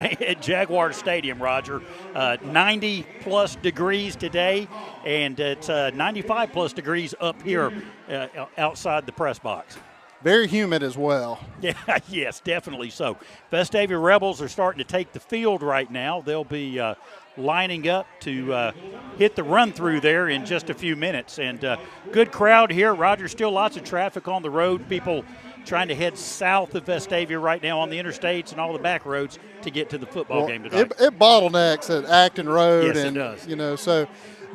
at Jaguar Stadium, Roger. 90-plus degrees today, and it's 95-plus degrees up here outside the press box. Very humid as well. Yeah, yes, definitely so. Vestavia Rebels are starting to take the field right now. They'll be lining up to hit the run-through there in just a few minutes. And good crowd here. Roger, still lots of traffic on the road. People trying to head south of Vestavia right now on the interstates and all the back roads to get to the football game tonight. It bottlenecks at Acton Road. Yes, and, it does. You know, so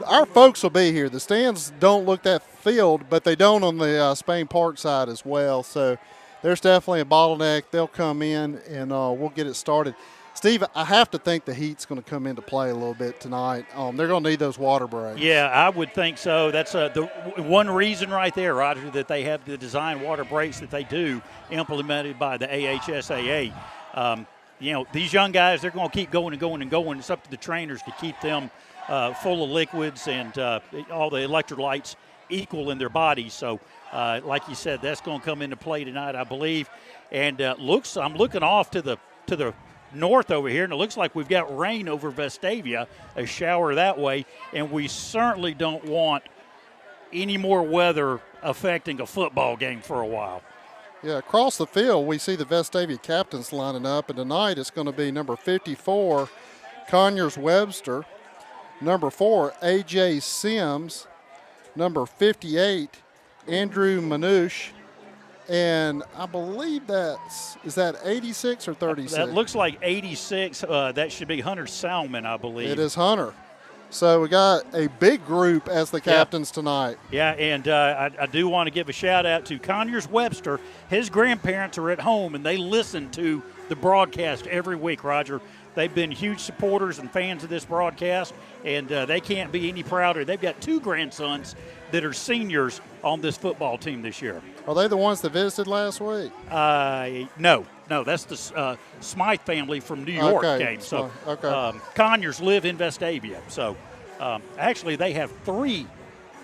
our folks will be here. The stands don't look that filled, but they don't on the Spain Park side as well. So there's definitely a bottleneck. They'll come in, and we'll get it started. Steve, I have to think the heat's going to come into play a little bit tonight. They're going to need those water breaks. Yeah, I would think so. That's the one reason right there, Roger, that they have the design water breaks that they do implemented by the AHSAA. These young guys, they're going to keep going and going and going. It's up to the trainers to keep them full of liquids and all the electrolytes equal in their bodies. So, like you said, that's going to come into play tonight, I believe. And I'm looking off to the north over here, and it looks like we've got rain over Vestavia, a shower that way, and we certainly don't want any more weather affecting a football game for a while. Yeah, across the field, we see the Vestavia captains lining up, and tonight it's going to be number 54, Conyers Webster, number 4, A.J. Sims, number 58, Andrew Manouche, and I believe is that 86 or 36? That looks like 86. That should be Hunter Salmon, I believe. It is Hunter. So we got a big group as the captains tonight. Yeah, and I do want to give a shout-out to Conyers Webster. His grandparents are at home, and they listen to the broadcast every week, Roger. They've been huge supporters and fans of this broadcast, and they can't be any prouder. They've got 2 grandsons that are seniors on this football team this year. Are they the ones that visited last week? No, that's the Smythe family from New York came. So Conyers live in Vestavia. So actually they have 3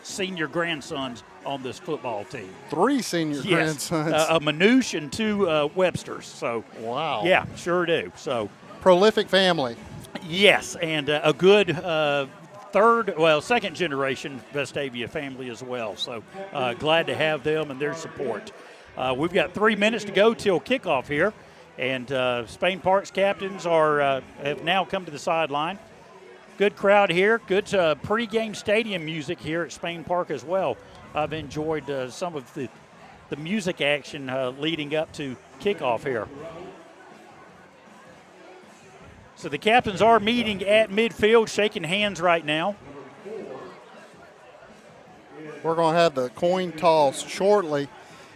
senior grandsons on this football team. 3 senior grandsons? A Manouche and 2 Websters. So wow. Yeah, sure do. So prolific family. Yes, and a good second generation Vestavia family as well. So glad to have them and their support. We've got 3 minutes to go till kickoff here, and Spain Park's captains have now come to the sideline. Good crowd here. Good pregame stadium music here at Spain Park as well. I've enjoyed some of the music action leading up to kickoff here. So the captains are meeting at midfield, shaking hands right now. We're going to have the coin toss shortly,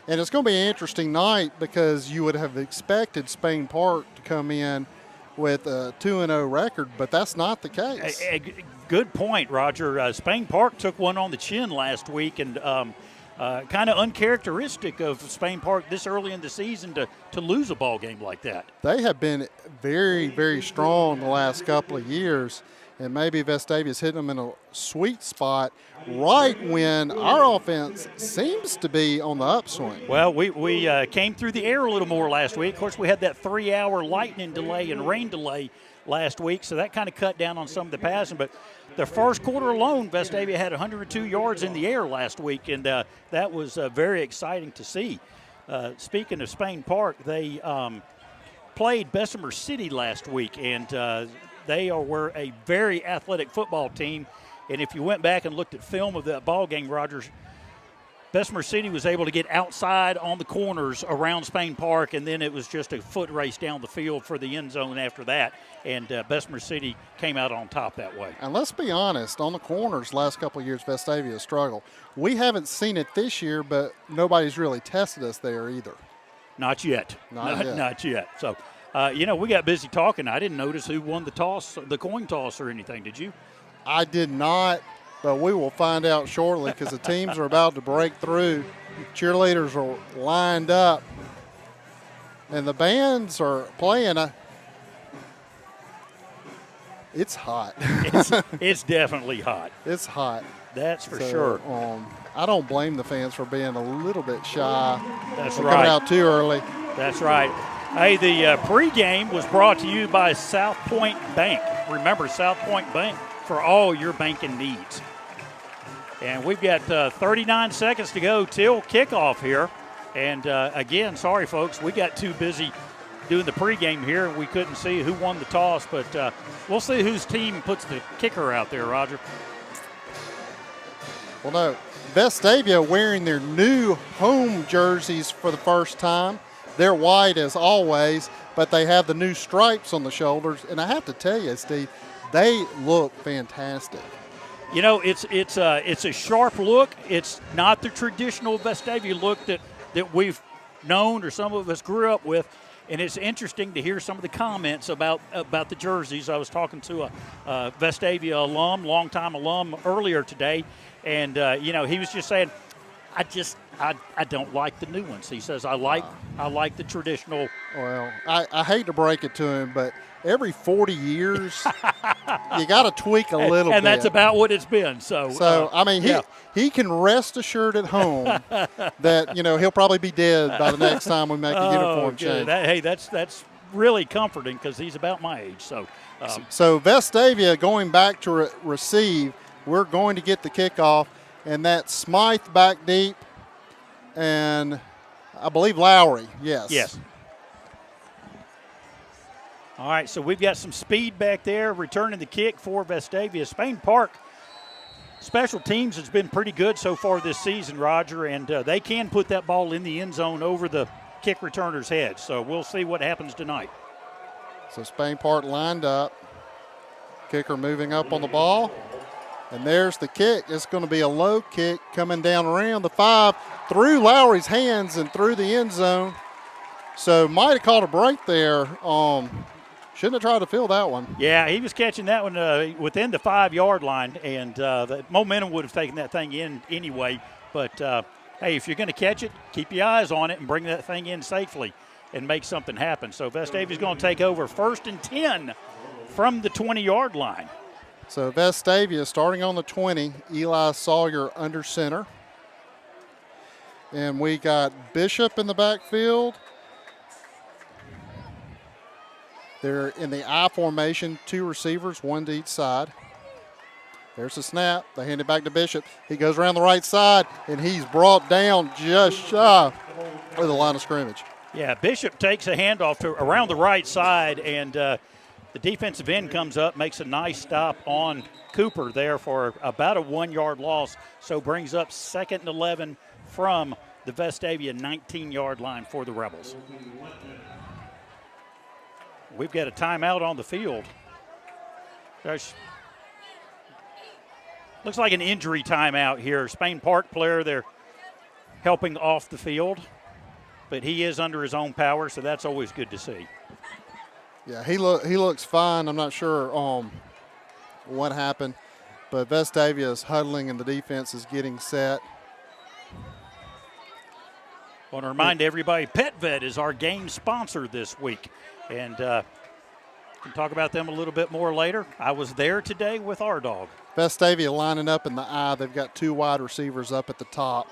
and it's going to be an interesting night because you would have expected Spain Park to come in with a 2-0 record, but that's not the case. Good point, Roger. Spain Park took one on the chin last week, and kind of uncharacteristic of Spain Park this early in the season to lose a ball game like that. They have been very, very strong the last couple of years, and maybe Vestavia's hitting them in a sweet spot right when our offense seems to be on the upswing. Well, we came through the air a little more last week. Of course, we had that 3-hour lightning delay and rain delay last week, so that kind of cut down on some of the passing. But the first quarter alone, Vestavia had 102 yards in the air last week, and that was very exciting to see. Speaking of Spain Park, they played Bessemer City last week, and they were a very athletic football team. And if you went back and looked at film of that ball game, Rogers, Bessemer City was able to get outside on the corners around Spain Park, and then it was just a foot race down the field for the end zone after that, and Bessemer City came out on top that way. And let's be honest, on the corners last couple of years, Vestavia struggled. We haven't seen it this year, but nobody's really tested us there either. Not yet. Not yet. So, we got busy talking. I didn't notice who won the coin toss or anything. Did you? I did not. But we will find out shortly because the teams are about to break through. Cheerleaders are lined up. And the bands are playing. It's hot. It's definitely hot. It's hot. That's for sure. I don't blame the fans for being a little bit shy. That's right. Coming out too early. That's right. Hey, the pregame was brought to you by South Point Bank. Remember, South Point Bank for all your banking needs. And we've got 39 seconds to go till kickoff here. And again, sorry, folks, we got too busy doing the pregame here, and we couldn't see who won the toss. But we'll see whose team puts the kicker out there, Roger. Well, no, Vestavia wearing their new home jerseys for the first time. They're white as always, but they have the new stripes on the shoulders. And I have to tell you, Steve, they look fantastic. You know, it's a sharp look. It's not the traditional Vestavia look that we've known or some of us grew up with. And it's interesting to hear some of the comments about the jerseys. I was talking to a Vestavia alum, longtime alum, earlier today, and he was just saying, I don't like the new ones. He says I like the traditional. Well, I hate to break it to him, but every 40 years you got to tweak a little bit. And that's about what it's been. So I mean, he can rest assured at home that he'll probably be dead by the next time we make the uniform change. That's really comforting because he's about my age. So Vestavia going back to receive. We're going to get the kickoff, and that's Smythe back deep, and I believe Lowry. Yes. All right, so we've got some speed back there, returning the kick for Vestavia. Spain Park special teams has been pretty good so far this season, Roger, and they can put that ball in the end zone over the kick returner's head. So we'll see what happens tonight. So Spain Park lined up. Kicker moving up on the ball. And there's the kick. It's going to be a low kick coming down around the 5, through Lowry's hands and through the end zone. So might have caught a break there. Shouldn't have tried to fill that one. Yeah, he was catching that one within the 5-yard line, and the momentum would have taken that thing in anyway. But, hey, if you're going to catch it, keep your eyes on it and bring that thing in safely and make something happen. So Vestavia's going to take over 1st and 10 from the 20-yard line. So Vestavia starting on the 20, Eli Sawyer under center. And we got Bishop in the backfield. They're in the I formation, 2 receivers, 1 to each side. There's the snap. They hand it back to Bishop. He goes around the right side, and he's brought down just shy of the line of scrimmage. Yeah, Bishop takes a handoff to around the right side, and the defensive end comes up, makes a nice stop on Cooper there for about a 1-yard loss, so brings up 2nd and 11 from the Vestavia 19-yard line for the Rebels. We've got a timeout on the field. Looks like an injury timeout here. Spain Park player, they're helping off the field, but he is under his own power, so that's always good to see. Yeah, he looks fine. I'm not sure what happened, but Vestavia is huddling and the defense is getting set. I want to remind everybody, PetVet is our game sponsor this week, and we'll talk about them a little bit more later. I was there today with our dog. Vestavia lining up in the I. They've got 2 wide receivers up at the top.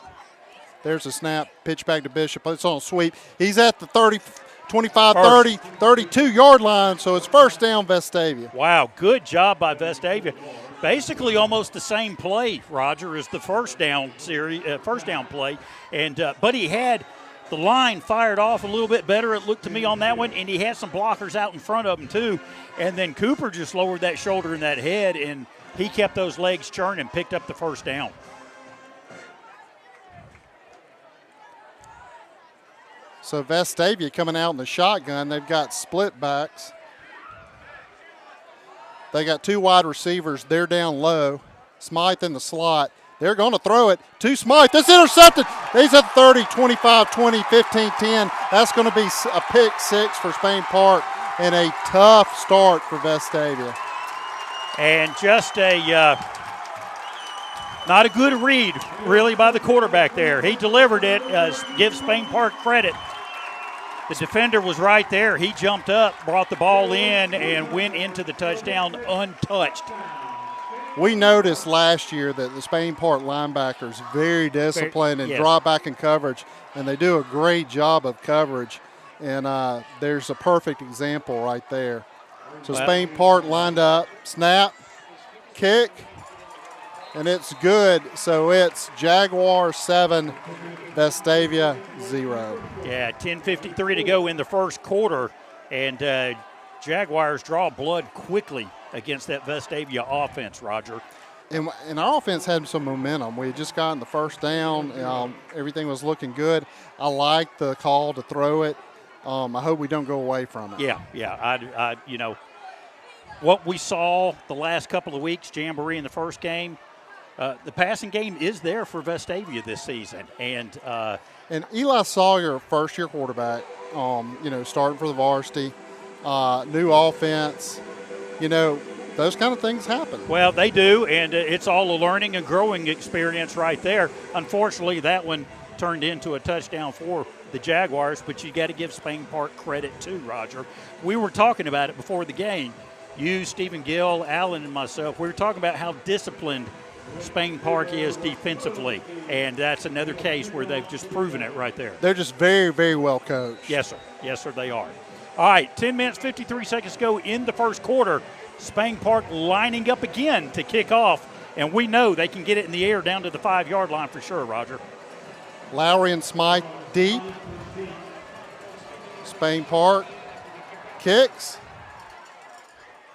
There's a snap, pitch back to Bishop. It's on a sweep. He's at the 30, 25, 30, 32-yard line, so it's 1st down Vestavia. Wow, good job by Vestavia. Basically almost the same play, Roger, as the first down play. And but he had the line fired off a little bit better, it looked to me, on that one, and he had some blockers out in front of him too. And then Cooper just lowered that shoulder and that head, and he kept those legs churning and picked up the 1st down. So Vestavia coming out in the shotgun. They've got split backs. They got 2 wide receivers. They're down low. Smythe in the slot. They're going to throw it to Smythe. It's intercepted. He's at 30, 25, 20, 15, 10. That's going to be a pick 6 for Spain Park and a tough start for Vestavia. And just not a good read, really, by the quarterback there. He delivered it. Give Spain Park credit. The defender was right there. He jumped up, brought the ball in, and went into the touchdown untouched. We noticed last year that the Spain Park linebackers very disciplined and drop back in coverage, and they do a great job of coverage. And there's a perfect example right there. So Spain Park lined up, snap, kick, and it's good. So it's Jaguar 7, Vestavia 0. Yeah, 10:53 to go in the first quarter, and Jaguars draw blood quickly against that Vestavia offense, Roger. And our offense had some momentum. We had just gotten the first down. Everything was looking good. I like the call to throw it. I hope we don't go away from it. Yeah. What we saw the last couple of weeks, Jamboree in the first game, the passing game is there for Vestavia this season. And Eli Sawyer, first-year quarterback, starting for the varsity, new offense, those kind of things happen. Well, they do, and it's all a learning and growing experience right there. Unfortunately, that one turned into a touchdown for the Jaguars, but you got to give Spain Park credit too, Roger. We were talking about it before the game. You, Stephen Gill, Alan, and myself, we were talking about how disciplined Spain Park is defensively, and that's another case where they've just proven it right there. They're just very, very well coached. Yes, sir. Yes, sir, they are. All right, 10 minutes, 53 seconds go in the first quarter. Spain Park lining up again to kick off, and we know they can get it in the air down to the 5-yard line for sure, Roger. Lowry and Smythe deep. Spain Park kicks,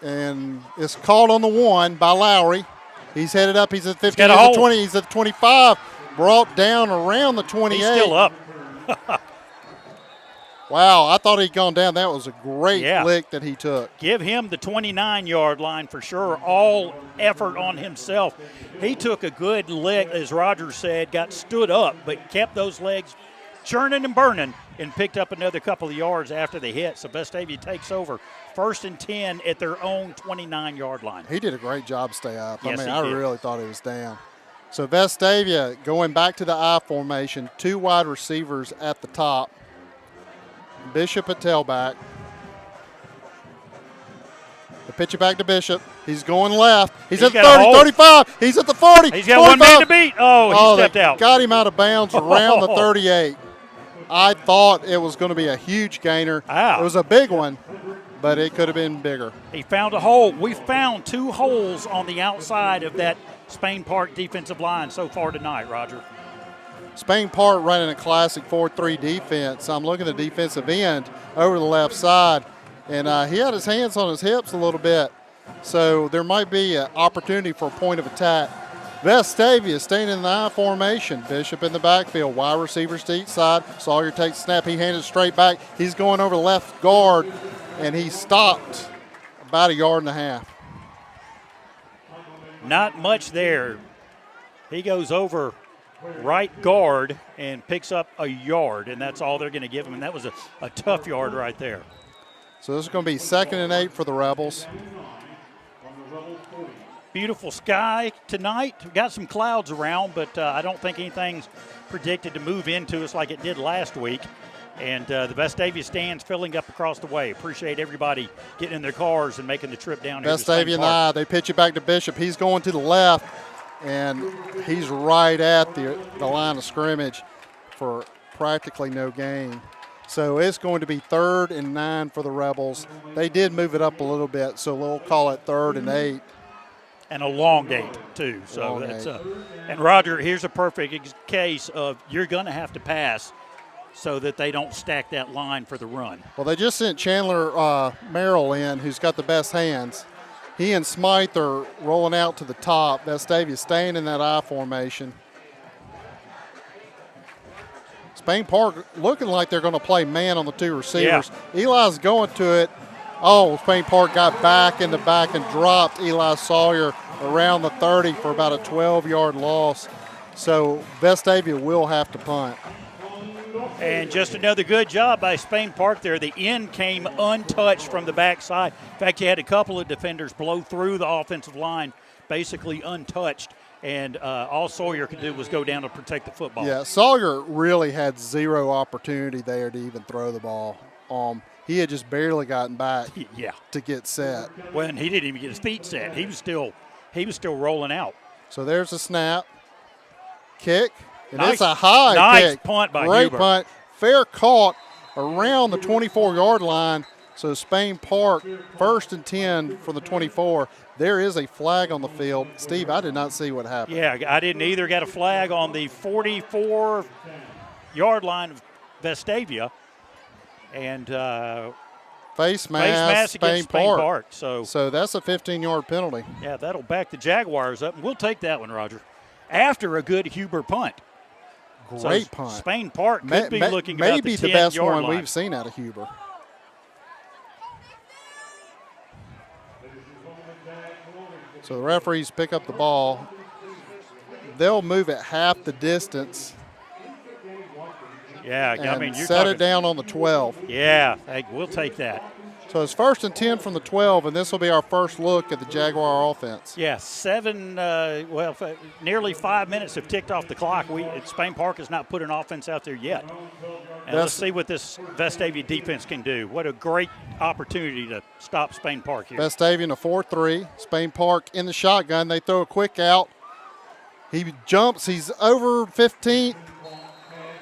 and it's caught on the 1 by Lowry. He's headed up. He's at 15. He's at 20. He's at 25. Brought down around the 28. He's still up. Wow, I thought he'd gone down. That was a great lick that he took. Give him the 29-yard line for sure. All effort on himself. He took a good lick, as Roger said, got stood up, but kept those legs churning and burning and picked up another couple of yards after the hit. So Vestavia takes over 1st and 10 at their own 29-yard line. He did a great job stay up. Yes, I really thought he was down. So Vestavia going back to the I formation, 2 wide receivers at the top. Bishop at tailback. The pitch it back to Bishop. He's going left. He's at the 30, 35. He's at the 40. He's got 45. 1 man to beat. Oh, he stepped out. Got him out of bounds around the 38. I thought it was going to be a huge gainer. Wow. It was a big one, but it could have been bigger. He found a hole. We found 2 holes on the outside of that Spain Park defensive line so far tonight, Roger. Spain Park running a classic 4-3 defense. I'm looking at the defensive end over the left side, and he had his hands on his hips a little bit, so there might be an opportunity for a point of attack. Vestavia staying in the I formation. Bishop in the backfield. Wide receivers to each side. Sawyer takes the snap. He hands it straight back. He's going over the left guard, and he stopped about 1.5 yards. Not much there. He goes over right guard and picks up 1 yard, and that's all they're going to give him, and that was a tough yard right there. So this is going to be 2nd and 8 for the Rebels. Beautiful sky tonight. We've got some clouds around, but I don't think anything's predicted to move into us like it did last week. And the Vestavia stands filling up across the way. Appreciate everybody getting in their cars and making the trip down here. Vestavia and I, they pitch it back to Bishop. He's going to the left, and he's right at the line of scrimmage for practically no gain. So it's going to be 3rd and 9 for the Rebels. They did move it up a little bit, so we'll call it 3rd and 8. And a long gate, too. So that's and Roger, here's a perfect case of you're going to have to pass so that they don't stack that line for the run. Well, they just sent Chandler Merrill in, who's got the best hands. He and Smythe are rolling out to the top. Vestavia staying in that I formation. Spain Park looking like they're going to play man on the 2 receivers. Yeah. Eli's going to it. Oh, Spain Park got back in the back and dropped Eli Sawyer around the 30 for about a 12-yard loss. So Vestavia will have to punt. And just another good job by Spain Park there. The end came untouched from the backside. In fact, you had a couple of defenders blow through the offensive line, basically untouched. And all Sawyer could do was go down to protect the football. Yeah, Sawyer really had 0 opportunity there to even throw the ball. He had just barely gotten back to get set. Well, and he didn't even get his feet set. He was still rolling out. So there's a snap, kick, and nice, it's a high nice kick. Punt by Great Huber. Punt, fair caught. around the 24-yard line. So Spain Park, 1st and 10 from the 24. There is a flag on the field. Steve, I did not see what happened. Yeah, I didn't either. Got a flag on the 44-yard line of Vestavia. And face mask against Spain Park. So that's a 15-yard penalty. Yeah, that'll back the Jaguars up, and we'll take that one, Roger, after a good Huber punt. Great punt. Spain Park could be looking about maybe the 10-yard best one line. we've seen out of Huber. So the referees pick up the ball. They'll move it half the distance. Yeah, I mean, you're set it down on the 12. Yeah, hey, we'll take that. So it's 1st and 10 from the 12, and this will be our first look at the Jaguar offense. Yeah, nearly 5 minutes have ticked off the clock. Spain Park has not put an offense out there yet. And let's see what this Vestavia defense can do. What a great opportunity to stop Spain Park here. Vestavia in a 4-3. Spain Park in the shotgun. They throw a quick out. He jumps. He's over 15.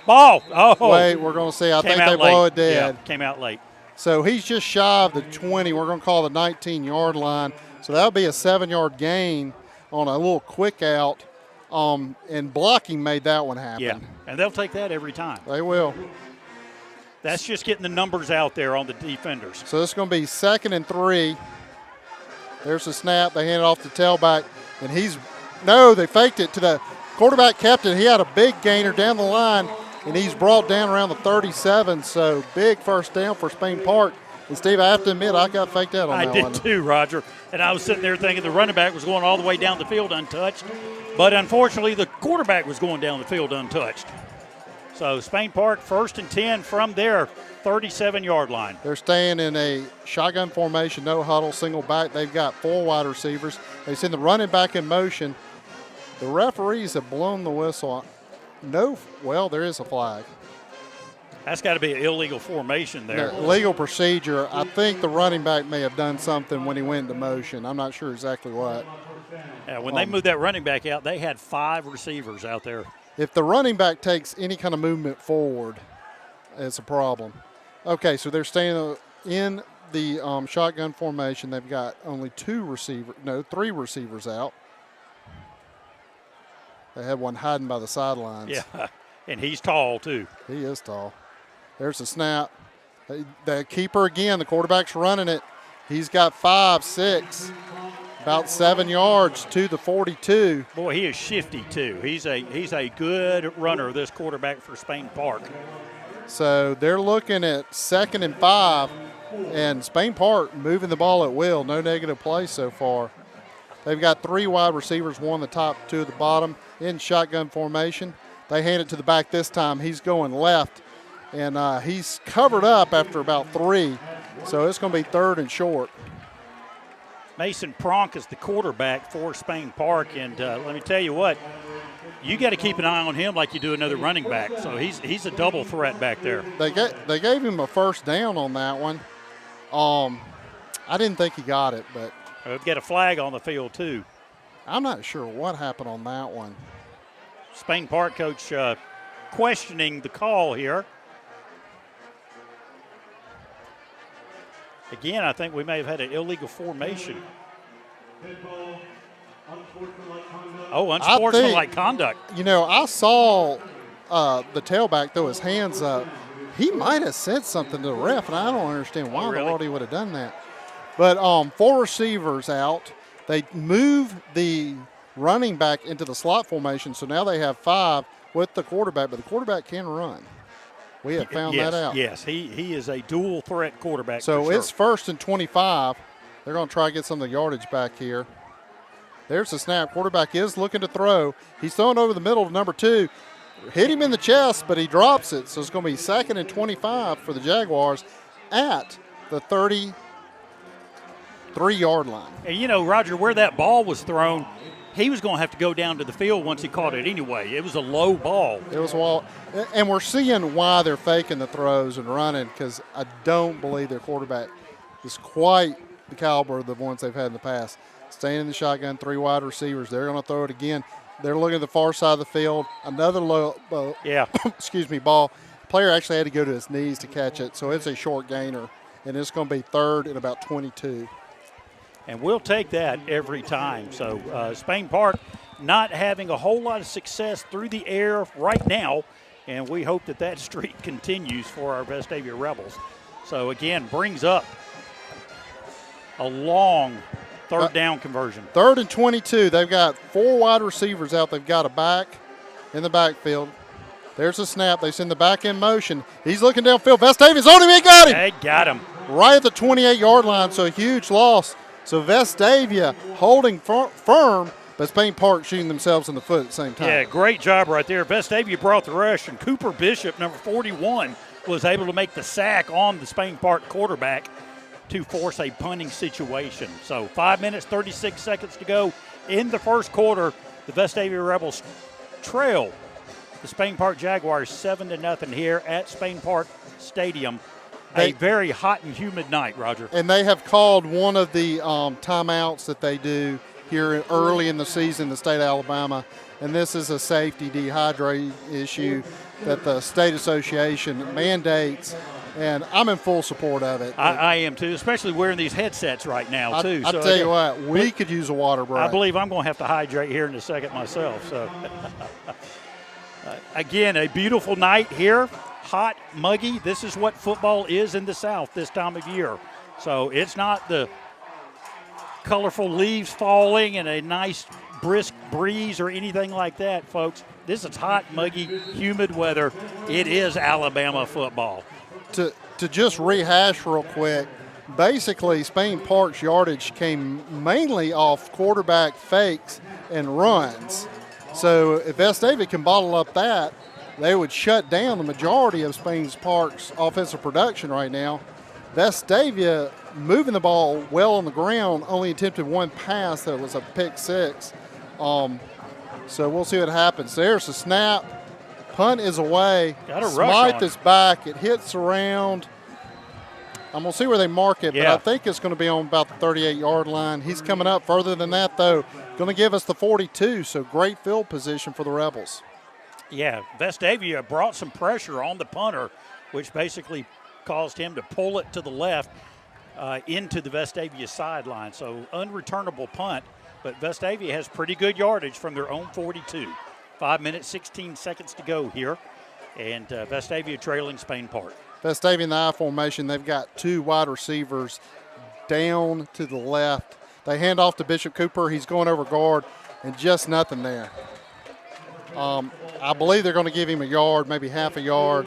Ball. Oh. Wait, we're going to see. I think they blow it dead. Yeah, came out late. So he's just shy of the 20. We're going to call the 19-yard line. So that'll be a 7-yard gain on a little quick out. And blocking made that one happen. Yeah, and they'll take that every time. They will. That's just getting the numbers out there on the defenders. So it's going to be 2nd and 3. There's the snap. They hand it off to tailback. And they faked it to the quarterback kept it. He had a big gainer down the line, and he's brought down around the 37. So big first down for Spain Park. And, Steve, I have to admit, I got faked out on that one. I did too, Roger. And I was sitting there thinking the running back was going all the way down the field untouched. But unfortunately, the quarterback was going down the field untouched. So Spain Park 1st and 10 from their 37-yard line. They're staying in a shotgun formation, no huddle, single back. They've got 4 wide receivers. They send the running back in motion. The referees have blown the whistle. There is a flag. That's got to be an illegal formation there. Legal procedure. I think the running back may have done something when he went into motion. I'm not sure exactly what. Yeah, when they moved that running back out, they had 5 receivers out there. If the running back takes any kind of movement forward, it's a problem. Okay, so they're staying in the shotgun formation. They've got only 3 receivers out. They had one hiding by the sidelines. Yeah, and he's tall too. He is tall. There's the snap. The keeper again, the quarterback's running it. He's got 5, 6, about 7 yards to the 42. Boy, he is shifty too. He's a good runner, this quarterback for Spain Park. So they're looking at 2nd and 5, and Spain Park moving the ball at will. No negative play so far. They've got 3 wide receivers, 1 the top, 2 at the bottom, in shotgun formation. They hand it to the back this time. He's going left, and he's covered up after about 3. So it's going to be 3rd and short. Mason Pronk is the quarterback for Spain Park, and let me tell you what, you got to keep an eye on him like you do another running back. So he's a double threat back there. They gave him a first down on that one. I didn't think he got it, but we've got a flag on the field too. I'm not sure what happened on that one. Spain Park coach questioning the call here. Again, I think we may have had an illegal formation. Unsportsmanlike conduct. You know, I saw the tailback throw his hands up. He might have said something to the ref, and I don't understand why in the world he would have done that. But 4 receivers out. They move the running back into the slot formation, so now they have 5 with the quarterback, but the quarterback can run. We have found that out. Yes, he is a dual threat quarterback. So it's 1st and 25. They're going to try to get some of the yardage back here. There's the snap. Quarterback is looking to throw. He's throwing over the middle to number 2. Hit him in the chest, but he drops it. So it's going to be 2nd and 25 for the Jaguars at the 33-yard line. And, you know, Roger, where that ball was thrown, he was going to have to go down to the field once he caught it anyway. It was a low ball. It was a wall. And we're seeing why they're faking the throws and running, because I don't believe their quarterback is quite the caliber of the ones they've had in the past. Staying in the shotgun, 3 wide receivers. They're going to throw it again. They're looking at the far side of the field. Another low, ball player actually had to go to his knees to catch it, so it's a short gainer, and it's going to be 3rd and about 22. And we'll take that every time. So Spain Park not having a whole lot of success through the air right now, and we hope that streak continues for our Vestavia Rebels. So, again, brings up a long 3rd down conversion. 3rd and 22. They've got 4 wide receivers out. They've got a back in the backfield. There's a snap. They send the back in motion. He's looking downfield. Vestavia's on him. He got him. They got him. Right at the 28-yard line, so a huge loss. So Vestavia holding firm, but Spain Park shooting themselves in the foot at the same time. Yeah, great job right there. Vestavia brought the rush, and Cooper Bishop, number 41, was able to make the sack on the Spain Park quarterback to force a punting situation. So 5 minutes, 36 seconds to go in the first quarter. The Vestavia Rebels trail the Spain Park Jaguars 7-0 here at Spain Park Stadium. A very hot and humid night, Roger. And they have called one of the timeouts that they do here early in the season, the state of Alabama, and this is a safety dehydrate issue that the state association mandates, and I'm in full support of it. I am too, especially wearing these headsets right now too. I'll tell you what, we could use a water break. I believe I'm going to have to hydrate here in a second myself. So, again, a beautiful night here. Hot, muggy. This is what football is in the South this time of year. So it's not the colorful leaves falling and a nice brisk breeze or anything like that, folks. This is hot, muggy, humid weather. It is Alabama football. To just rehash real quick, basically Spain Park's yardage came mainly off quarterback fakes and runs. So if Vestavia can bottle up that, they would shut down the majority of Spain Park's offensive production right now. Vestavia moving the ball well on the ground, only attempted 1 pass that was a pick 6. So we'll see what happens. There's the snap. Punt is away. Smythe is back. It hits around. I'm going to see where they mark it, but I think it's going to be on about the 38-yard line. He's coming up further than that, though. Going to give us the 42, so great field position for the Rebels. Yeah, Vestavia brought some pressure on the punter, which basically caused him to pull it to the left into the Vestavia sideline. So unreturnable punt, but Vestavia has pretty good yardage from their own 42. 5 minutes, 16 seconds to go here, and Vestavia trailing Spain Park. Vestavia in the I formation, they've got 2 wide receivers down to the left. They hand off to Bishop Cooper. He's going over guard, and just nothing there. I believe they're going to give him a yard, maybe half a yard.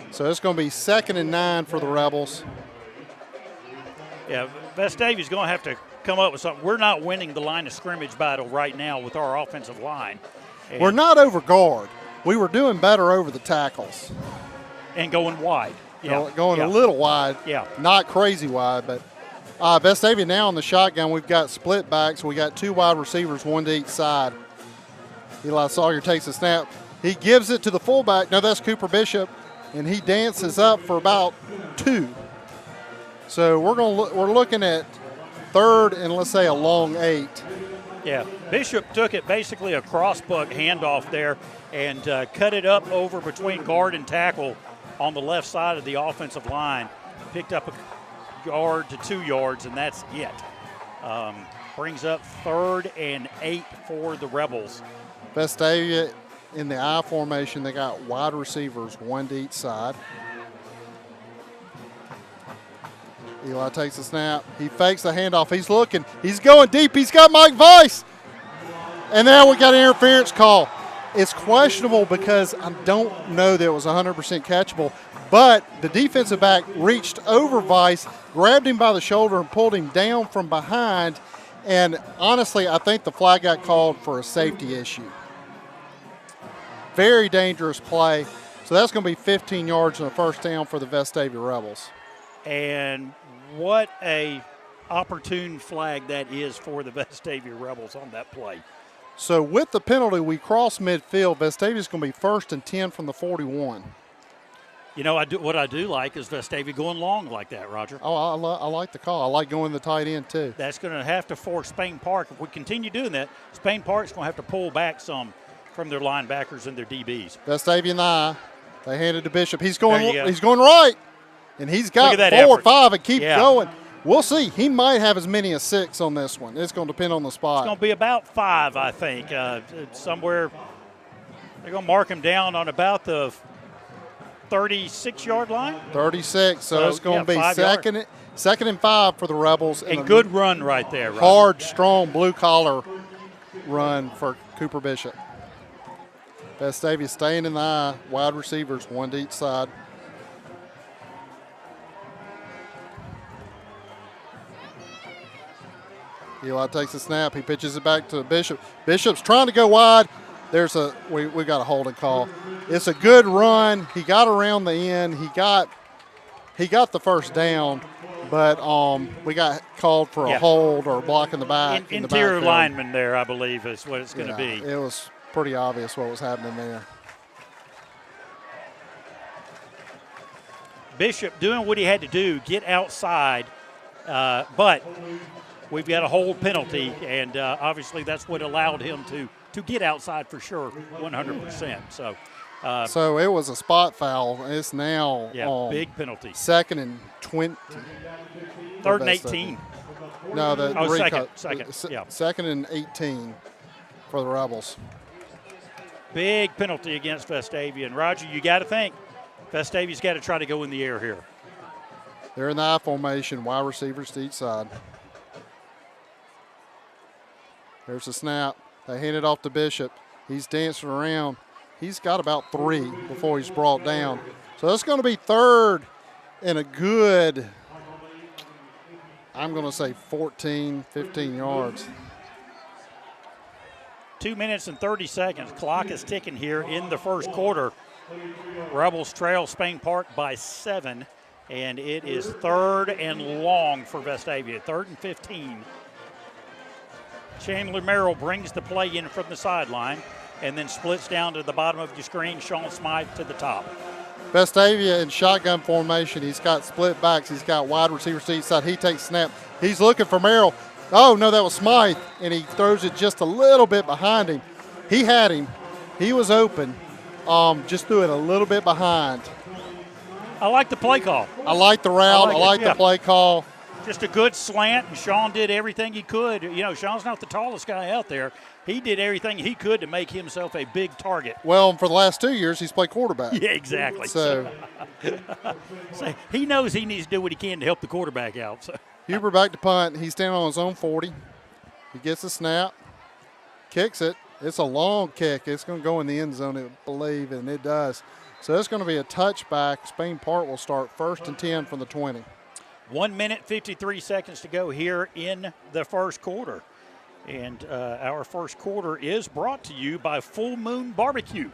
So it's going to be 2nd and 9 for the Rebels. Yeah, Vestavia's going to have to come up with something. We're not winning the line of scrimmage battle right now with our offensive line. We're not over guard. We were doing better over the tackles. And going wide. Yeah. Going a little wide. Yeah. Not crazy wide, but Vestavia now on the shotgun. We've got split backs. We got 2 wide receivers, 1 to each side. Eli Sawyer takes a snap. He gives it to the fullback. No, that's Cooper Bishop, and he dances up for about 2. So we're looking at 3rd and let's say a long 8. Yeah, Bishop took it basically a crossbuck handoff there and cut it up over between guard and tackle on the left side of the offensive line. Picked up a yard to 2 yards, and that's it. Brings up 3rd and 8 for the Rebels. Vestavia in the I formation, they got wide receivers, 1 to each side. Eli takes the snap. He fakes the handoff. He's looking. He's going deep. He's got Mike Weiss. And now we got an interference call. It's questionable because I don't know that it was 100% catchable, but the defensive back reached over Weiss, grabbed him by the shoulder, and pulled him down from behind. And honestly, I think the flag got called for a safety issue. Very dangerous play. So that's going to be 15 yards and a first down for the Vestavia Rebels. And what a opportune flag that is for the Vestavia Rebels on that play. So with the penalty, we cross midfield. Vestavia's going to be 1st and 10 from the 41. You know, what I do like is Vestavia going long like that, Roger. Oh, I like the call. I like going to the tight end, too. That's going to have to force Spain Park. If we continue doing that, Spain Park's going to have to pull back some from their linebackers and their DBs. Vestavia and I. They hand it to Bishop. He's There going. you go. He's going right, and he's got Look at that 4 or effort. 5 and keep Yeah. going. We'll see. He might have as many as 6 on this one. It's going to depend on the spot. It's going to be about 5, I think. Somewhere they're going to mark him down on about the 36-yard line. 36. So it's going to be 5 yards. second and 5 for the Rebels. And a good run right there, Roger. Hard, strong, blue-collar run for Cooper Bishop. Vestavia staying in the eye. Wide receivers, 1 to each side. Eli takes a snap. He pitches it back to Bishop. Bishop's trying to go wide. We got a holding call. It's a good run. He got around the end. He got the first down, but we got called for a hold or a block in the back. Interior lineman there, I believe, is what it's going to be. It was pretty obvious what was happening there. Bishop doing what he had to do, get outside, but we've got a hold penalty, and obviously that's what allowed him to get outside for sure, 100%. So it was a spot foul. It's now big penalty. 2nd and 20. 3rd and 18. No, second. Yeah. 2nd and 18 for the Rebels. Big penalty against Vestavia. And, Roger, you got to think, Vestavia's got to try to go in the air here. They're in the I formation, wide receivers to each side. There's a snap. They hand it off to Bishop. He's dancing around. He's got about 3 before he's brought down. So that's going to be 3rd and a good, I'm going to say 14, 15 yards. 2 minutes and 30 seconds. Clock is ticking here in the first quarter. Rebels trail Spain Park by 7, and it is 3rd and long for Vestavia, 3rd and 15. Chandler Merrill brings the play in from the sideline and then splits down to the bottom of your screen. Sean Smythe to the top. Vestavia in shotgun formation. He's got split backs. He's got wide receivers to each side. He takes snap. He's looking for Merrill. Oh, no, that was Smythe, and he throws it just a little bit behind him. He had him. He was open. Just threw it a little bit behind. I like the play call. I like the route. I like the play call. Just a good slant, and Sean did everything he could. You know, Sean's not the tallest guy out there. He did everything he could to make himself a big target. Well, for the last 2 years, he's played quarterback. Yeah, exactly. So he knows he needs to do what he can to help the quarterback out. So. Huber back to punt. He's standing on his own 40. He gets a snap, kicks it. It's a long kick. It's going to go in the end zone, I believe, and it does. So it's going to be a touchback. Spain Park will start 1st and 10 from the 20. 1 minute, 53 seconds to go here in the first quarter. And our first quarter is brought to you by Full Moon Barbecue.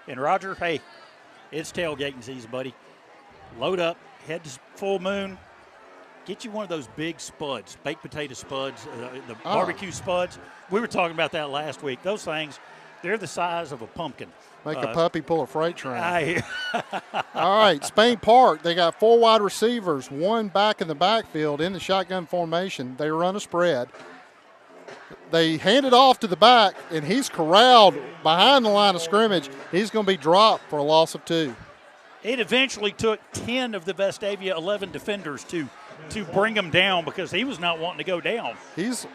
And, Roger, hey, it's tailgating season, buddy. Load up, head to Full Moon. Get you one of those big spuds, baked potato spuds, the barbecue spuds. We were talking about that last week. Those things, they're the size of a pumpkin. Make a puppy pull a freight train. All right, Spain Park, they got 4 wide receivers, 1 back in the backfield in the shotgun formation. They run a spread. They hand it off to the back, and he's corralled behind the line of scrimmage. He's going to be dropped for a loss of 2. It eventually took 10 of the Vestavia 11 defenders to bring him down because he was not wanting to go down. He's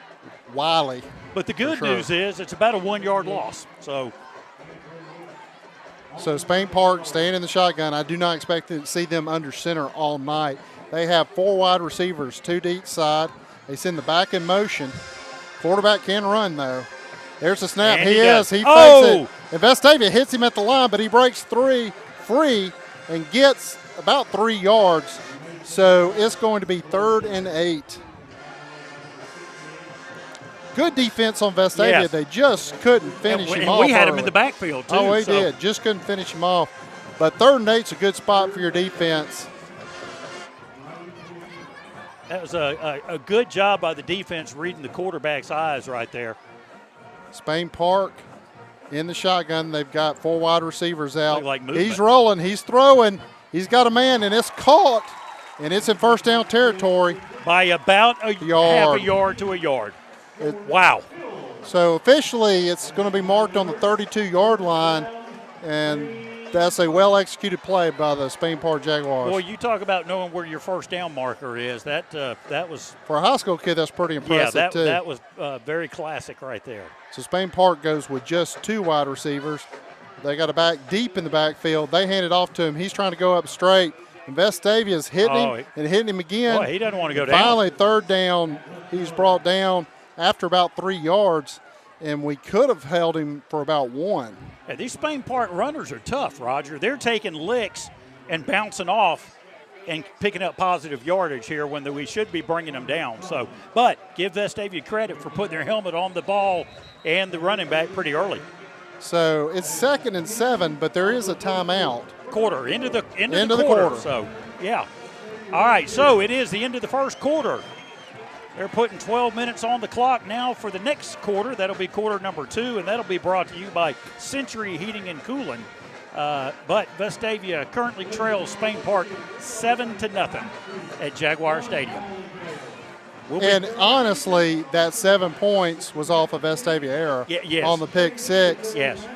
wily. But the good news is it's about a 1-yard loss. So Spain Park staying in the shotgun. I do not expect to see them under center all night. They have 4 wide receivers, 2 to each side. They send the back in motion. Quarterback can run, though. There's the snap. And he fakes it. And Vestavia hits him at the line, but he breaks free and gets about 3 yards. So it's going to be 3rd and 8. Good defense on Vestavia. Yes. They just couldn't finish him off. We had him early. in the backfield, too. Oh, we did. Just couldn't finish him off. But 3rd and 8's a good spot for your defense. That was a good job by the defense reading the quarterback's eyes right there. Spain Park in the shotgun. They've got 4 wide receivers out. He's rolling. He's throwing. He's got a man, and it's caught. And it's in first down territory. By about half a yard to a yard. Wow. So officially it's going to be marked on the 32-yard line, and That's a well-executed play by the Spain Park Jaguars. Boy, you talk about knowing where your first down marker is. That was – for a high school kid, that's pretty impressive, too. That was very classic right there. So Spain Park goes with just 2 wide receivers. They got a back deep in the backfield. They hand it off to him. He's trying to go up straight. And Vestavia's hitting him and hitting him again. Boy, he doesn't want to go down. Finally, third down, he's brought down after about 3 yards. And we could have held him for about 1. Yeah, these Spain Park runners are tough, Roger. They're taking licks and bouncing off and picking up positive yardage here when we should be bringing them down. So, but give Vestavia credit for putting their helmet on the ball and the running back pretty early. So it's 2nd and 7, but there is a timeout. Quarter, into the quarter. So, yeah. All right, so it is the end of the first quarter. They're putting 12 minutes on the clock now for the next quarter. That'll be quarter number 2, and that'll be brought to you by Century Heating and Cooling. But Vestavia currently trails Spain Park 7-0 at Jaguar Stadium. And honestly, that 7 points was off of Vestavia error on the pick 6. Yes.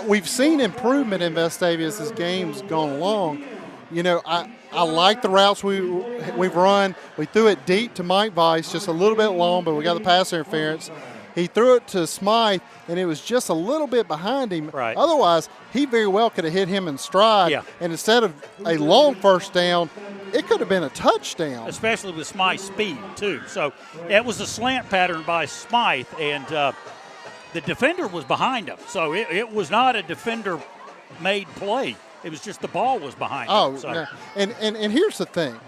We've seen improvement in Vestavia as this game's gone along. You know, I like the routes we've run. We threw it deep to Mike Weiss, just a little bit long, but we got the pass interference. He threw it to Smythe, and it was just a little bit behind him. Right. Otherwise, he very well could have hit him in stride. Yeah. And instead of a long first down, it could have been a touchdown. Especially with Smythe's speed, too. So that was a slant pattern by Smythe, and the defender was behind him. So it was not a defender-made play. It was just the ball was behind him. Oh, so. no. And here's the thing.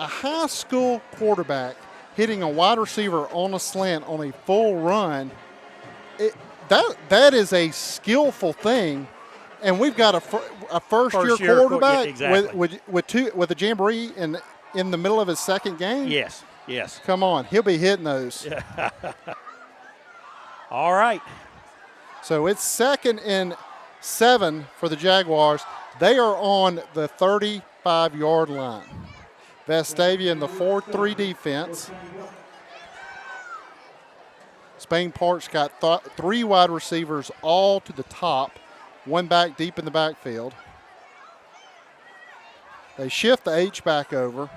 A high school quarterback hitting a wide receiver on a slant on a full run, that is a skillful thing. And we've got a first-year quarterback with a jamboree in the middle of his second game. Yes. Come on, he'll be hitting those. All right. So it's 2nd and 7 for the Jaguars. They are on the 35-yard line. Vestavia in the 4-3 defense. Spain Park's got 3 wide receivers all to the top, 1 back deep in the backfield. They shift the H back over.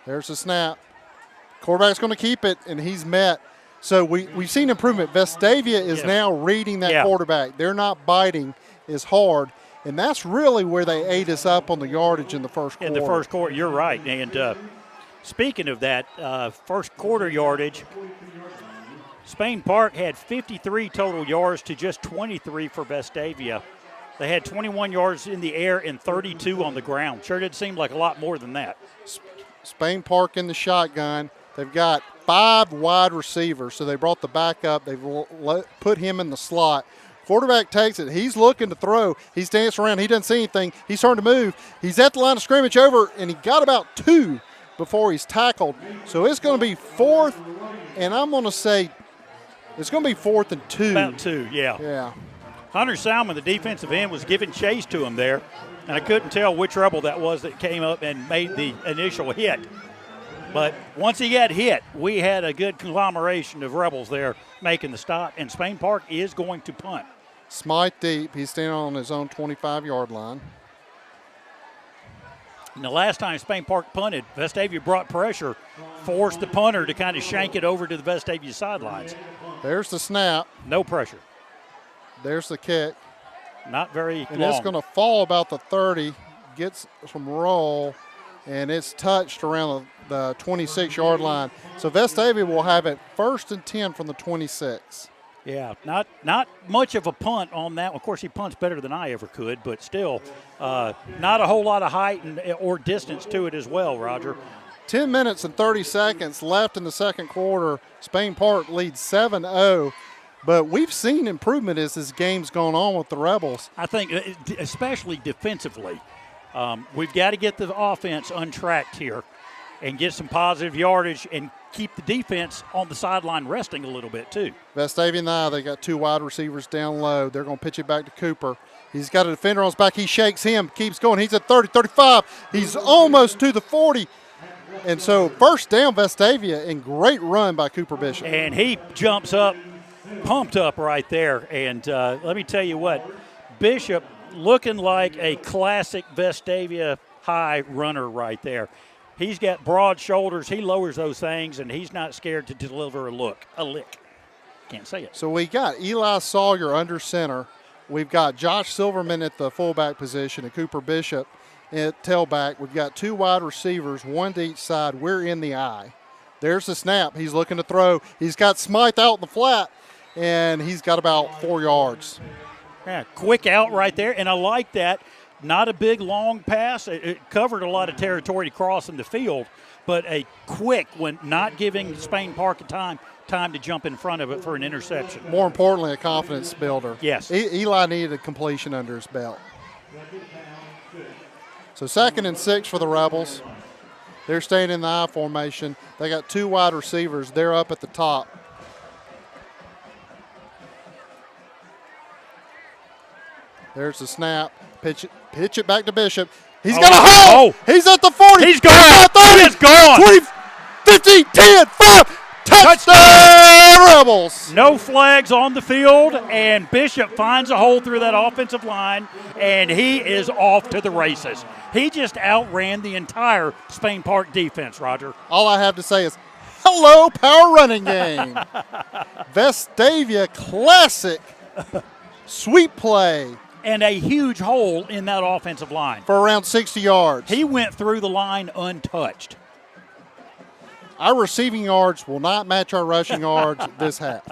There's the snap. Quarterback's going to keep it, and he's met. So we've seen improvement. Vestavia is now reading that quarterback. They're not biting as hard, and that's really where they ate us up on the yardage in the first quarter. In the first quarter, you're right. And speaking of that, first quarter yardage, Spain Park had 53 total yards to just 23 for Vestavia. They had 21 yards in the air and 32 on the ground. Sure did seem like a lot more than that. Spain Park in the shotgun. They've got 5 wide receivers, so they brought the back up. They've put him in the slot. Quarterback takes it. He's looking to throw. He's dancing around. He doesn't see anything. He's starting to move. He's at the line of scrimmage over, and he got about 2 before he's tackled. So it's going to be 4th, and I'm going to say it's going to be 4th and 2. About 2, yeah. Hunter Salmon, the defensive end, was giving chase to him there, and I couldn't tell which Rebel that was that came up and made the initial hit. But once he got hit, we had a good conglomeration of Rebels there making the stop, and Spain Park is going to punt. Smythe deep. He's standing on his own 25-yard line. And the last time Spain Park punted, Vestavia brought pressure, forced the punter to kind of shank it over to the Vestavia sidelines. There's the snap. No pressure. There's the kick. Not very long. And it's going to fall about the 30, gets some roll, and it's touched around the 26-yard line. So Vestavia will have it 1st and 10 from the 26. Yeah, not much of a punt on that. Of course, he punts better than I ever could, but still not a whole lot of height or distance to it as well, Roger. 10 minutes and 30 seconds left in the second quarter. Spain Park leads 7-0. But we've seen improvement as this game's gone on with the Rebels. I think especially defensively. We've got to get the offense untracked here and get some positive yardage and keep the defense on the sideline resting a little bit too. Vestavia now, they got 2 wide receivers down low. They're going to pitch it back to Cooper. He's got a defender on his back. He shakes him, keeps going. He's at 30, 35. He's almost to the 40. And so first down Vestavia, and great run by Cooper Bishop. And he jumps up pumped up right there. And let me tell you what, Bishop looking like a classic Vestavia high runner right there. He's got broad shoulders. He lowers those things, and he's not scared to deliver a lick. Can't say it. So we got Eli Sawyer under center. We've got Josh Silverman at the fullback position and Cooper Bishop at tailback. We've got 2 wide receivers, 1 to each side. We're in the eye. There's the snap. He's looking to throw. He's got Smythe out in the flat, and he's got about 4 yards. Yeah, quick out right there, and I like that. Not a big, long pass. It covered a lot of territory to cross in the field, but a quick one, not giving Spain Park a time to jump in front of it for an interception. More importantly, a confidence builder. Yes. Eli needed a completion under his belt. So 2nd and 6 for the Rebels. They're staying in the I formation. They got 2 wide receivers. They're up at the top. There's the snap. Pitch it back to Bishop. He's got a hole. He's at the 40. He's gone. 30. He's gone. 20, 15, 10, 5. Touchdown, Rebels. No flags on the field, and Bishop finds a hole through that offensive line, and he is off to the races. He just outran the entire Spain Park defense, Roger. All I have to say is, hello, power running game. Vestavia classic sweep play. And a huge hole in that offensive line. For around 60 yards. He went through the line untouched. Our receiving yards will not match our rushing yards this half.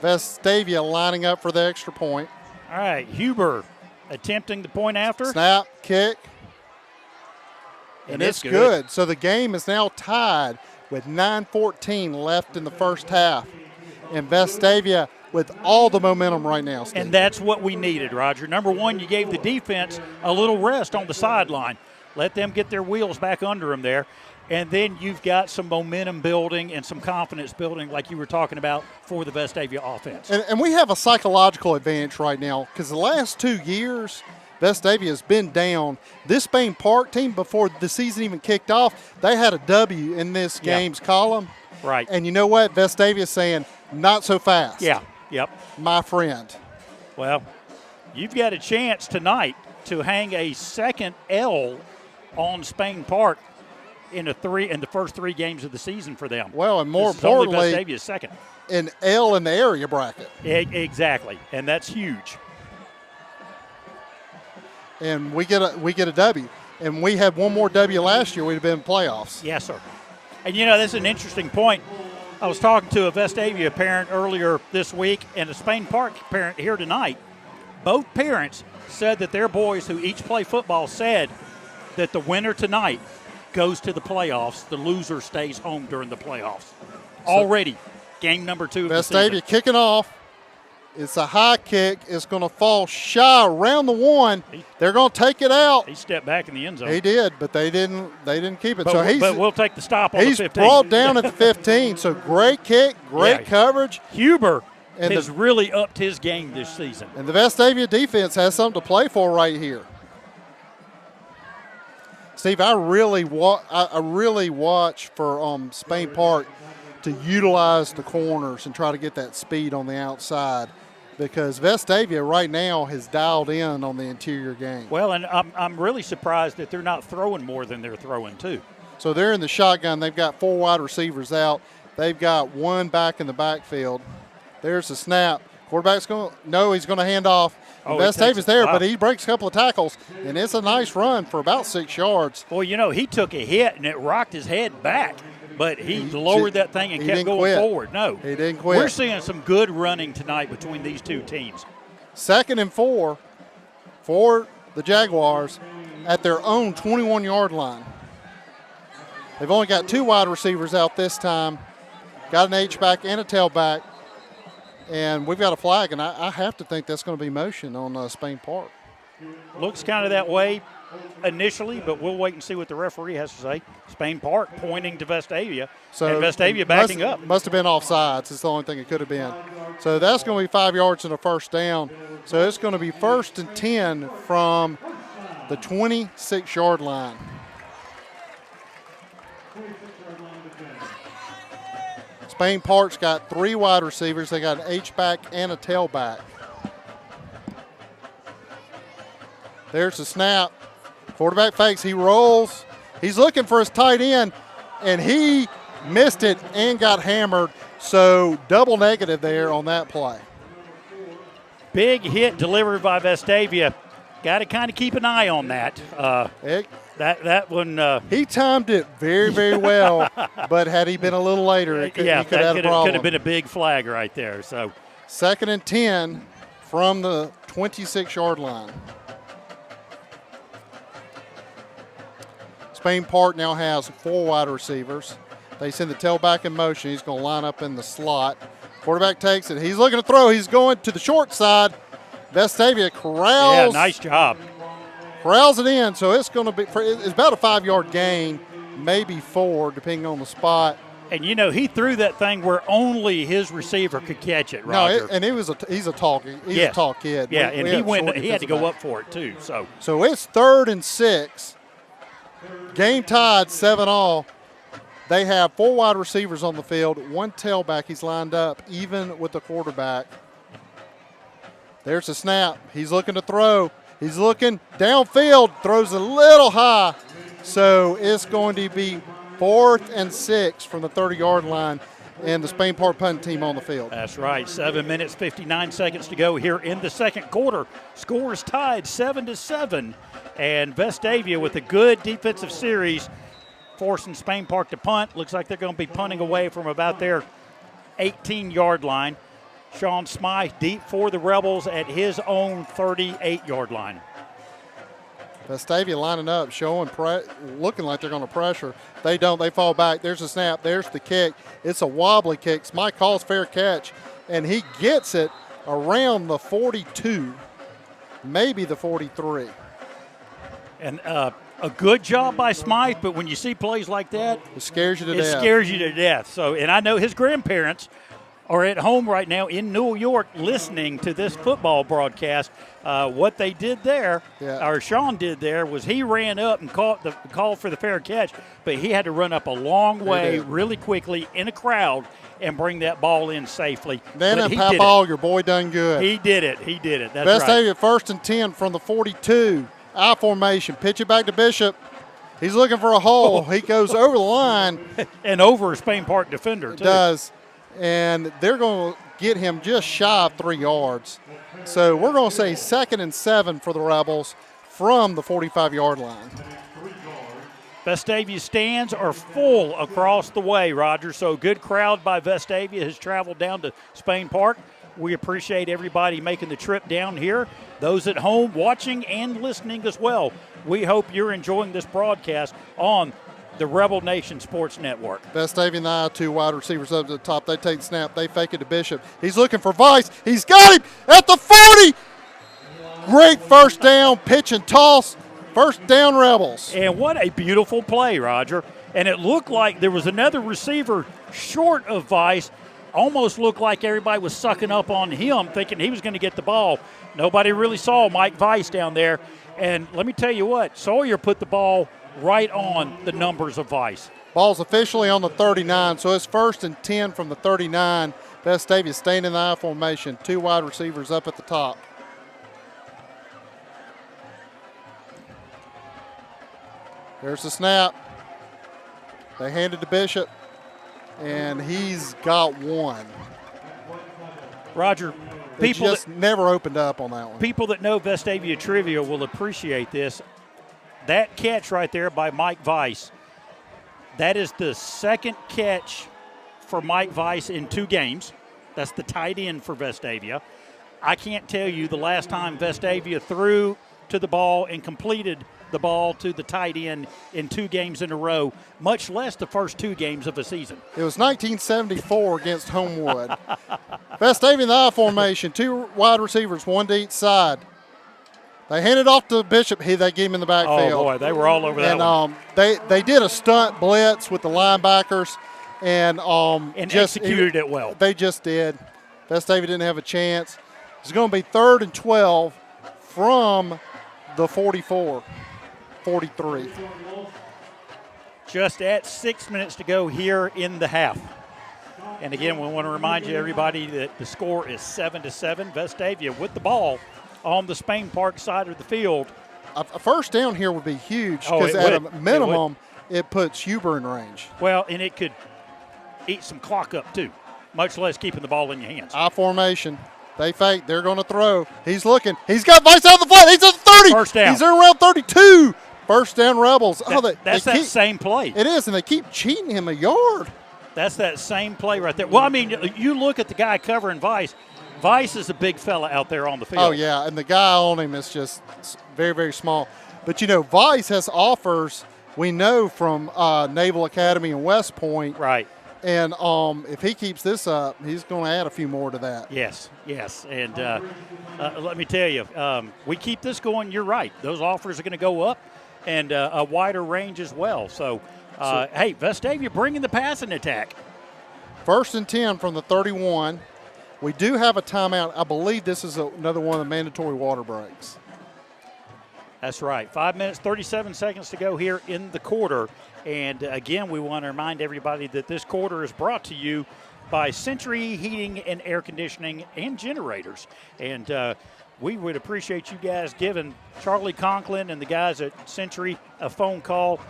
Vestavia lining up for the extra point. All right, Huber attempting the point after. Snap, kick. And it's good. So the game is now tied with 9:14 left in the first half. And Vestavia with all the momentum right now, Steve. And that's what we needed, Roger. Number one, you gave the defense a little rest on the sideline. Let them get their wheels back under them there. And then you've got some momentum building and some confidence building like you were talking about for the Vestavia offense. And we have a psychological advantage right now because the last 2 years, Vestavia has been down. This Spain Park team, before the season even kicked off, they had a W in this game's column. Right. And you know what? Vestavia's saying, not so fast. Yeah. Yep. My friend. Well, you've got a chance tonight to hang a second L on Spain Park in the first 3 games of the season for them. Well, and more importantly, Vestavia's second. An L in the area bracket. Exactly, and that's huge. And we get a W. And we had one more W last year, we'd have been in playoffs. Yes, sir. And that's an interesting point. I was talking to a Vestavia parent earlier this week and a Spain Park parent here tonight. Both parents said that their boys who each play football said that the winner tonight goes to the playoffs. The loser stays home during the playoffs. Already, game number 2 of the season. Vestavia kicking off. It's a high kick. It's going to fall shy around the 1. They're going to take it out. He stepped back in the end zone. He did, but they didn't keep it. But we'll take the stop on the 15. He's brought down at the 15. So great kick, great coverage. Huber has really upped his game this season. And the Vestavia defense has something to play for right here. Steve, I really watch for Spain Park to utilize the corners and try to get that speed on the outside, because Vestavia right now has dialed in on the interior game. Well, and I'm really surprised that they're not throwing more than they're throwing too. So they're in the shotgun. They've got 4 wide receivers out. They've got 1 back in the backfield. There's the snap. Quarterback's he's going to hand off. Vestavia's there, but he breaks a couple of tackles, and it's a nice run for about 6 yards. Well, he took a hit, and it rocked his head back. But he lowered that thing and kept going forward. No. He didn't quit. We're seeing some good running tonight between these 2 teams. 2nd and 4 for the Jaguars at their own 21-yard line. They've only got 2 wide receivers out this time. Got an H-back and a tailback. And we've got a flag, and I have to think that's going to be motion on Spain Park. Looks kind of that way initially, but we'll wait and see what the referee has to say. Spain Park pointing to Vestavia, and Vestavia backing up. Must have been offsides. It's the only thing it could have been. So that's going to be 5 yards and a first down. So it's going to be 1st and 10 from the 26-yard line. Spain Park's got 3 wide receivers. They got an H-back and a tailback. There's the snap. Quarterback fakes. He rolls. He's looking for his tight end, and he missed it and got hammered. So double negative there on that play. Big hit delivered by Vestavia. Got to kind of keep an eye on that. That one. He timed it very, very well, but had he been a little later, he could have had a problem. Could have been a big flag right there. So 2nd and 10 from the 26-yard line. Spain Park now has 4 wide receivers. They send the tailback in motion. He's going to line up in the slot. Quarterback takes it. He's looking to throw. He's going to the short side. Vestavia corrals. Yeah, nice job. Corrals it in, so it's going to be, it's about a 5-yard gain, maybe 4, depending on the spot. And he threw that thing where only his receiver could catch it, Roger. No, he's a tall kid. Yeah, and he had to go up for it too. So it's 3rd and 6. Game tied 7-all. They have 4 wide receivers on the field, 1 tailback. He's lined up even with the quarterback. There's the snap. He's looking to throw. He's looking downfield, throws a little high. So it's going to be 4th and 6 from the 30-yard line, and the Spain Park punting team on the field. That's right. 7 minutes, 59 seconds to go here in the second quarter. Score is tied 7-7, and Vestavia with a good defensive series forcing Spain Park to punt. Looks like they're going to be punting away from about their 18-yard line. Sean Smythe deep for the Rebels at his own 38-yard line. Vestavia lining up, looking like they're going to pressure. They don't. They fall back. There's a snap. There's the kick. It's a wobbly kick. Smythe calls fair catch, and he gets it around the 42, maybe the 43. And a good job by Smythe, but when you see plays like that, it scares you to death. So, and I know his grandparents are at home right now in New York listening to this football broadcast. What they did there, or Sean did there, was he ran up and caught the call for the fair catch, but he had to run up a long way really quickly in a crowd and bring that ball in safely. Then Papal, your boy done good. He did it. That's Vestavia right. 1st and 10 from the 42. I formation. Pitch it back to Bishop. He's looking for a hole. He goes over the line. And over a Spain Park defender, too. Does. And they're going to get him just shy of 3 yards. So we're going to say 2nd and 7 for the Rebels from the 45-yard line. Vestavia stands are full across the way, Roger. So good crowd by Vestavia has traveled down to Spain Park. We appreciate everybody making the trip down here. Those at home watching and listening as well. We hope you're enjoying this broadcast on the Rebel Nation Sports Network. Vestavia and the 2 wide receivers up to the top. They take the snap. They fake it to Bishop. He's looking for Vice. He's got him at the 40. Great first down, pitch and toss. First down, Rebels. And what a beautiful play, Roger. And it looked like there was another receiver short of Vice. Almost looked like everybody was sucking up on him, thinking he was going to get the ball. Nobody really saw Mike Vice down there. And let me tell you what, Sawyer put the ball right on the numbers of Vice. Ball's officially on the 39, so it's 1st and 10 from the 39. Vestavia staying in the I formation. 2 wide receivers up at the top. There's the snap. They hand it to Bishop, and he's got 1. Roger, people just never opened up on that one. People that know Vestavia trivia will appreciate this. That catch right there by Mike Vice, that is the 2nd catch for Mike Vice in 2 games. That's the tight end for Vestavia. I can't tell you the last time Vestavia threw to the ball and completed the ball to the tight end in 2 games in a row, much less the first 2 games of a season. It was 1974 against Homewood. Vestavia in the I formation, 2 wide receivers, 1 to each side. They handed off to Bishop. They gave him in the backfield. Oh, boy, they were all over that one. They did a stunt blitz with the linebackers and executed it well. They just did. Vestavia didn't have a chance. It's going to be 3rd and 12 from the 44, 43. Just at 6 minutes to go here in the half. And again, we want to remind you, everybody, that the score is 7-7. Vestavia with the ball on the Spain Park side of the field. A first down here would be huge because at a minimum, it puts Huber in range. Well, and it could eat some clock up too, much less keeping the ball in your hands. I formation. They fake. They're going to throw. He's looking. He's got Vice out of the flat. He's at the 30. First down. He's around 32. First down, Rebels. That's that same play. It is, and they keep cheating him a yard. That's that same play right there. Well, I mean, you look at the guy covering Vice. Vice is a big fella out there on the field. Oh, yeah, and the guy on him is just very, very small. But, Vice has offers, we know, from Naval Academy and West Point. Right. And if he keeps this up, he's going to add a few more to that. Yes. And let me tell you, we keep this going, you're right. Those offers are going to go up and a wider range as well. So, hey, Vestavia bringing the passing attack. 1st and 10 from the 31. We do have a timeout. I believe this is another one of the mandatory water breaks. That's right. 5 minutes, 37 seconds to go here in the quarter. And again, we want to remind everybody that this quarter is brought to you by Century Heating and Air Conditioning and Generators. And we would appreciate you guys giving Charlie Conklin and the guys at Century a phone call.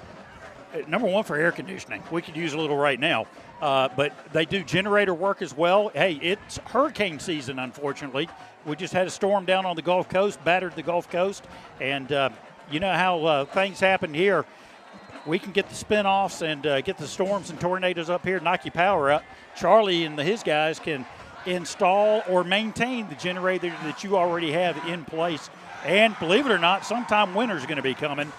Number one, for air conditioning. We could use a little right now. But they do generator work as well. Hey, it's hurricane season, unfortunately. We just had a storm down on the Gulf Coast, battered the Gulf Coast. And you know how things happen here. We can get the spin-offs and get the storms and tornadoes up here, knock your power out. Charlie and his guys can install or maintain the generator that you already have in place. And believe it or not, sometime winter's going to be coming.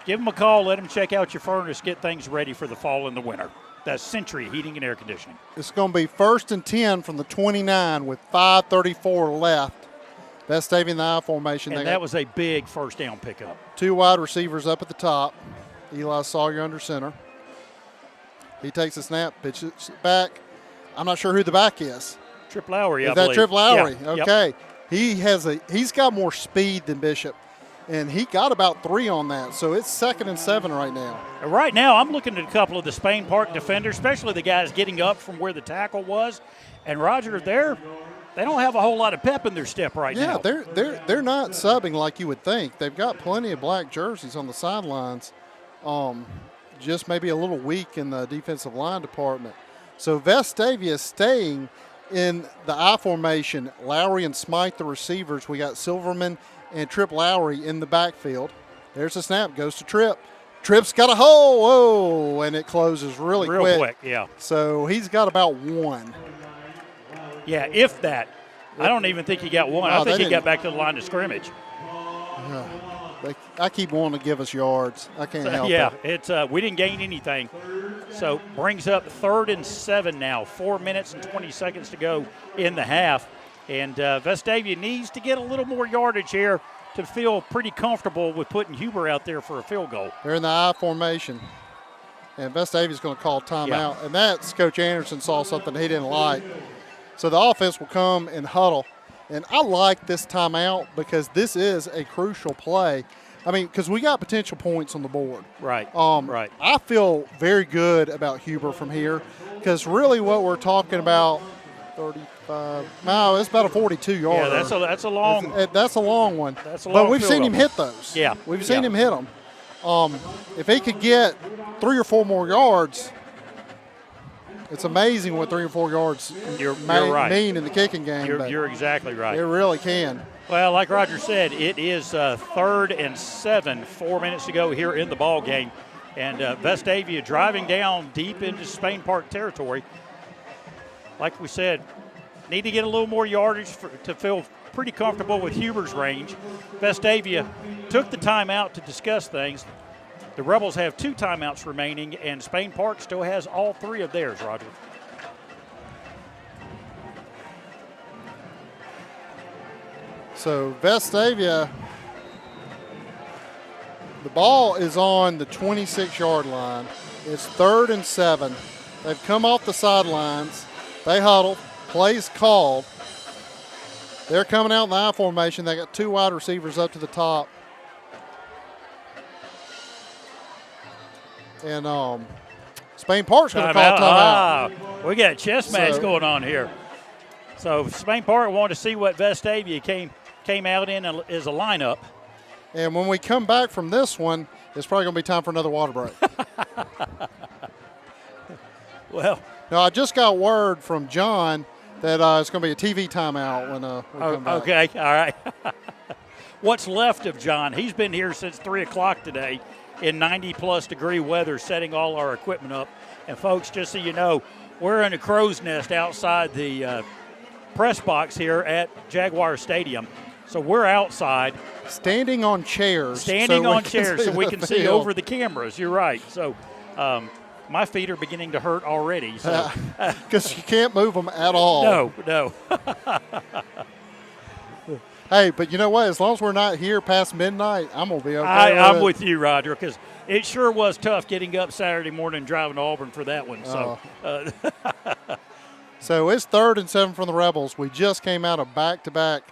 Give them a call, let them check out your furnace, get things ready for the fall and the winter. That's Century Heating and Air Conditioning. It's going to be 1st and 10 from the 29 with 5:34 left. Vestavia in the I formation. And that was a big first down pickup. 2 wide receivers up at the top. Eli Sawyer under center. He takes a snap, pitches it back. I'm not sure who the back is. Trip Lowry, I believe. Is that Trip Lowry? Yeah. Okay. Yep. He's got more speed than Bishop, and he got about 3 on that. So it's 2nd and 7 right now. Right now, I'm looking at a couple of the Spain Park defenders, especially the guys getting up from where the tackle was. And Roger, they don't have a whole lot of pep in their step right now. Yeah, they're not subbing like you would think. They've got plenty of black jerseys on the sidelines. Just maybe a little weak in the defensive line department. So Vestavia staying in the I formation. Lowry and Smythe, the receivers. We got Silverman and Trip Lowry in the backfield. There's a snap, goes to Trip. Trip's got a hole, whoa, and it closes real quick. Yeah. So he's got about 1. Yeah, if that. I don't even think he got 1. I think he got back to the line of scrimmage. I keep wanting to give us yards. I can't help it. Yeah, we didn't gain anything. So brings up 3rd and 7 now. 4 minutes and 20 seconds to go in the half. And Vestavia needs to get a little more yardage here to feel pretty comfortable with putting Huber out there for a field goal. They're in the I formation. And Vestavia's going to call timeout. Yeah. And that's Coach Anderson saw something he didn't like. So the offense will come and huddle. And I like this timeout because this is a crucial play. I mean, because we got potential points on the board. Right. Right. I feel very good about Huber from here because really what we're talking about, 35. No, it's about a 42-yarder. Yeah, that's a long. That's a long one. That's a long. But we've seen him hit those. Yeah. We've seen him hit them. If he could get 3 or 4 more yards. It's amazing what 3 or 4 yards mean in the kicking game. You're exactly right. It really can. Well, like Roger said, it is 3rd and 7, 4 minutes to go here in the ball game. And Vestavia driving down deep into Spain Park territory. Like we said, need to get a little more yardage to feel pretty comfortable with Huber's range. Vestavia took the timeout to discuss things. The Rebels have 2 timeouts remaining, and Spain Park still has all 3 of theirs, Roger. So Vestavia, the ball is on the 26-yard line. It's 3rd and 7. They've come off the sidelines. They huddle. Plays called. They're coming out in the I formation. They got 2 wide receivers up to the top. And Spain Park's going to call timeout. We got a chess match going on here. So Spain Park wanted to see what Vestavia came out in as a lineup. And when we come back from this one, it's probably going to be time for another water break. Well, now I just got word from John that it's going to be a TV timeout when we come back. Okay, all right. What's left of John? He's been here since 3 o'clock today in 90-plus degree weather, setting all our equipment up. And, folks, just so you know, we're in a crow's nest outside the press box here at Jaguar Stadium. So we're outside. Standing on chairs. So we can see over the cameras. You're right. So my feet are beginning to hurt already. Because you can't move them at all. No. Hey, but you know what? As long as we're not here past midnight, I'm going to be okay. I'm with you, Roger, because it sure was tough getting up Saturday morning and driving to Auburn for that one. So, so it's 3rd and 7 from the Rebels. We just came out of back-to-back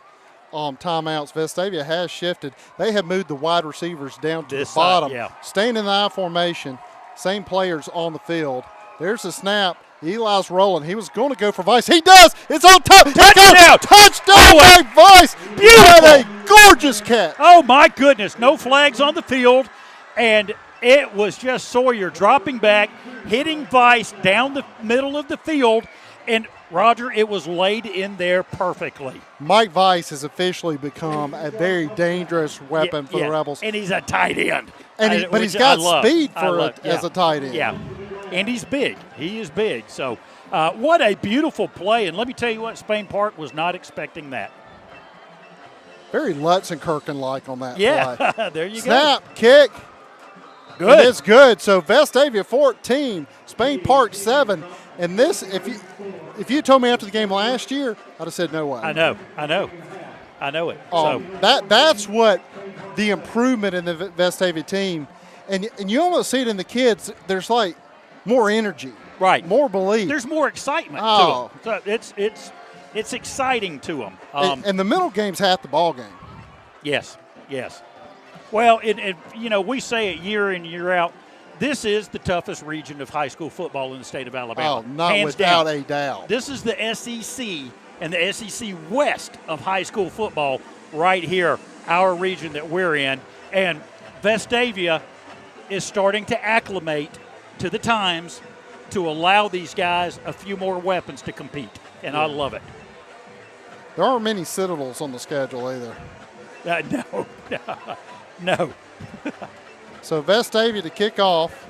timeouts. Vestavia has shifted. They have moved the wide receivers down to the bottom, staying in the I formation. Same players on the field. There's a snap. Eli's rolling. He was going to go for Vice. He does. It's on top. Touchdown. Touchdown by Vice. Beautiful. What a gorgeous catch. Oh, my goodness. No flags on the field. And it was just Sawyer dropping back, hitting Vice down the middle of the field. And, Roger, it was laid in there perfectly. Mike Vice has officially become a very dangerous weapon for the Rebels. And he's a tight end. But he's got speed as a tight end. Yeah. And he's big. He is big. So, what a beautiful play. And let me tell you what, Spain Park was not expecting that. Very Lutzenkirchen-like on that play. Yeah, there you go. Snap, kick. Good. It's good. So, Vestavia 14, Spain Park 7. And this, if you told me after the game last year, I'd have said no way. I know it. That's what the improvement in the Vestavia team, and you almost see it in the kids. There's like more energy, right? More belief. There's more excitement to them. So it's exciting to them. And the middle game's half the ball game. Yes. Well, we say it year in, year out. This is the toughest region of high school football in the state of Alabama. Oh, not hands without down. a doubt. This is the SEC and the SEC West of high school football right here, our region that we're in. And Vestavia is starting to acclimate to the times to allow these guys a few more weapons to compete, and I love it. There aren't many Citadels on the schedule either. No. So Vestavia to kick off.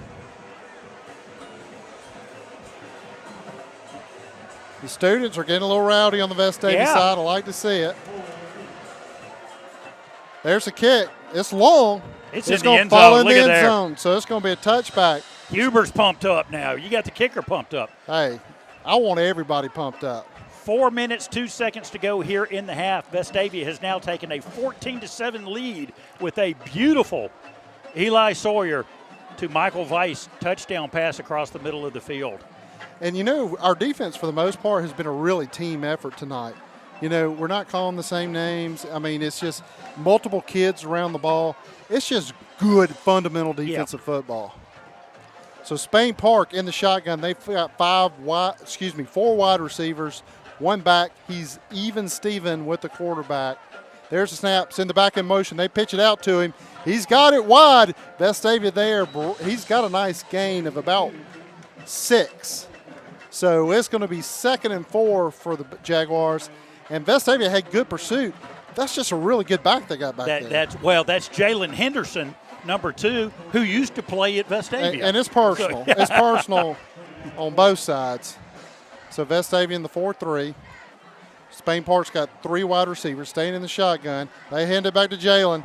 The students are getting a little rowdy on the Vestavia side. I like to see it. There's a kick. It's long. It's going in the to end fall zone. in the Look at end there. zone. So it's going to be a touchback. Huber's pumped up now. You got the kicker pumped up. Hey, I want everybody pumped up. 4 minutes, 2 seconds to go here in the half. Vestavia has now taken a 14-7 lead with a beautiful Eli Sawyer to Michael Vice touchdown pass across the middle of the field. And, our defense for the most part has been a really team effort tonight. We're not calling the same names. I mean, it's just multiple kids around the ball. It's just good fundamental defensive football. So Spain Park in the shotgun, they've got 4 wide receivers, 1 back. He's even Steven with the quarterback. There's the snaps in the back in motion. They pitch it out to him. He's got it wide. Vestavia there. He's got a nice gain of about 6. So it's going to be 2nd and 4 for the Jaguars. And Vestavia had good pursuit. That's just a really good back they got back there. That's Jalen Henderson, number 2, who used to play at Vestavia. And it's personal. It's personal on both sides. So Vestavia in the 4-3. Spain Park's got 3 wide receivers staying in the shotgun. They hand it back to Jalen.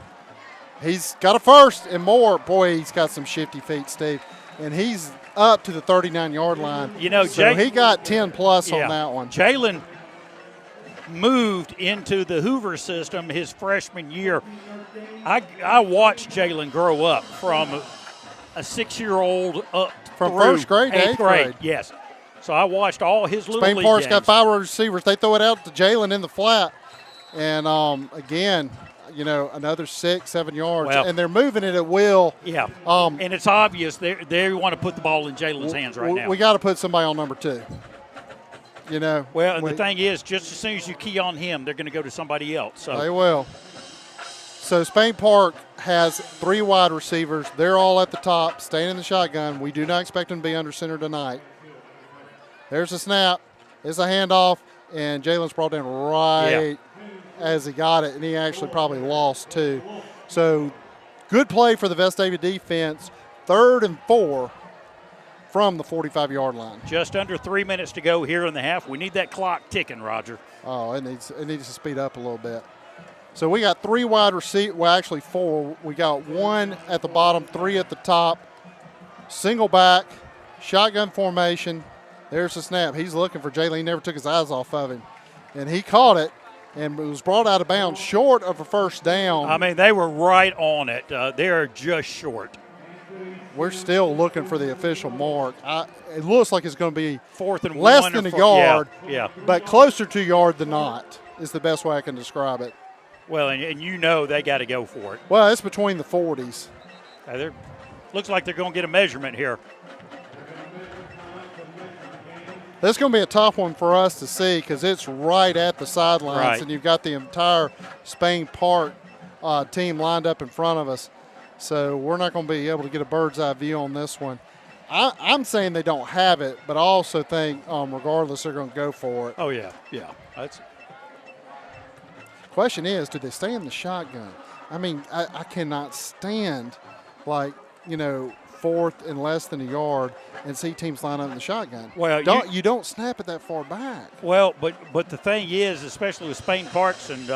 He's got a first and more. Boy, he's got some shifty feet, Steve. And he's up to the 39-yard line. So he got 10-plus on that one. Jalen moved into the Hoover system his freshman year. I watched Jalen grow up from a 6-year-old up from through first grade to 8th eighth grade. Yes. So I watched all his little Spain league Park's games. got 5 receivers. They throw it out to Jalen in the flat. And, again, another 6-7 yards. And they're moving it at will. Yeah. And it's obvious they want to put the ball in Jalen's hands right now. We got to put somebody on number 2. you know. Well, and the thing is, just as soon as you key on him, they're going to go to somebody else. So they will. So Spain Park has 3 wide receivers. They're all at the top, staying in the shotgun. We do not expect them to be under center tonight. There's a snap. It's a handoff, and Jalen's brought in right as he got it, and he actually probably lost too. So good play for the Vestavia defense. 3rd and 4 from the 45-yard line. Just under 3 minutes to go here in the half. We need that clock ticking, Roger. Oh, it needs to speed up a little bit. So we got 3 wide receivers, well, actually 4. We got 1 at the bottom, 3 at the top. Single back, shotgun formation. There's the snap. He's looking for Jalen. He never took his eyes off of him. And he caught it, and it was brought out of bounds short of a first down. I mean, they were right on it. They're just short. We're still looking for the official mark. It looks like it's going to be 4th and less 1 than a or yard, yeah. but closer to a yard than not is the best way I can describe it. Well, and you know they got to go for it. Well, it's between the 40s. Looks like they're going to get a measurement here. This is going to be a tough one for us to see because it's right at the sidelines, and you've got the entire Spain Park team lined up in front of us. So we're not going to be able to get a bird's eye view on this one. I'm saying they don't have it, but I also think regardless they're going to go for it. Oh, yeah. Question is, do they stay in the shotgun? I mean, I cannot stand, 4th and less than a yard and see teams line up in the shotgun. Well, you don't snap it that far back. Well, but the thing is, especially with Spain Parks and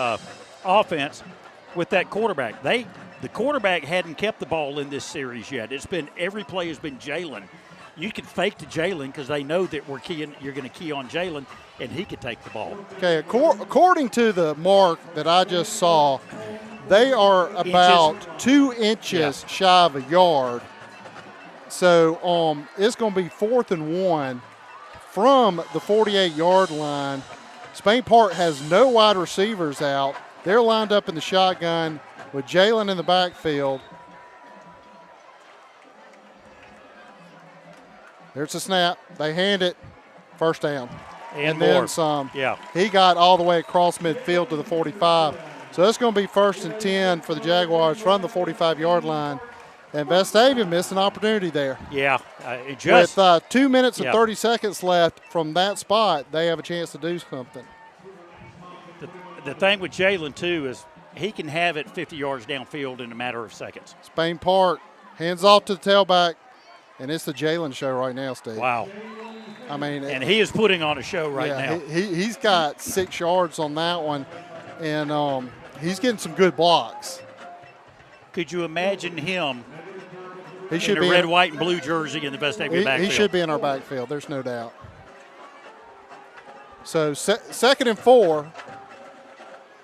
offense, with that quarterback, the quarterback hadn't kept the ball in this series yet. It's been every play has been Jalen. You can fake to Jalen because they know that you're going to key on Jalen, and he could take the ball. Okay, according to the mark that I just saw, they are about 2 inches shy of a yard. So it's going to be 4th and 1 from the 48-yard line. Spain Park has no wide receivers out. They're lined up in the shotgun with Jalen in the backfield. There's a snap. They hand it. First down. And then some. Yeah. He got all the way across midfield to the 45. So it's going to be 1st and 10 for the Jaguars from the 45-yard line. And Vestavia missed an opportunity there. Yeah. With 2 minutes and 30 seconds left from that spot, they have a chance to do something. The thing with Jalen, too, is he can have it 50 yards downfield in a matter of seconds. Spain Park hands off to the tailback, and it's the Jalen show right now, Steve. Wow. I mean, and he is putting on a show right now. He's got 6 yards on that one, and he's getting some good blocks. Could you imagine him he should in a red, white, and blue jersey in the Vestavia backfield? He should be in our backfield. There's no doubt. So 2nd and 4.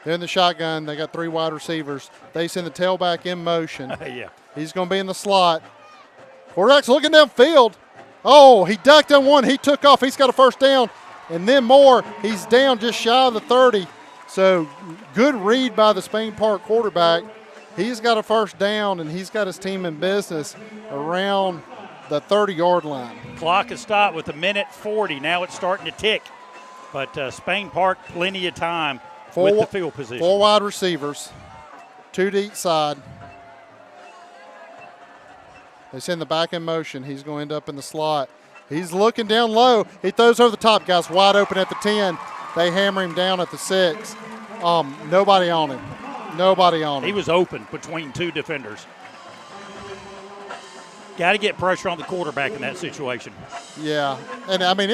They're in the shotgun. They got 3 wide receivers. They send the tailback in motion. Yeah. He's going to be in the slot. Quarterback's looking downfield. Oh, he ducked on one. He took off. He's got a first down. And then more. He's down just shy of the 30. So good read by the Spain Park quarterback. He's got a first down, and he's got his team in business around the 30-yard line. Clock has stopped with 1:40. Now it's starting to tick. But Spain Park, plenty of time with the field position. 4 wide receivers, 2 to each side. They send the back in motion. He's going to end up in the slot. He's looking down low. He throws over the top. Guy's wide open at the 10. They hammer him down at the 6. Nobody on him. Nobody on him. He was open between 2 defenders. Got to get pressure on the quarterback in that situation. Yeah, and I mean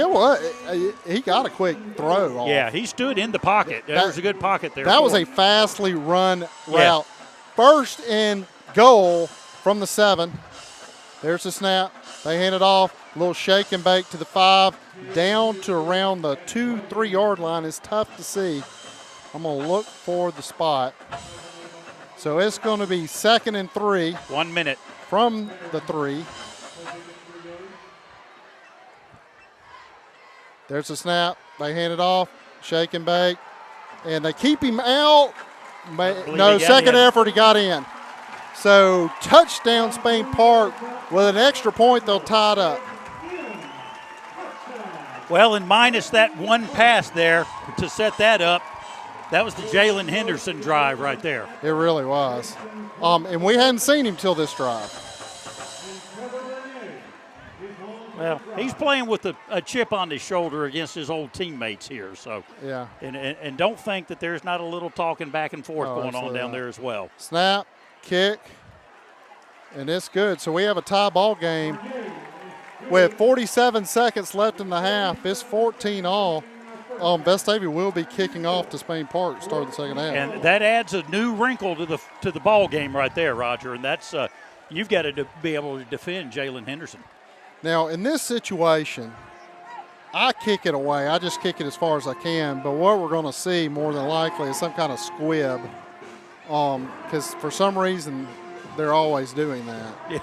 he got a quick throw off. Yeah, he stood in the pocket. There was a good pocket there. That was a fastly run route. 1st and goal from the 7. There's the snap. They hand it off. A little shake and bake to the 5. Down to around the 2-3 yard line is tough to see. I'm going to look for the spot. So it's going to be 2nd and 3. 1 minute. From the 3. There's a snap. They hand it off. Shake and bake. And they keep him out. No, second effort, he got in. So touchdown Spain Park. With an extra point, they'll tie it up. Well, and minus that one pass there to set that up, that was the Jalen Henderson drive right there. It really was. And we hadn't seen him till this drive. Well, he's playing with a chip on his shoulder against his old teammates here. So, yeah. And don't think that there's not a little talking back and forth going on down there as well. Snap, kick, and it's good. So we have a tie ball game with 47 seconds left in the half. It's 14 all. Vestavia will be kicking off to Spain Park to start the second half. And that adds a new wrinkle to the ball game right there, Roger. And that's you've got to be able to defend Jalen Henderson. Now, in this situation, I kick it away. I just kick it as far as I can. But what we're going to see more than likely is some kind of squib, because for some reason they're always doing that. Yeah.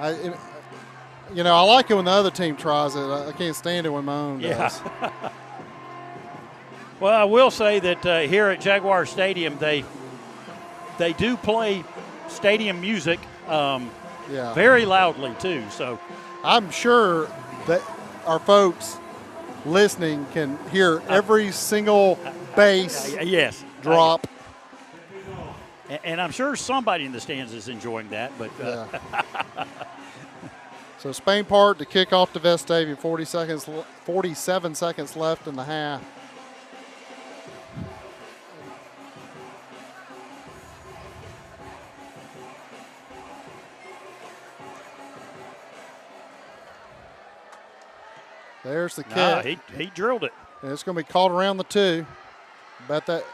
I like it when the other team tries it. I can't stand it when my own does. Well, I will say that here at Jaguar Stadium, they do play stadium music very loudly too. So I'm sure that our folks listening can hear every single bass drop. And I'm sure somebody in the stands is enjoying that. But So Spain Park to kick off to Vestavia, 47 seconds left in the half. There's the kick. He drilled it. And it's going to be called around the 2. Bet that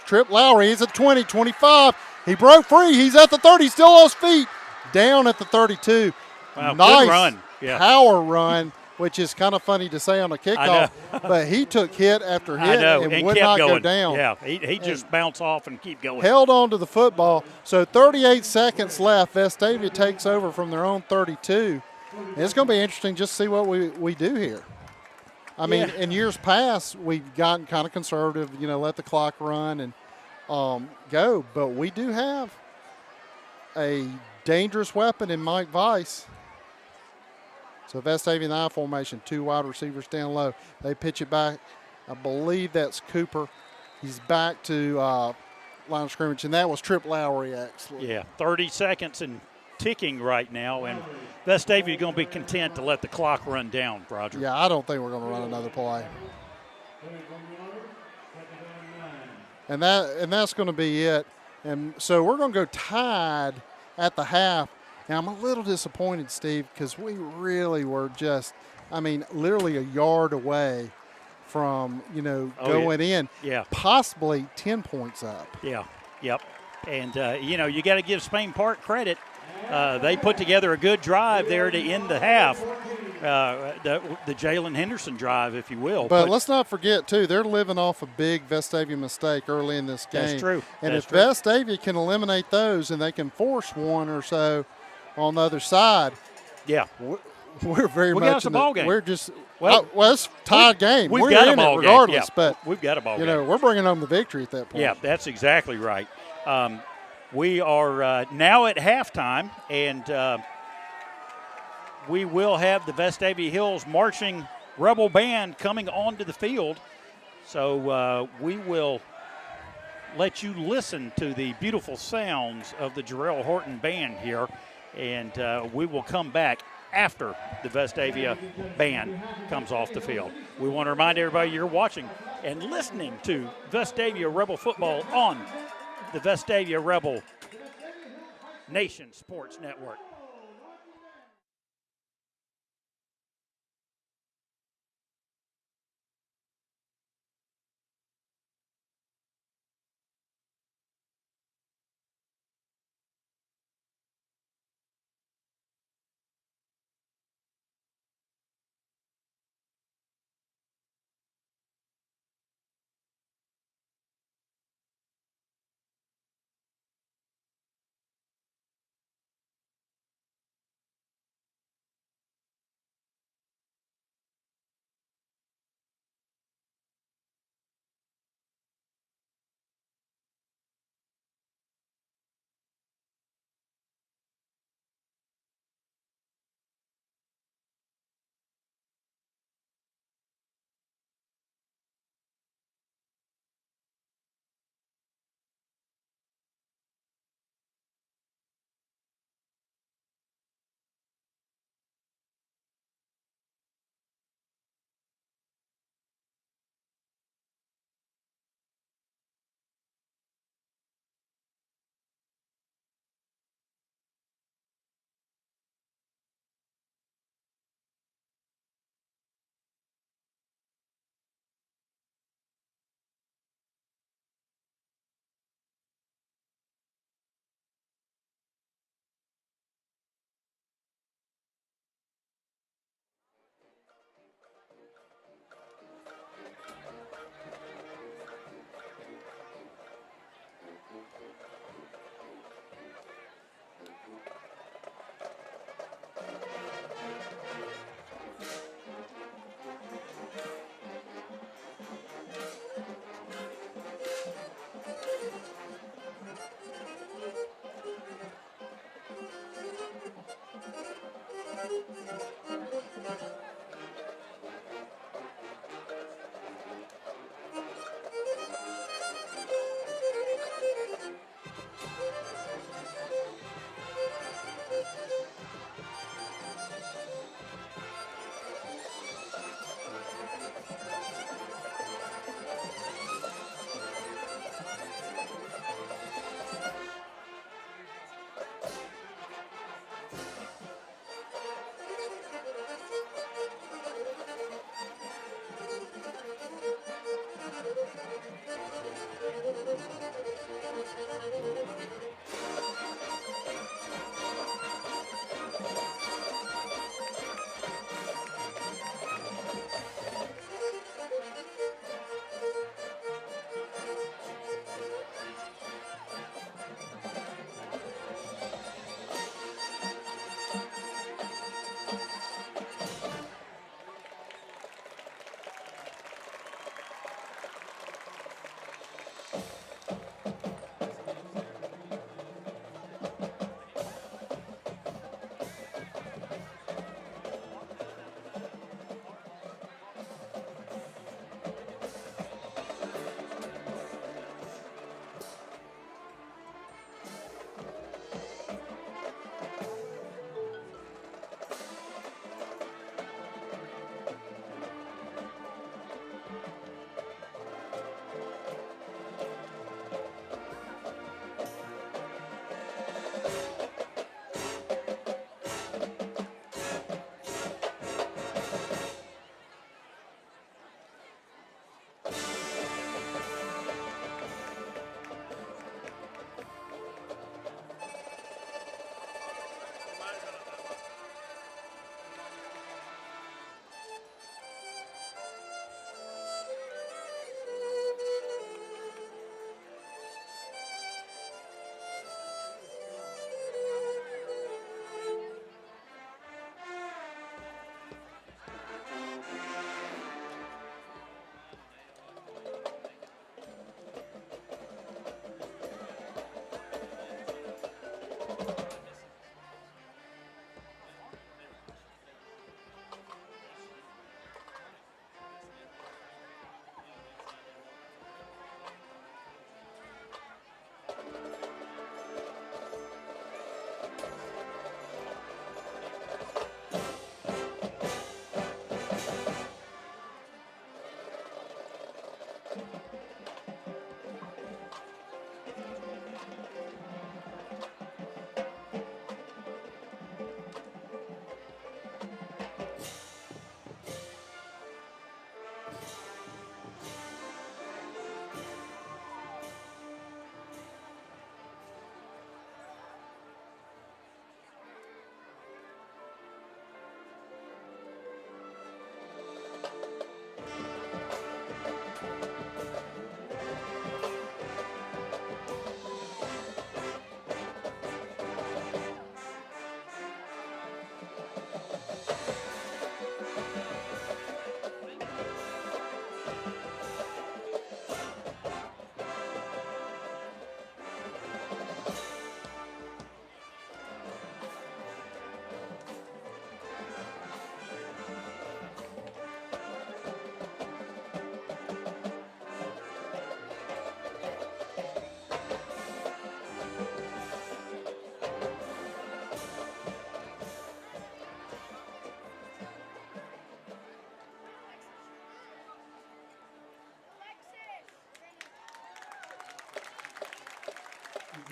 Trip Lowry is at 20, 25. He broke free. He's at the 30, still on his feet. Down at the 32. Wow, nice good run. Yeah. Power run, which is kind of funny to say on a kickoff. but he took hit after hit and would not go down. Yeah, he just bounced off and keep going. Held on to the football. So 38 seconds left. Vestavia takes over from their own 32. And it's going to be interesting just to see what we do here. I mean, in years past, we've gotten kind of conservative, let the clock run and go. But we do have a dangerous weapon in Mike Weiss. So Vestavia in the I formation, 2 wide receivers down low. They pitch it back. I believe that's Cooper. He's back to line of scrimmage, and that was Trip Lowry, actually. Yeah, 30 seconds and ticking right now, and Vestavia is going to be content to let the clock run down, Roger. Yeah, I don't think we're going to run another play. And that's going to be it. And so we're going to go tied at the half. Now, I'm a little disappointed, Steve, because we really were just, literally a yard away from, going in. Yeah. Possibly 10 points up. Yeah, yep. And, you got to give Spain Park credit. They put together a good drive there to end the half, the Jalen Henderson drive, if you will. But let's not forget, too, they're living off a big Vestavia mistake early in this game. That's true. And if Vestavia can eliminate those and they can force one or so on the other side, we're very much in the ball game. We're just it's tied game. We've got a ball regardless, game. But we've got a ball game. We're bringing home the victory at that point. Yeah, that's exactly right. We are now at halftime, and we will have the Vestavia Hills Marching Rebel Band coming onto the field. So we will let you listen to the beautiful sounds of the Jarrell Horton Band here, and we will come back after the Vestavia Band comes off the field. We want to remind everybody you're watching and listening to Vestavia Rebel football on the Vestavia Rebel Nation Sports Network.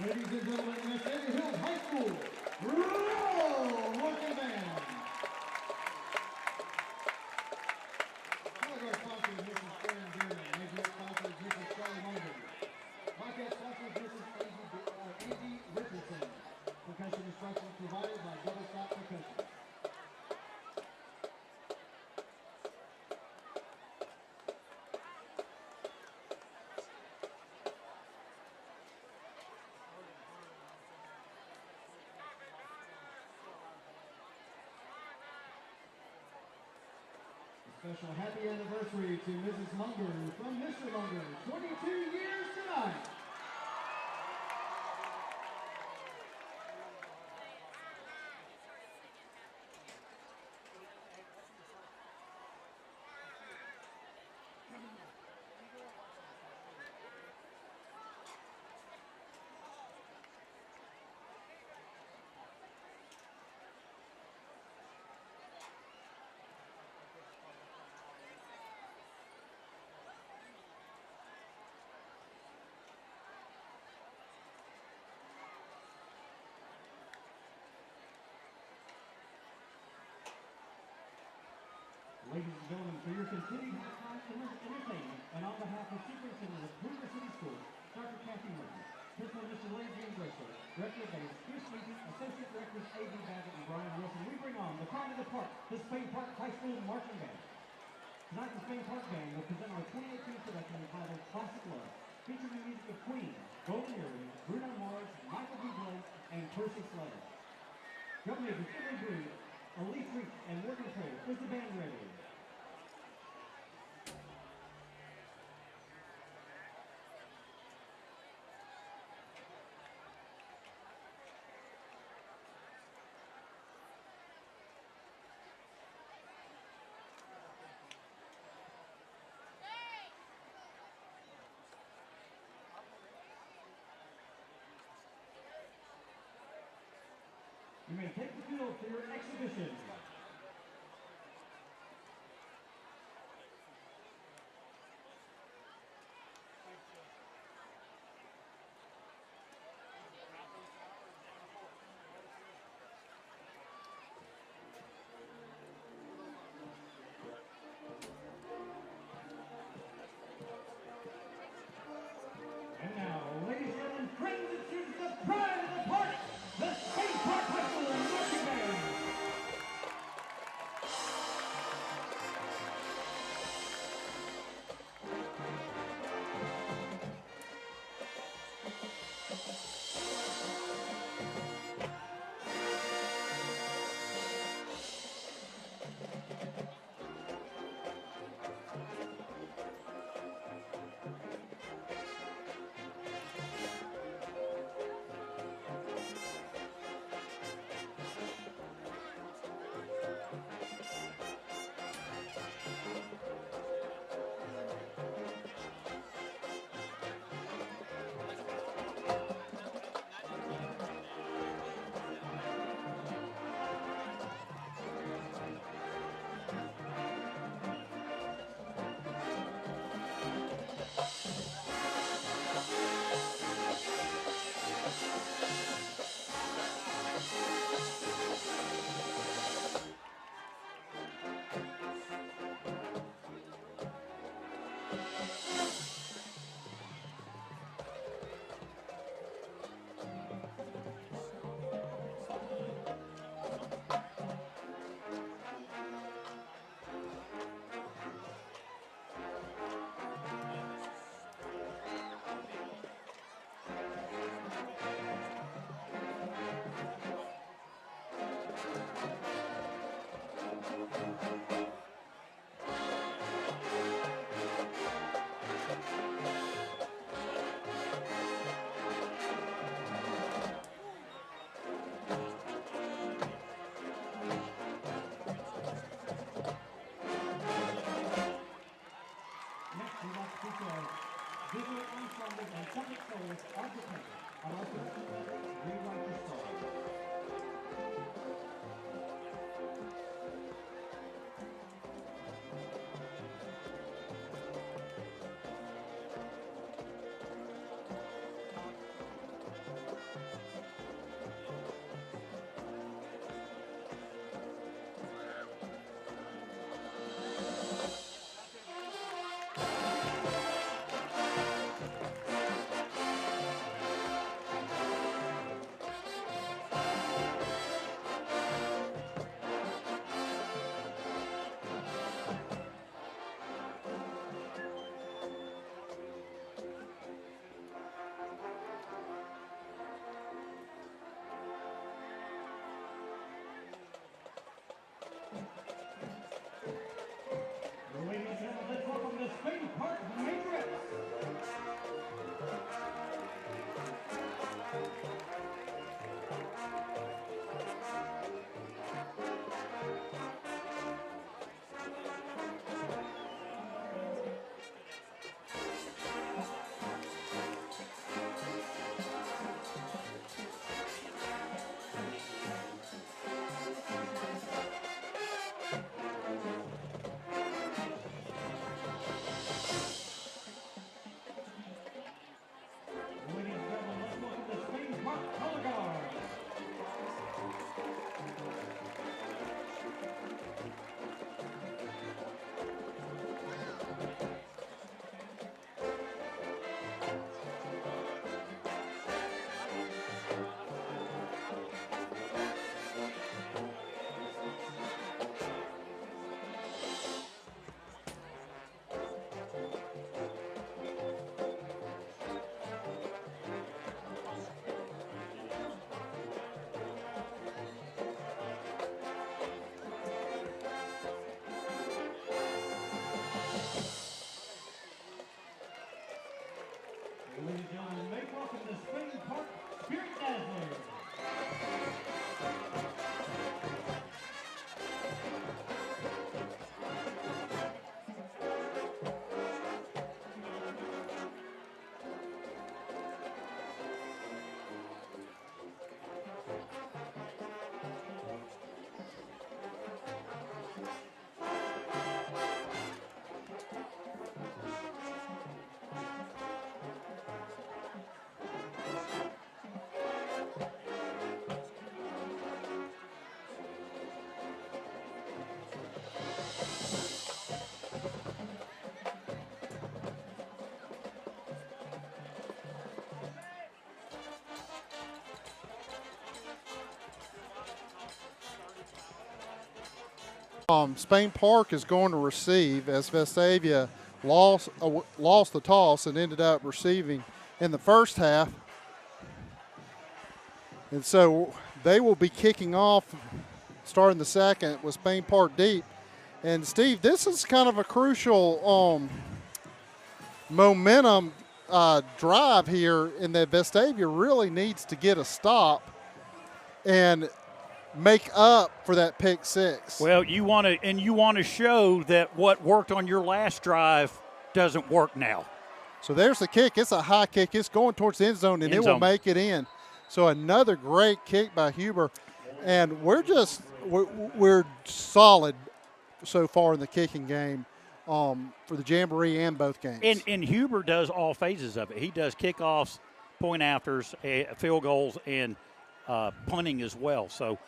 Ladies and gentlemen, Vestavia Hills High School, roll marching band. Telegraph sponsor is Mrs. Karen Dearman. Major sponsor is Mrs. Shelley Munger. Podcast sponsor is Mrs. Andy Richardson. Percussion instruction provided by Double Stop Percussion. Special happy anniversary to Mrs. Munger from Mr. Munger, 22 years tonight. Ladies and gentlemen, for your continued entertainment, and on behalf of Superintendent of Hoover City Schools, Dr. Kathy Murphy, Principal Mr. Larry James Russell, Director of Base, Chris Meekin, Associate Directors A.B. Baggett and Brian Wilson, we bring on the Pride of the Park, the Spain Park High School Marching Band. Tonight, the Spain Park Band will present our 2018 production entitled Classic Love, featuring the music of Queen, Golden Earrings, Bruno Mars, Michael Bublé, and Percy Sledge. Drum majors Emily Breed, Elise Reach, and Morgan Cole. Is the band ready? You may take the field for your exhibition. And now, ladies and gentlemen, friends and students, the pride of the park, the Spain Park High School Marching Band. Next, we want to feature visual ensembles and subject soloists of the country on our production, Rewrite the Song. Park Matrix. Ladies and gentlemen, let's welcome the Spain Park Color Guard. Ladies and gentlemen, make welcome the Spain Park Spirit Dazzlers. Spain Park is going to receive as Vestavia lost the toss and ended up receiving in the first half. And so they will be kicking off starting the second with Spain Park deep. And Steve, this is kind of a crucial momentum drive here in that Vestavia really needs to get a stop and make up for that pick six. Well, you want to show that what worked on your last drive doesn't work now. So there's the kick. It's a high kick. It's going towards the end zone, and it will make it in. So another great kick by Huber. And we're solid so far in the kicking game for the Jamboree and both games. And Huber does all phases of it. He does kickoffs, point afters, field goals, and punting as well. So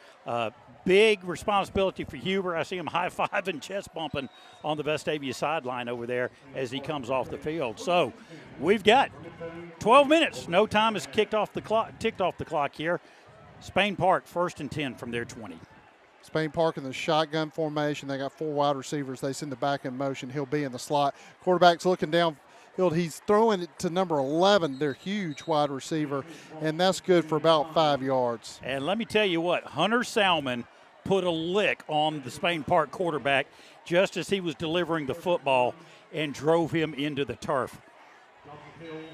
big responsibility for Huber. I see him high-fiving, chest bumping on the Vestavia sideline over there as he comes off the field. So we've got 12 minutes. No time is ticked off the clock here. Spain Park, 1st and 10 from their 20. Spain Park in the shotgun formation. They got 4 wide receivers. They send the back in motion. He'll be in the slot. Quarterback's looking downfield. He's throwing it to number 11, their huge wide receiver, and that's good for about 5 yards. And let me tell you what, Hunter Salmon put a lick on the Spain Park quarterback just as he was delivering the football and drove him into the turf.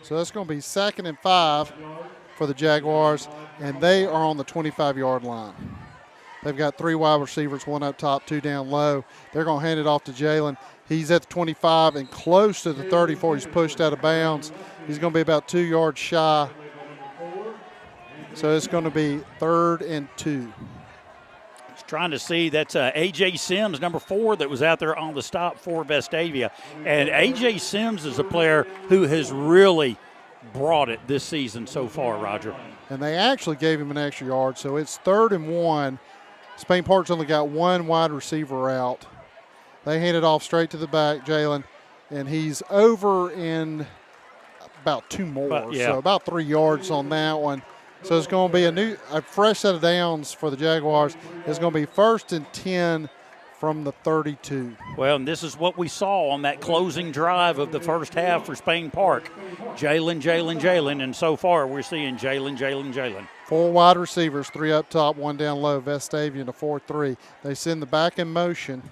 So that's going to be 2nd and 5 for the Jaguars, and they are on the 25-yard line. They've got 3 wide receivers, 1 up top, 2 down low. They're going to hand it off to Jalen. He's at the 25 and close to the 30 before he's pushed out of bounds. He's going to be about 2 yards shy. So it's going to be 3rd and 2. He's trying to see, that's A.J. Sims, number 4, that was out there on the stop for Vestavia. And A.J. Sims is a player who has really brought it this season so far, Roger. And they actually gave him an extra yard, so it's 3rd and 1. Spain Park's only got 1 wide receiver out. They hand it off straight to the back, Jalen, and he's over in about 2 more, so about 3 yards on that one. So it's going to be a fresh set of downs for the Jaguars. It's going to be 1st and 10 from the 32. Well, and this is what we saw on that closing drive of the first half for Spain Park. Jalen, and so far we're seeing Jalen. 4 wide receivers, 3 up top, 1 down low. Vestavia in a 4-3. They send the back in motion.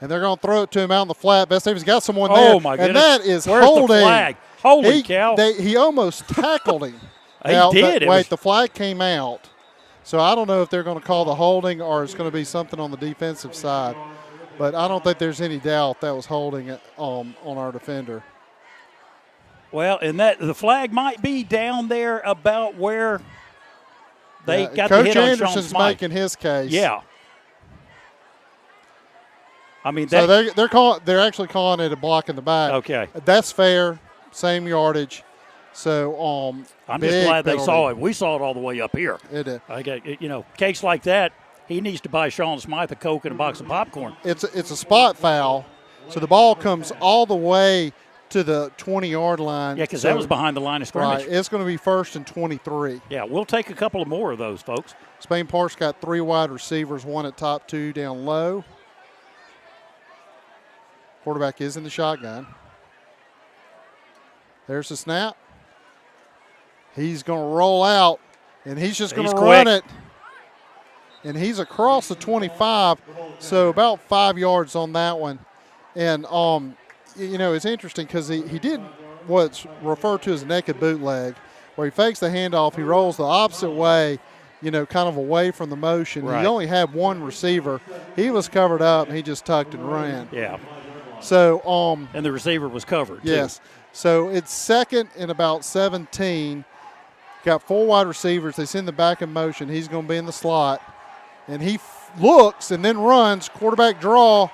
And they're going to throw it to him out in the flat. Vestavia's got someone there. Oh, my goodness. And that is Where's holding. the flag? Holy cow. He almost tackled him. He did. The flag came out. So I don't know if they're going to call the holding or it's going to be something on the defensive side. But I don't think there's any doubt that was holding it on our defender. Well, and the flag might be down there about where they got Coach the hit on Sean Anderson's Smythe. making his case. Yeah. I mean, so they're actually calling it a block in the back. Okay. That's fair. Same yardage. So I'm just glad they saw it. We saw it all the way up here. It did. Case like that, he needs to buy Sean Smythe a Coke and a box of popcorn. It's a spot foul, so the ball comes all the way to the 20-yard line. Yeah, because that was behind the line of scrimmage. Right. It's going to be 1st and 23. Yeah, we'll take a couple of more of those, folks. Spain Park's got 3 wide receivers, 1 at top, 2 down low. Quarterback is in the shotgun. There's the snap. He's going to roll out, and he's just going to run it. And he's across the 25, so about 5 yards on that one. And, it's interesting because he did what's referred to as a naked bootleg, where he fakes the handoff, he rolls the opposite way, kind of away from the motion. Right. He only had one receiver. He was covered up, and he just tucked and ran. Yeah. So, and the receiver was covered, yes. too. So it's 2nd and about 17. Got 4 wide receivers. They send the back in motion. He's going to be in the slot. And he looks and then runs, quarterback draw,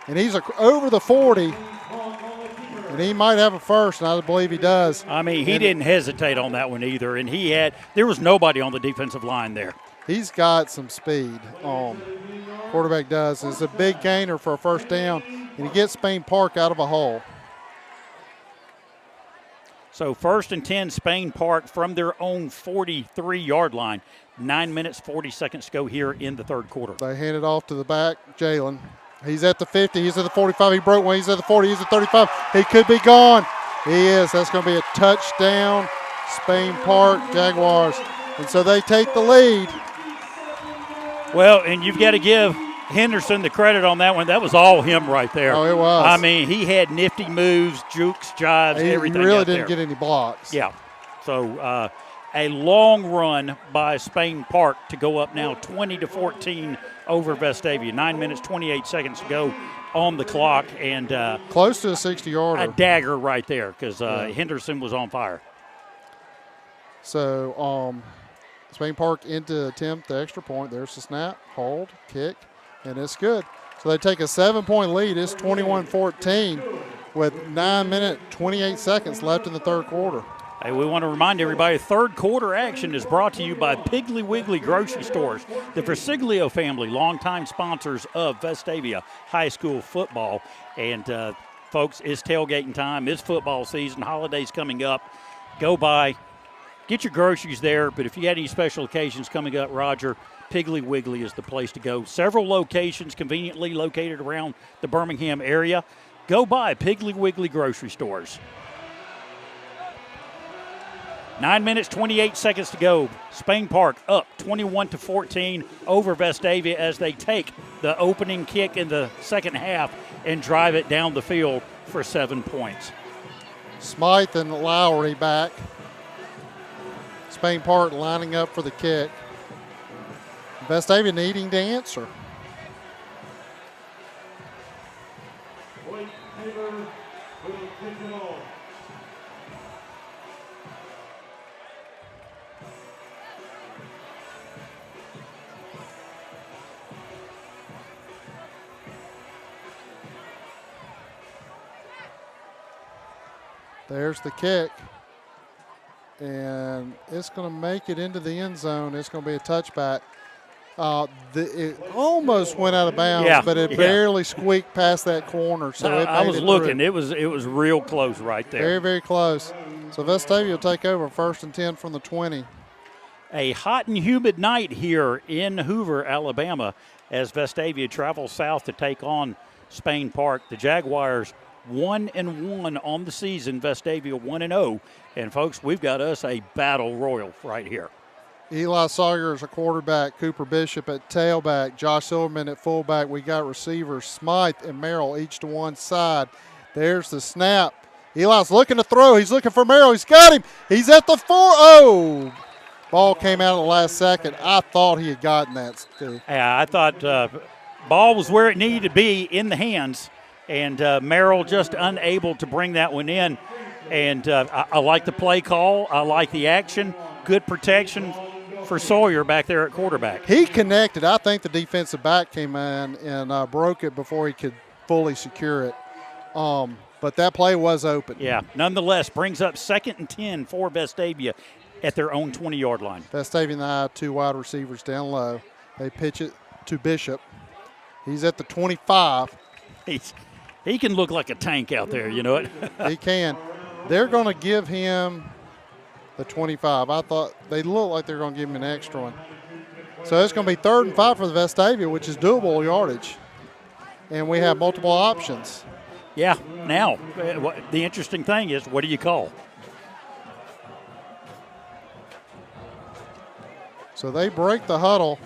and he's over the 40. And he might have a first, and I believe he does. I mean, he didn't hesitate on that one either. And there was nobody on the defensive line there. He's got some speed. Quarterback does. It's a big gainer for a first down, and he gets Spain Park out of a hole. So 1st and 10, Spain Park from their own 43-yard line. 9 minutes, 40 seconds to go here in the third quarter. They hand it off to the back, Jalen. He's at the 50. He's at the 45. He broke one. He's at the 40. He's at 35. He could be gone. He is. That's going to be a touchdown, Spain Park Jaguars. And so they take the lead. Well, and you've got to give Henderson the credit on that one. That was all him right there. Oh, it was. I mean, he had nifty moves, jukes, jives, everything. He really out didn't there. get any blocks. Yeah. So a long run by Spain Park to go up now 20-14 over Vestavia. 9 minutes, 28 seconds to go on the clock. And close to a 60-yarder. A dagger right there because Henderson was on fire. So Spain Park into attempt the extra point. There's the snap, hold, kick. And it's good. So they take a 7-point lead. It's 21-14 with 9 minutes, 28 seconds left in the third quarter. Hey, we want to remind everybody, third quarter action is brought to you by Piggly Wiggly Grocery Stores, the Versiglio family, longtime sponsors of Vestavia High School football. And, folks, it's tailgating time. It's football season. Holidays coming up. Go by. Get your groceries there. But if you had any special occasions coming up, Roger, Piggly Wiggly is the place to go. Several locations conveniently located around the Birmingham area. Go by Piggly Wiggly Grocery Stores. 9 minutes, 28 seconds to go. Spain Park up 21-14 over Vestavia as they take the opening kick in the second half and drive it down the field for 7 points. Smythe and Lowry back. Spain Park lining up for the kick. Vestavia needing to answer. There's the kick. And it's going to make it into the end zone. It's going to be a touchback. It almost went out of bounds, but it barely squeaked past that corner. So I was looking. It was real close right there. Very, very close. So Vestavia will take over 1st and 10 from the 20. A hot and humid night here in Hoover, Alabama, as Vestavia travels south to take on Spain Park. The Jaguars 1-1 on the season. Vestavia 1-0. And folks, we've got us a battle royal right here. Eli Sawyer is a quarterback, Cooper Bishop at tailback, Josh Silverman at fullback. We got receivers Smythe and Merrill each to one side. There's the snap. Eli's looking to throw. He's looking for Merrill. He's got him. He's at the 4. Oh! Ball came out at the last second. I thought he had gotten that, Steve. Yeah, I thought ball was where it needed to be in the hands, and Merrill just unable to bring that one in. And I like the play call. I like the action. Good protection for Sawyer back there at quarterback. He connected. I think the defensive back came in and broke it before he could fully secure it. But that play was open. Yeah, nonetheless, brings up 2nd and 10 for Vestavia at their own 20-yard line. Vestavia and I, 2 wide receivers down low. They pitch it to Bishop. He's at the 25. He can look like a tank out there, you know it. He can. They're going to give him the 25. I thought they look like they're going to give him an extra one. So it's going to be 3rd and 5 for the Vestavia, which is doable yardage. And we have multiple options. Yeah, now, the interesting thing is, what do you call? So they break the huddle,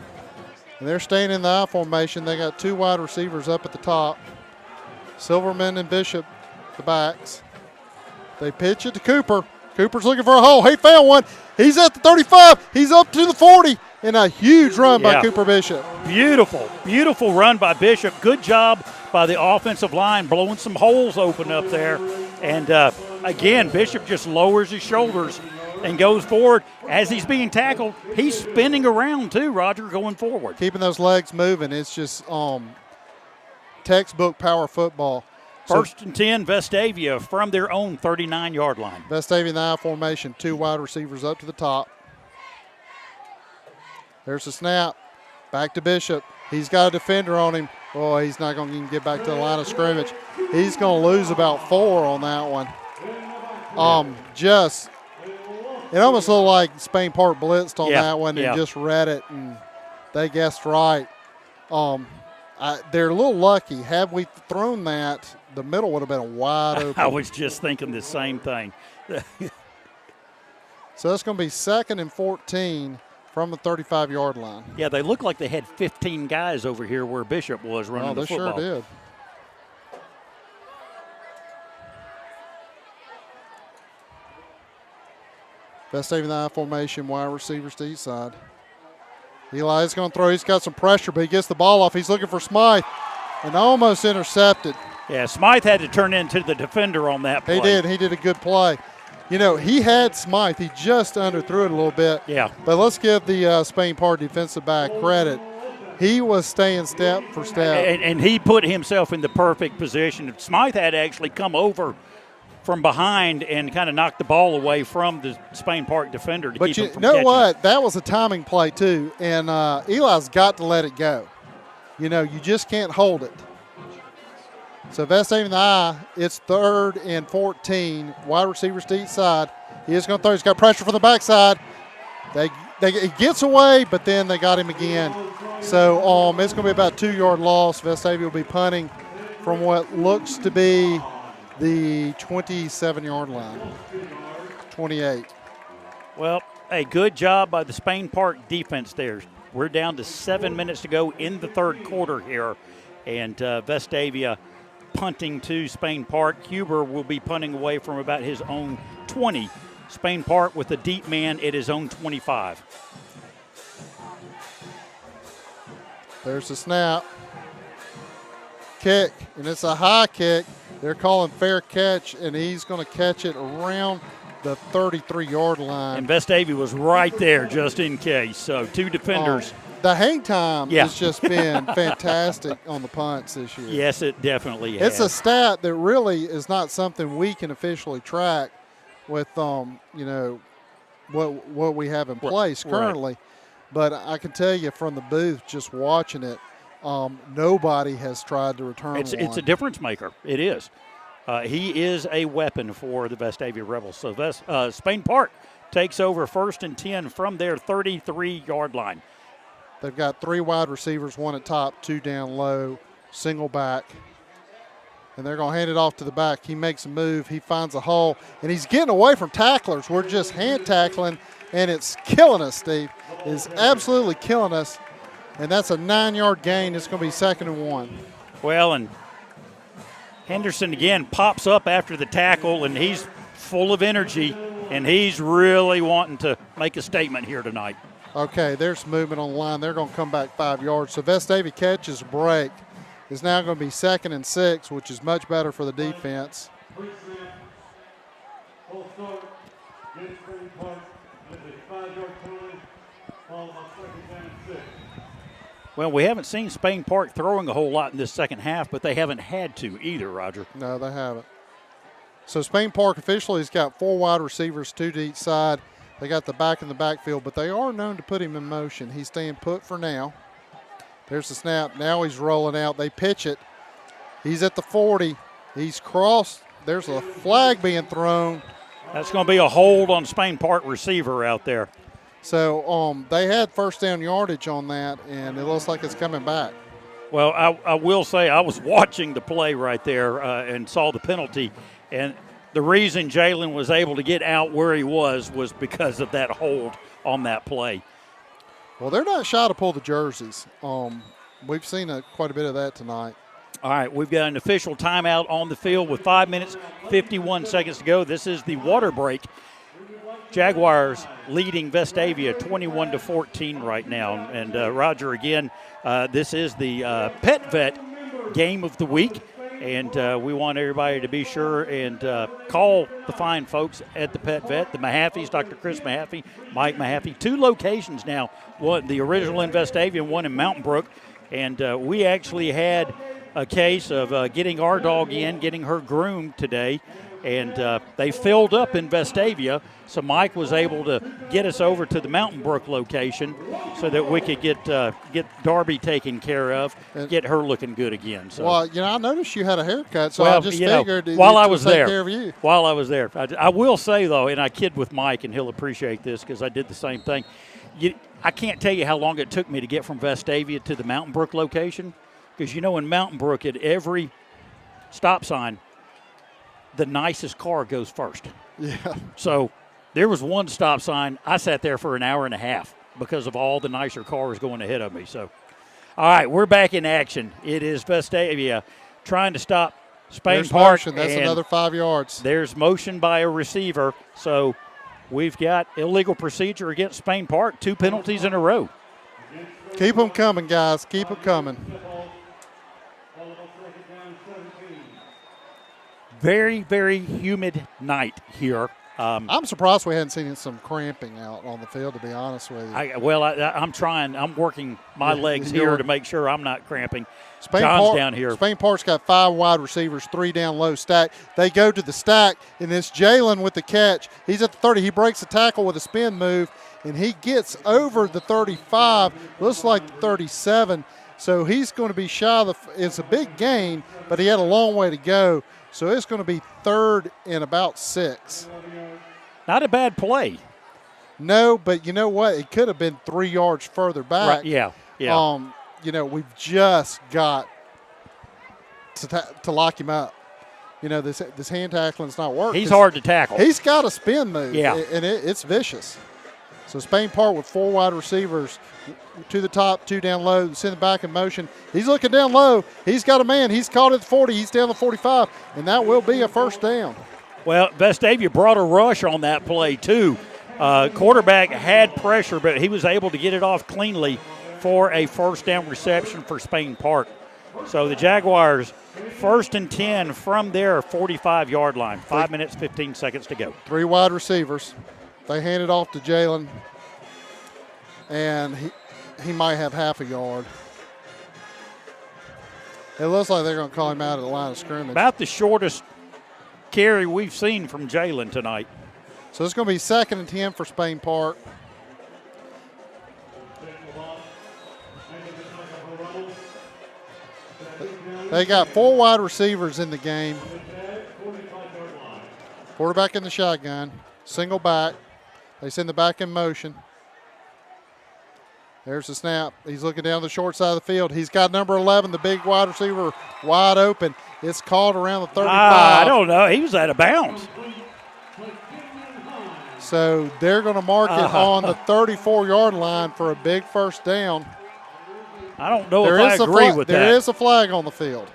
and they're staying in the I formation. They got 2 wide receivers up at the top. Silverman and Bishop, the backs. They pitch it to Cooper. Cooper's looking for a hole. He found one. He's at the 35. He's up to the 40. And a huge run by Cooper Bishop. Beautiful, beautiful run by Bishop. Good job by the offensive line, blowing some holes open up there. And, again, Bishop just lowers his shoulders and goes forward. As he's being tackled, he's spinning around too, Roger, going forward. Keeping those legs moving. It's just textbook power football. 1st and 10, Vestavia from their own 39-yard line. Vestavia in the I formation, 2 wide receivers up to the top. There's the snap. Back to Bishop. He's got a defender on him. Oh, he's not going to even get back to the line of scrimmage. He's going to lose about 4 on that one. It almost looked like Spain Park blitzed on that one and just read it, and they guessed right. They're a little lucky. Had we thrown that, the middle would have been wide open. I was just thinking the same thing. So it's going to be 2nd and 14 from the 35-yard line. Yeah, they look like they had 15 guys over here where Bishop was running the football. They sure did. Vestavia in the I formation, wide receivers to each side. Eli is going to throw. He's got some pressure, but he gets the ball off. He's looking for Smythe and almost intercepted. Yeah, Smythe had to turn into the defender on that play. He did. He did a good play. You know, he had Smythe. He just underthrew it a little bit. Yeah. But let's give the Spain Park defensive back credit. He was staying step for step. And he put himself in the perfect position. Smythe had to actually come over from behind and kind of knock the ball away from the Spain Park defender to keep him from catching it. But you know what? That was a timing play, too. And Eli's got to let it go. You know, you just can't hold it. So Vestavia in the I, it's 3rd and 14. Wide receivers to each side. He is going to throw. He's got pressure from the backside. He gets away, but then they got him again. So it's going to be about 2-yard loss. Vestavia will be punting from what looks to be the 27-yard line. 28. Well, a good job by the Spain Park defense there. We're down to 7 minutes to go in the 3rd quarter here. And Vestavia punting to Spain Park. Huber will be punting away from about his own 20. Spain Park with a deep man at his own 25. There's the snap. Kick, and it's a high kick. They're calling fair catch, and he's going to catch it around the 33-yard line. And Vestavia was right there just in case. So 2 defenders. The hang time has just been fantastic on the punts this year. Yes, it definitely has. It's a stat that really is not something we can officially track with, you know, what we have in place currently. Right. But I can tell you from the booth, just watching it, nobody has tried to return one. It's a difference maker. It is. He is a weapon for the Vestavia Rebels. So Spain Park takes over 1st and 10 from their 33-yard line. They've got 3 wide receivers, 1 at top, 2 down low, single back. And they're going to hand it off to the back. He makes a move. He finds a hole. And he's getting away from tacklers. We're just hand tackling, and it's killing us, Steve. is absolutely killing us. And that's a 9-yard gain. It's going to be 2nd and 1. Well, and Henderson again pops up after the tackle, and he's full of energy, and he's really wanting to make a statement here tonight. Okay, there's movement on the line. They're going to come back 5 yards. So Vestavia catches a break. It's now going to be 2nd and 6, which is much better for the defense. Well, we haven't seen Spain Park throwing a whole lot in this second half, but they haven't had to either, Roger. No, they haven't. So Spain Park officially has got 4 wide receivers, 2 to each side. They got the back in the backfield, but they are known to put him in motion. He's staying put for now. There's the snap. Now he's rolling out. They pitch it. He's at the 40. He's crossed. There's a flag being thrown. That's going to be a hold on Spain Park receiver out there. So they had first down yardage on that, and it looks like it's coming back. Well, I will say I was watching the play right there and saw the penalty, and the reason Jalen was able to get out where he was because of that hold on that play. Well, they're not shy to pull the jerseys. We've seen quite a bit of that tonight. All right, we've got an official timeout on the field with 5 minutes, 51 seconds to go. This is the water break. Jaguars leading Vestavia 21-14 right now. And Roger, again, this is the Pet Vet game of the week. And we want everybody to be sure and call the fine folks at the Pet Vet, the Mahaffeys, Dr. Chris Mahaffey, Mike Mahaffey. 2 locations now, one the original in Vestavia and one in Mountain Brook. And we actually had a case of getting our dog in, getting her groomed today. And they filled up in Vestavia, so Mike was able to get us over to the Mountain Brook location so that we could get Darby taken care of, get her looking good again. So. Well, I noticed you had a haircut, so well, I just figured while I was take there, care of you. While I was there, I will say though, and I kid with Mike, and he'll appreciate this because I did the same thing. I can't tell you how long it took me to get from Vestavia to the Mountain Brook location, because in Mountain Brook at every stop sign, the nicest car goes first. Yeah. So there was one stop sign. I sat there for an hour and a half because of all the nicer cars going ahead of me. So, all right, we're back in action. It is Vestavia trying to stop Spain Park. Motion. That's another 5 yards. There's motion by a receiver. So we've got illegal procedure against Spain Park, 2 penalties in a row. Keep them coming, guys. Keep them coming. Very, very humid night here. I'm surprised we hadn't seen some cramping out on the field, to be honest with you. I'm trying. I'm working my legs here to make sure I'm not cramping. John's down here. Spain Park's got 5 wide receivers, 3 down low stack. They go to the stack, and it's Jalen with the catch. He's at the 30. He breaks the tackle with a spin move, and he gets over the 35, looks like the 37. So he's going to be shy of it's a big gain, but he had a long way to go. So it's going to be 3rd and about 6. Not a bad play. No, but you know what? It could have been 3 yards further back. Right, yeah. We've just got to lock him up. This hand tackling's not working. He's hard to tackle. He's got a spin move, yeah, and it's vicious. So Spain Park with 4 wide receivers, 2 the top, 2 down low, send it back in motion. He's looking down low. He's got a man. He's caught at the 40. He's down the 45, and that will be a first down. Well, Vestavia brought a rush on that play, too. Quarterback had pressure, but he was able to get it off cleanly for a first down reception for Spain Park. So the Jaguars, 1st and 10 from their 45-yard line. 5 minutes, 15 seconds to go. 3 wide receivers. They hand it off to Jalen, and he might have half a yard. It looks like they're going to call him out at the line of scrimmage. About the shortest carry we've seen from Jalen tonight. So it's going to be 2nd and 10 for Spain Park. They got 4 wide receivers in the game. Quarterback in the shotgun, single back. They send the back in motion. There's the snap. He's looking down the short side of the field. He's got number 11, the big wide receiver, wide open. It's called around the 35. I don't know. He was out of bounds. So they're going to mark it on the 34-yard line for a big first down. I don't know if I agree with that. There is a flag on the field.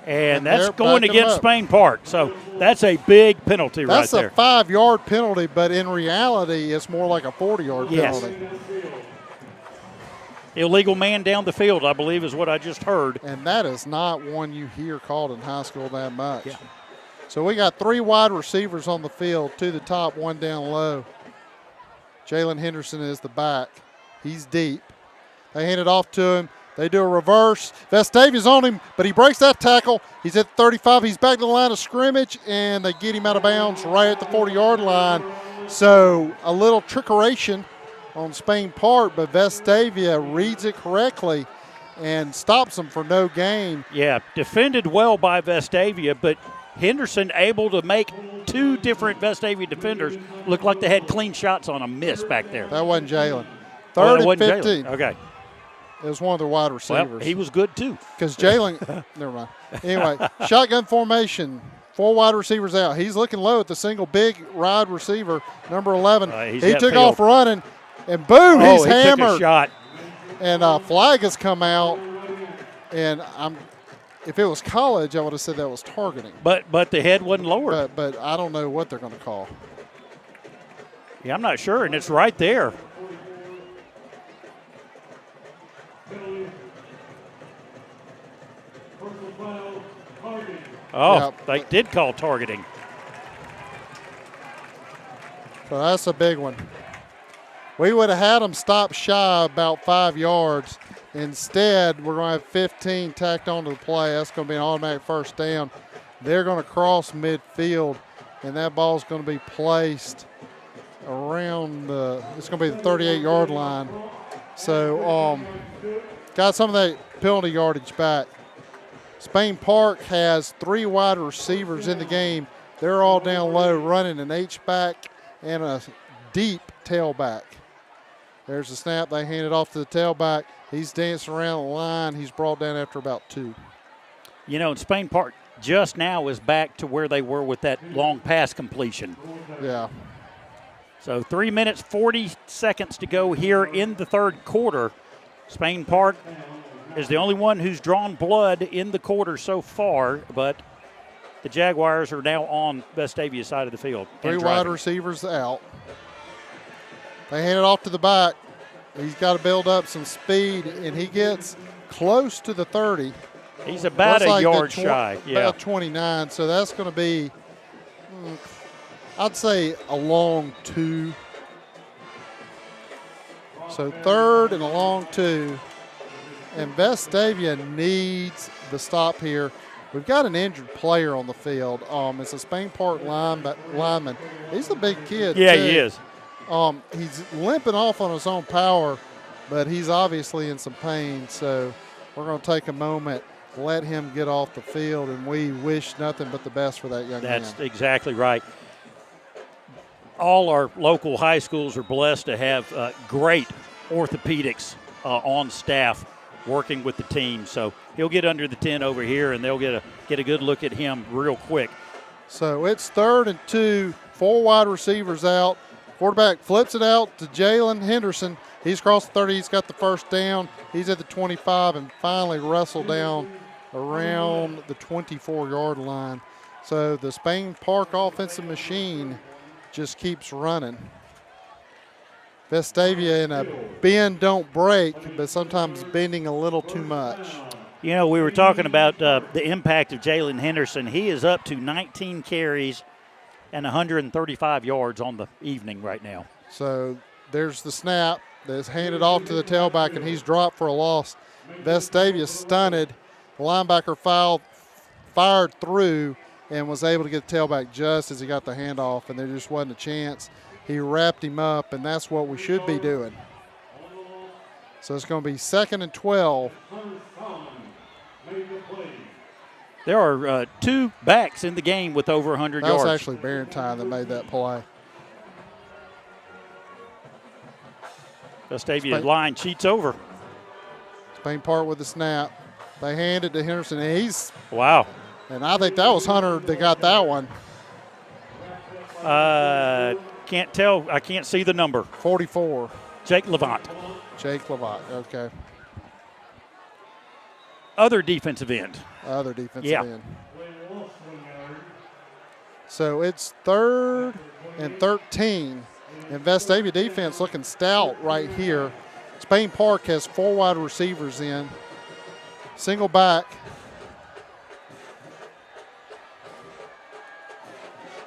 And that's going against Spain Park. So that's a big penalty right there. That's a 5-yard penalty, but in reality, it's more like a 40-yard penalty. Illegal man down the field, I believe, is what I just heard. And that is not one you hear called in high school that much. Yeah. So we got 3 wide receivers on the field, 2 to the top, 1 down low. Jalen Henderson is the back. He's deep. They hand it off to him. They do a reverse. Vestavia's on him, but he breaks that tackle. He's at 35. He's back to the line of scrimmage, and they get him out of bounds right at the 40-yard line. So a little trickeration on Spain Park, but Vestavia reads it correctly and stops him for no gain. Yeah, defended well by Vestavia, but Henderson able to make 2 different Vestavia defenders look like they had clean shots on a miss back there. That wasn't Jalen. Third and 15. Okay. It was one of the wide receivers. Well, he was good too. Because Jalen, never mind. Anyway, shotgun formation, 4 wide receivers out. He's looking low at the single big wide receiver, number 11. He took off running, and boom, he's hammered. Took a shot. And a flag has come out, and if it was college, I would have said that was targeting. But the head wasn't lowered. But I don't know what they're going to call. Yeah, I'm not sure, and it's right there. Oh, yep. They did call targeting. So that's a big one. We would have had them stop shy about 5 yards. Instead, we're going to have 15 tacked onto the play. That's going to be an automatic first down. They're going to cross midfield, and that ball's going to be placed around it's going to be the 38-yard line. So got some of that penalty yardage back. Spain Park has 3 wide receivers in the game. They're all down low, running an H-back and a deep tailback. There's the snap. They hand it off to the tailback. He's dancing around the line. He's brought down after about 2. You know, Spain Park just now is back to where they were with that long pass completion. Yeah. So 3 minutes, 40 seconds to go here in the third quarter. Spain Park is the only one who's drawn blood in the quarter so far, but the Jaguars are now on Vestavia's side of the field. 3 wide receivers out. They hand it off to the back. He's got to build up some speed, and he gets close to the 30. He's about a yard shy. About 29, so that's going to be, I'd say, a long 2. So 3rd and a long 2. And Vestavia needs the stop here. We've got an injured player on the field. It's a Spain Park lineman. He's a big kid, Yeah, too. he is. He's limping off on his own power, but he's obviously in some pain. So we're going to take a moment, let him get off the field, and we wish nothing but the best for that young man. That's exactly right. All our local high schools are blessed to have great orthopedics on staff working with the team. So he'll get under the tent over here, and they'll get a good look at him real quick. So it's 3rd and 2, 4 wide receivers out. Quarterback flips it out to Jalen Henderson. He's crossed the 30. He's got the first down. He's at the 25 and finally wrestled down around the 24-yard line. So the Spain Park offensive machine just keeps running. Vestavia in a bend, don't break, but sometimes bending a little too much. You know, we were talking about the impact of Jalen Henderson. He is up to 19 carries and 135 yards on the evening right now. So there's the snap that's handed off to the tailback, and he's dropped for a loss. Vestavia stunted. The linebacker fired through and was able to get the tailback just as he got the handoff, and there just wasn't a chance. He wrapped him up, and that's what we should be doing. So it's going to be 2nd and 12. There are 2 backs in the game with over 100 yards. That was actually Barrentine that made that play. Vestavia line cheats over. Spain Park with the snap. They hand it to Henderson, and he's wow. And I think that was Hunter that got that one. Can't tell. I can't see the number. 44. Jake Levant. Jake Levant, okay. Other defensive end. Other defensive Yeah. end. So it's 3rd and 13. And Vestavia defense looking stout right here. Spain Park has 4 wide receivers in. Single back.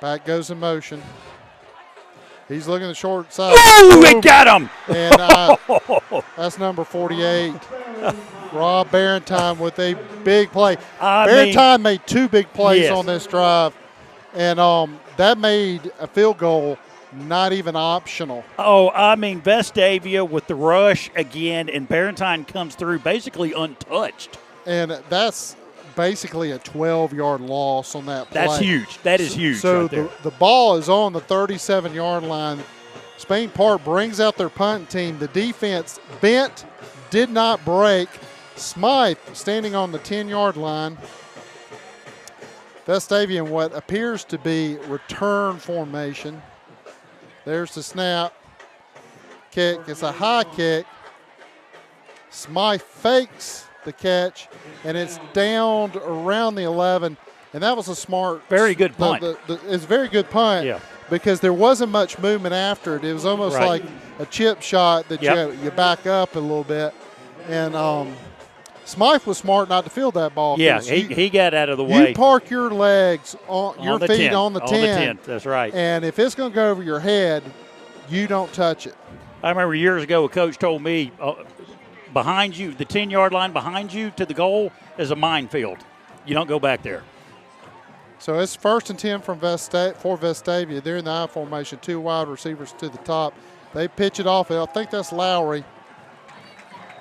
Back goes in motion. He's looking at the short side. Oh, we got him! And that's number 48. Rob Barentine with a big play. Barentine made 2 big plays on this drive. And that made a field goal not even optional. Oh, I mean, Vestavia with the rush again, and Barentine comes through basically untouched. And that's basically a 12-yard loss on that play. That's huge. That is huge. So right there. the ball is on the 37-yard line. Spain Park brings out their punt team. The defense bent, did not break. Smythe standing on the 10-yard line. Vestavia in what appears to be return formation. There's the snap. Kick. It's a high kick. Smythe fakes the catch, and it's down around the 11. And that was a smart. Very good punt. It's a very good punt. Yeah. Because there wasn't much movement after it. It was almost like a chip shot that you back up a little bit. And Smythe was smart not to field that ball. Yeah, he got out of the way. You park your legs, on your feet 10. on the 10. On the 10, that's right. And if it's going to go over your head, you don't touch it. I remember years ago a coach told me, behind you, the 10-yard line behind you to the goal is a minefield. You don't go back there. So it's 1st and 10 for Vestavia. They're in the I formation, 2 wide receivers to the top. They pitch it off. I think that's Lowry.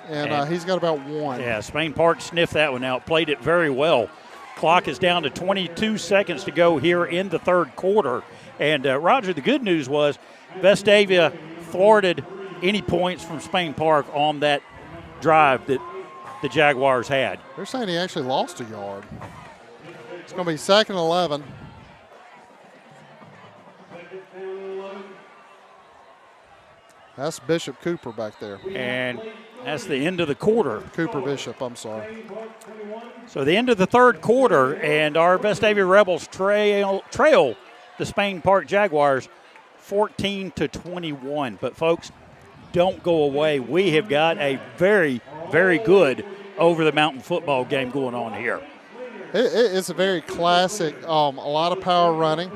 And he's got about 1. Yeah, Spain Park sniffed that one out, played it very well. Clock is down to 22 seconds to go here in the 3rd quarter. And, Roger, the good news was Vestavia thwarted any points from Spain Park on that drive that the Jaguars had. They're saying he actually lost a yard. It's going to be 2nd and 11. That's Bishop Cooper back there. And that's the end of the quarter. Cooper Bishop, I'm sorry. So the end of the 3rd quarter, and our Vestavia Rebels trail the Spain Park Jaguars 14-21. But, folks, don't go away. We have got a very, very good over-the-mountain football game going on here. It's a very classic, a lot of power running.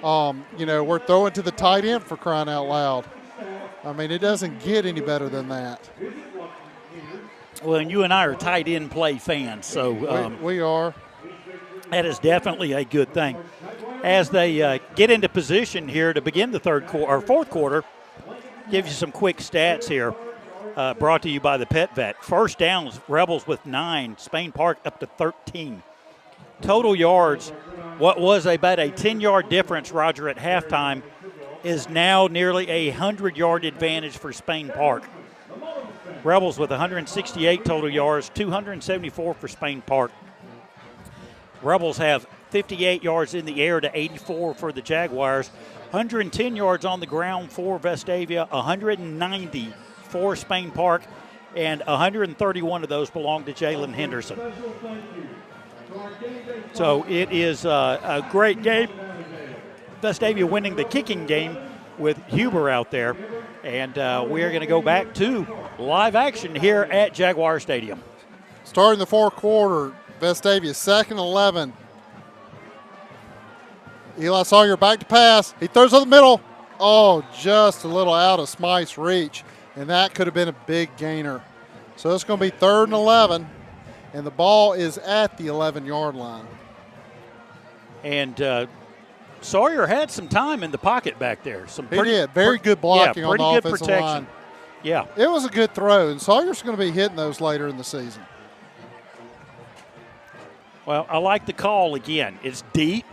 We're throwing to the tight end for crying out loud. I mean, it doesn't get any better than that. Well, and you and I are tight end play fans, so we are. That is definitely a good thing. As they get into position here to begin the 4th quarter, give you some quick stats here. Brought to you by the Pet Vet. First downs, Rebels with 9, Spain Park up to 13. Total yards, what was about a 10-yard difference, Roger, at halftime, is now nearly a 100-yard advantage for Spain Park. Rebels with 168 total yards, 274 for Spain Park. Rebels have 58 yards in the air to 84 for the Jaguars, 110 yards on the ground for Vestavia, 190 for Spain Park, and 131 of those belong to Jalen Henderson. So it is a great game. Vestavia winning the kicking game with Huber out there. And we are going to go back to live action here at Jaguar Stadium. Starting the 4th quarter, Vestavia 2nd and 11. Eli Sawyer back to pass. He throws on the middle. Oh, just a little out of Smythe's reach. And that could have been a big gainer. So it's going to be 3rd and 11. And the ball is at the 11-yard line. And Sawyer had some time in the pocket back there. He did. Very good blocking on the offensive protection. line. Yeah. It was a good throw, and Sawyer's going to be hitting those later in the season. Well, I like the call again. It's deep.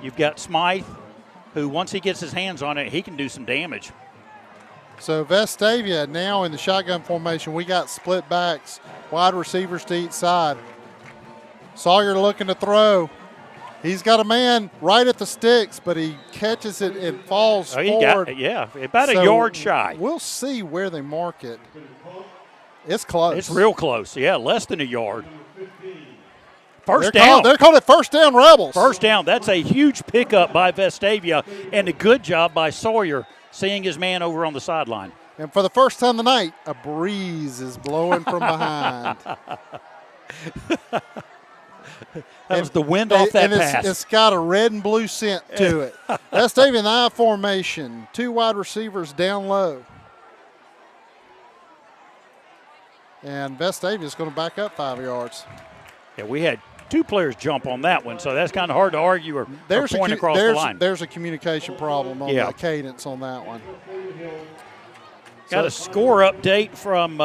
You've got Smythe, who once he gets his hands on it, he can do some damage. So Vestavia now in the shotgun formation. We got split backs, wide receivers to each side. Sawyer looking to throw. He's got a man right at the sticks, but he catches it and falls forward. About a yard shy. We'll see where they mark it. It's close. It's real close, less than a yard. First down. They're calling it first down, Rebels. First down. That's a huge pickup by Vestavia, and a good job by Sawyer seeing his man over on the sideline. And for the first time tonight, a breeze is blowing from behind. That was the wind off that pass. It's got a red and blue scent to it. Vestavia in the I formation. 2 wide receivers down low. And Vestavia is going to back up 5 yards. Yeah, we had 2 players jump on that one, so that's kind of hard to argue or point across the line. There's a communication problem on the cadence on that one. Got a score update from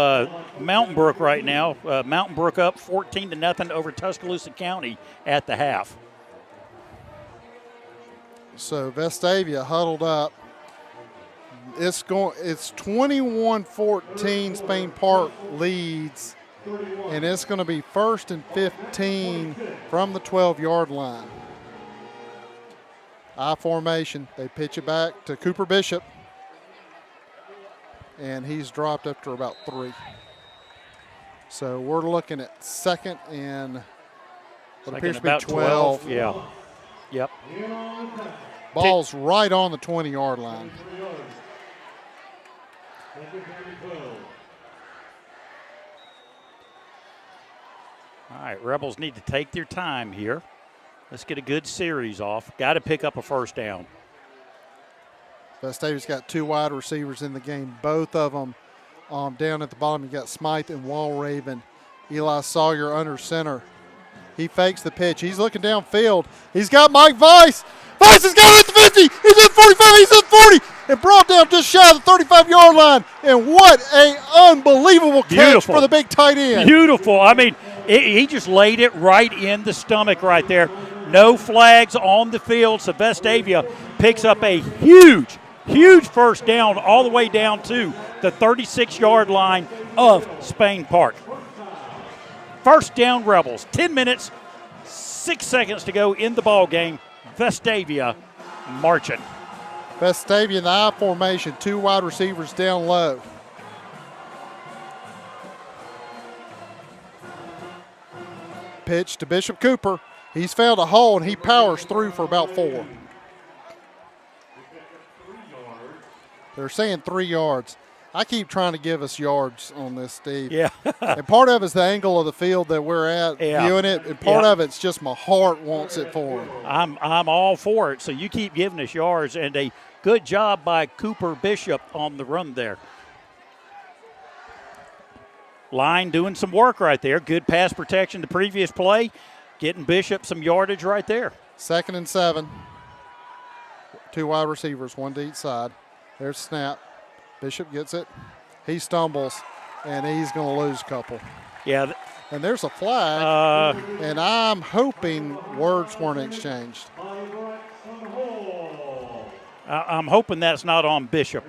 Mountain Brook right now. Mountain Brook up 14-0 over Tuscaloosa County at the half. So Vestavia huddled up. It's 21-14. Spain Park leads, and it's going to be 1st and 15 from the 12-yard line. I formation. They pitch it back to Cooper Bishop. And he's dropped up to about 3. So we're looking at 2nd and what appears to be 12. Yeah. Yep. Ball's right on the 20-yard line. All right, Rebels need to take their time here. Let's get a good series off. Got to pick up a first down. Vestavia's got 2 wide receivers in the game, both of them down at the bottom. You got Smythe and Walraven. Eli Sawyer under center. He fakes the pitch. He's looking downfield. He's got Mike Weiss. Weiss has got it at the 50. He's at 45. He's at 40. And brought down just shy of the 35-yard line. And what an unbelievable catch for the big tight end. Beautiful. I mean, he just laid it right in the stomach right there. No flags on the field. So Vestavia picks up a huge first down all the way down to the 36-yard line of Spain Park. First down, Rebels. 10 minutes, 6 seconds to go in the ball game. Vestavia marching. Vestavia in the I formation, 2 wide receivers down low. Pitch to Bishop Cooper. He's found a hole, and he powers through for about 4. They're saying 3 yards. I keep trying to give us yards on this, Steve. Yeah. And part of it's the angle of the field that we're at viewing it, and part of it's just my heart wants it for him. I'm all for it, so you keep giving us yards, and a good job by Cooper Bishop on the run there. Line doing some work right there. Good pass protection the previous play. Getting Bishop some yardage right there. 2nd and 7. 2 wide receivers, 1 to each side. There's snap. Bishop gets it. He stumbles, and he's going to lose a couple. Yeah. And there's a flag, and I'm hoping words weren't exchanged. I'm hoping that's not on Bishop.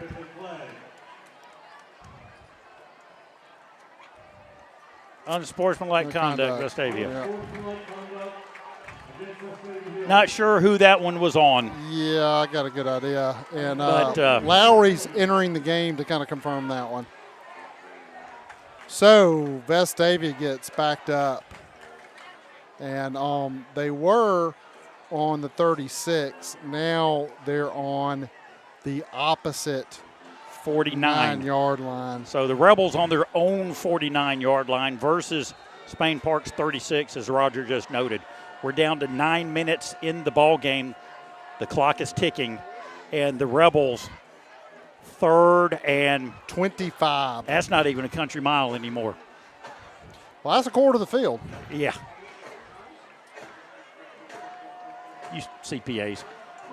Unsportsmanlike conduct, Vestavia. Yeah. Not sure who that one was on. Yeah, I got a good idea. And Lowry's entering the game to kind of confirm that one. So Vestavia gets backed up. And they were on the 36. Now they're on the opposite 49-yard line. So the Rebels on their own 49-yard line versus Spain Park's 36, as Roger just noted. We're down to 9 minutes in the ball game. The clock is ticking, and the Rebels 3rd and 25. That's not even a country mile anymore. Well, that's a quarter of the field. Yeah. You CPAs.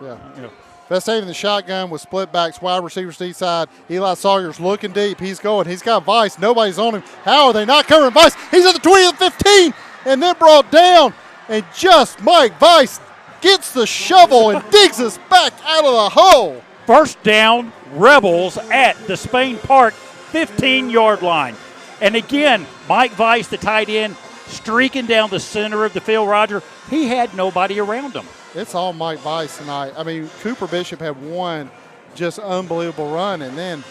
Yeah. You know. Vestavia in the shotgun with split backs, wide receivers to each side. Eli Sawyer's looking deep. He's going. He's got Weiss. Nobody's on him. How are they not covering Weiss? He's at the 20 of the 15 and then brought down. And just Mike Weiss gets the shovel and digs us back out of the hole. First down, Rebels at the Spain Park 15-yard line. And again, Mike Weiss, the tight end, streaking down the center of the field, Roger. He had nobody around him. It's all Mike Vice tonight. I mean, Cooper Bishop had one just unbelievable run, and then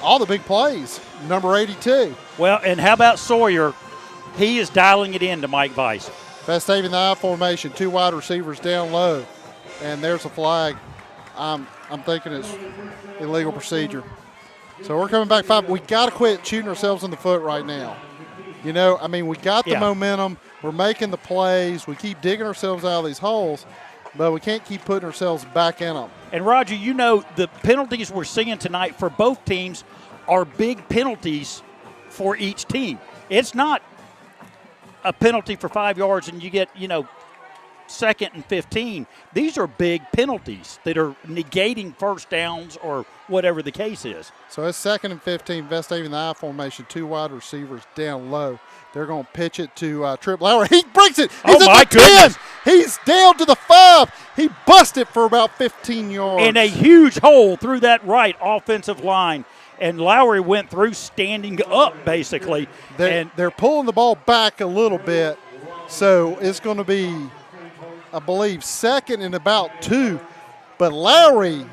all the big plays, number 82. Well, and how about Sawyer? He is dialing it in to Mike Vice. Vestavia in the I formation, 2 wide receivers down low, and there's a flag. I'm thinking it's illegal procedure. So we're coming back 5. We got to quit shooting ourselves in the foot right now. You know, I mean, we got the momentum. We're making the plays. We keep digging ourselves out of these holes, but we can't keep putting ourselves back in them. And, Roger, you know, the penalties we're seeing tonight for both teams are big penalties for each team. It's not a penalty for 5 yards and you get, 2nd and 15. These are big penalties that are negating first downs or whatever the case is. So it's 2nd and 15, Vestavia in the I formation, 2 wide receivers down low. They're going to pitch it to Trip Lowry. He breaks it. He's at the 10. He's down to the 5. He busted for about 15 yards. In a huge hole through that right offensive line. And Lowry went through standing up, basically. They're pulling the ball back a little bit. So it's going to be, I believe, 2nd and about 2. But Lowry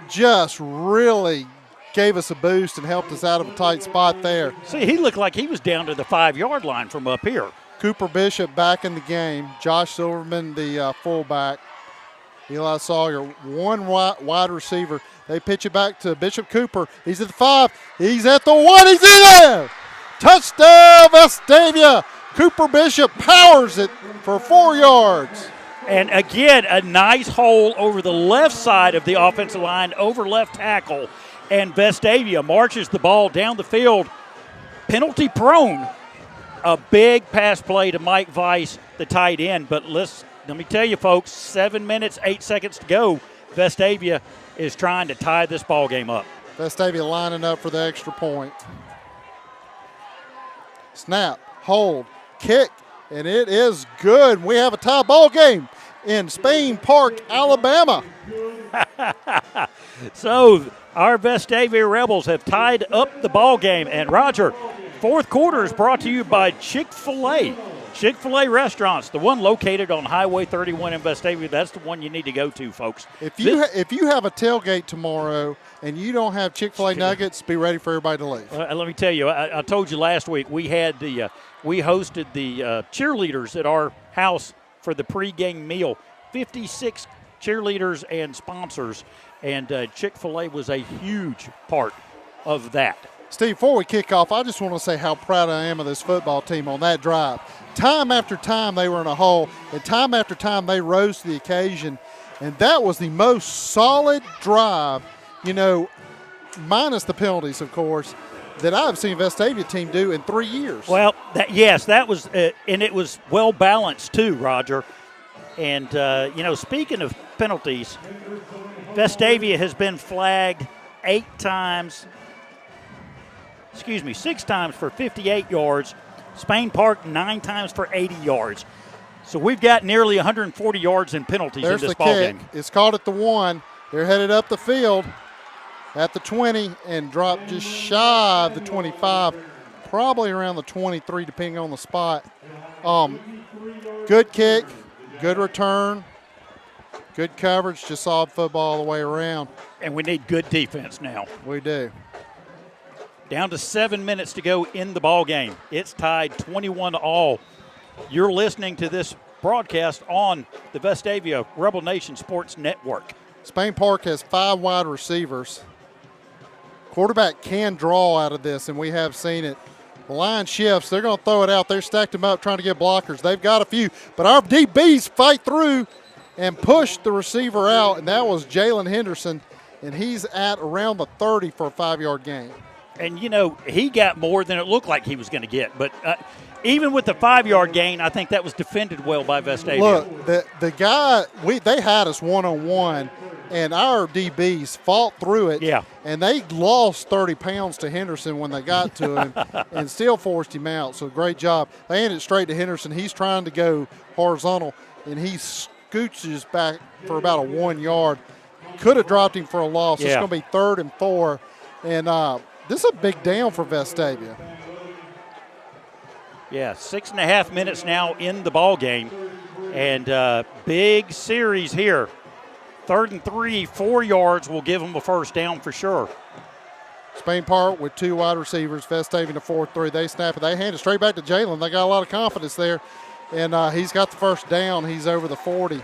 just really gave us a boost and helped us out of a tight spot there. See, he looked like he was down to the 5-yard line from up here. Cooper Bishop back in the game. Josh Silverman, the fullback. Eli Sawyer, 1 wide receiver. They pitch it back to Bishop Cooper. He's at the 5. He's at the 1. He's in there. Touchdown, Vestavia. Cooper Bishop powers it for 4 yards. And again, a nice hole over the left side of the offensive line, over left tackle. And Vestavia marches the ball down the field, penalty prone. A big pass play to Mike Vice, the tight end. But let me tell you, folks, 7 minutes, 8 seconds to go. Vestavia is trying to tie this ball game up. Vestavia lining up for the extra point. Snap, hold, kick, and it is good. We have a tie ball game in Spain Park, Alabama. So our Vestavia Rebels have tied up the ball game. And Roger, fourth quarter is brought to you by Chick-fil-A. Chick-fil-A restaurants, the one located on Highway 31 in Vestavia. That's the one you need to go to, folks. If you have a tailgate tomorrow and you don't have Chick-fil-A nuggets, be ready for everybody to leave. Let me tell you, I told you last week we had we hosted the cheerleaders at our house for the pregame meal. 56 cheerleaders and sponsors, and Chick-fil-A was a huge part of that. Steve, before we kick off, I just want to say how proud I am of this football team on that drive. Time after time they were in a hole, and time after time they rose to the occasion, and that was the most solid drive, minus the penalties, of course, that I've seen Vestavia team do in 3 years. Well, that was, and it was well balanced too, Roger. And, speaking of penalties, Vestavia has been flagged 6 times for 58 yards. Spain Park 9 times for 80 yards. So we've got nearly 140 yards in penalties in this ball game. It's called at the 1. They're headed up the field at the 20 and dropped just shy of the 25, probably around the 23 depending on the spot. Good kick, good return, good coverage, just solid football all the way around. And we need good defense now. We do. Down to 7 minutes to go in the ball game. It's tied 21-all. You're listening to this broadcast on the Vestavia Rebel Nation Sports Network. Spain Park has 5 wide receivers. Quarterback can draw out of this, and we have seen it. The line shifts. They're going to throw it out. They're stacked them up trying to get blockers. They've got a few, but our DBs fight through and push the receiver out, and that was Jalen Henderson, and he's at around the 30 for a 5-yard gain. And, he got more than it looked like he was going to get. But even with the 5-yard gain, I think that was defended well by Vestavia. Look, the guy, they had us one-on-one, and our DBs fought through it. Yeah. And they lost 30 pounds to Henderson when they got to him and still forced him out. So great job. They handed it straight to Henderson. He's trying to go horizontal, and he scooches back for about a 1 yard. Could have dropped him for a loss. Yeah. It's going to be 3rd and 4. And this is a big down for Vestavia. Yeah, 6.5 minutes now in the ball game, and big series here. 3rd and 3, 4 yards will give them a first down for sure. Spain Park with 2 wide receivers. Vestavia the 4-3. They snap it. They hand it straight back to Jalen. They got a lot of confidence there, and he's got the first down. He's over the 40.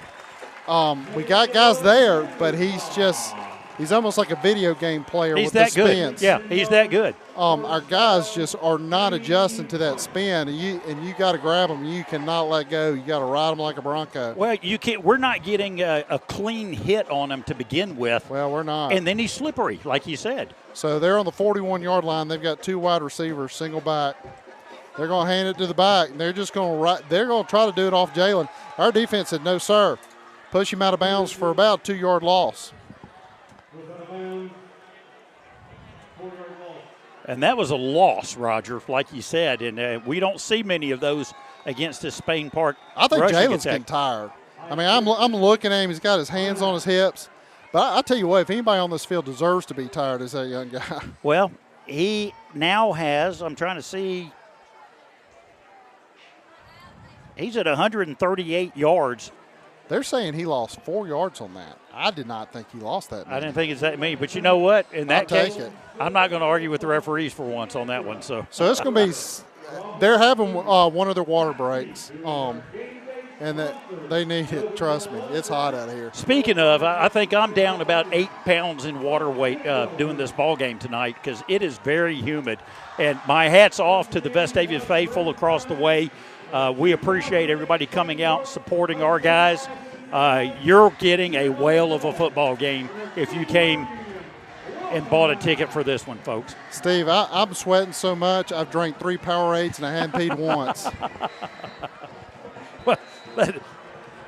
We got guys there, but he's almost like a video game player He's with that the spins. good. Yeah, he's that good. Our guys just are not adjusting to that spin, and you got to grab them. You cannot let go. You got to ride them like a Bronco. Well, you can't. We're not getting a clean hit on him to begin with. Well, we're not. And then he's slippery, like you said. So they're on the 41-yard line. They've got 2 wide receivers, single back. They're going to hand it to the back, and they're going to try to do it off Jalen. Our defense said, no, sir. Push him out of bounds for about 2-yard loss. And that was a loss, Roger, like you said. And we don't see many of those against this Spain Park. I think Jalen's attack. getting tired. I mean, I'm looking at him. He's got his hands on his hips. But I'll tell you what, if anybody on this field deserves to be tired, it's that young guy. Well, he now has, I'm trying to see, he's at 138 yards. They're saying he lost 4 yards on that. I did not think he lost that many. I didn't think it's that many. But you know what? In that I'll case, take it. I'm not going to argue with the referees for once on that one. So it's going to be – they're having one of their water breaks, and that they need it. Trust me. It's hot out here. Speaking of, I think I'm down about 8 pounds in water weight doing this ball game tonight because it is very humid. And my hat's off to the Vestavia faithful across the way. We appreciate everybody coming out, supporting our guys. You're getting a whale of a football game if you came and bought a ticket for this one, folks. Steve, I'm sweating so much, I've drank 3 Powerades and I hadn't peed once. Well,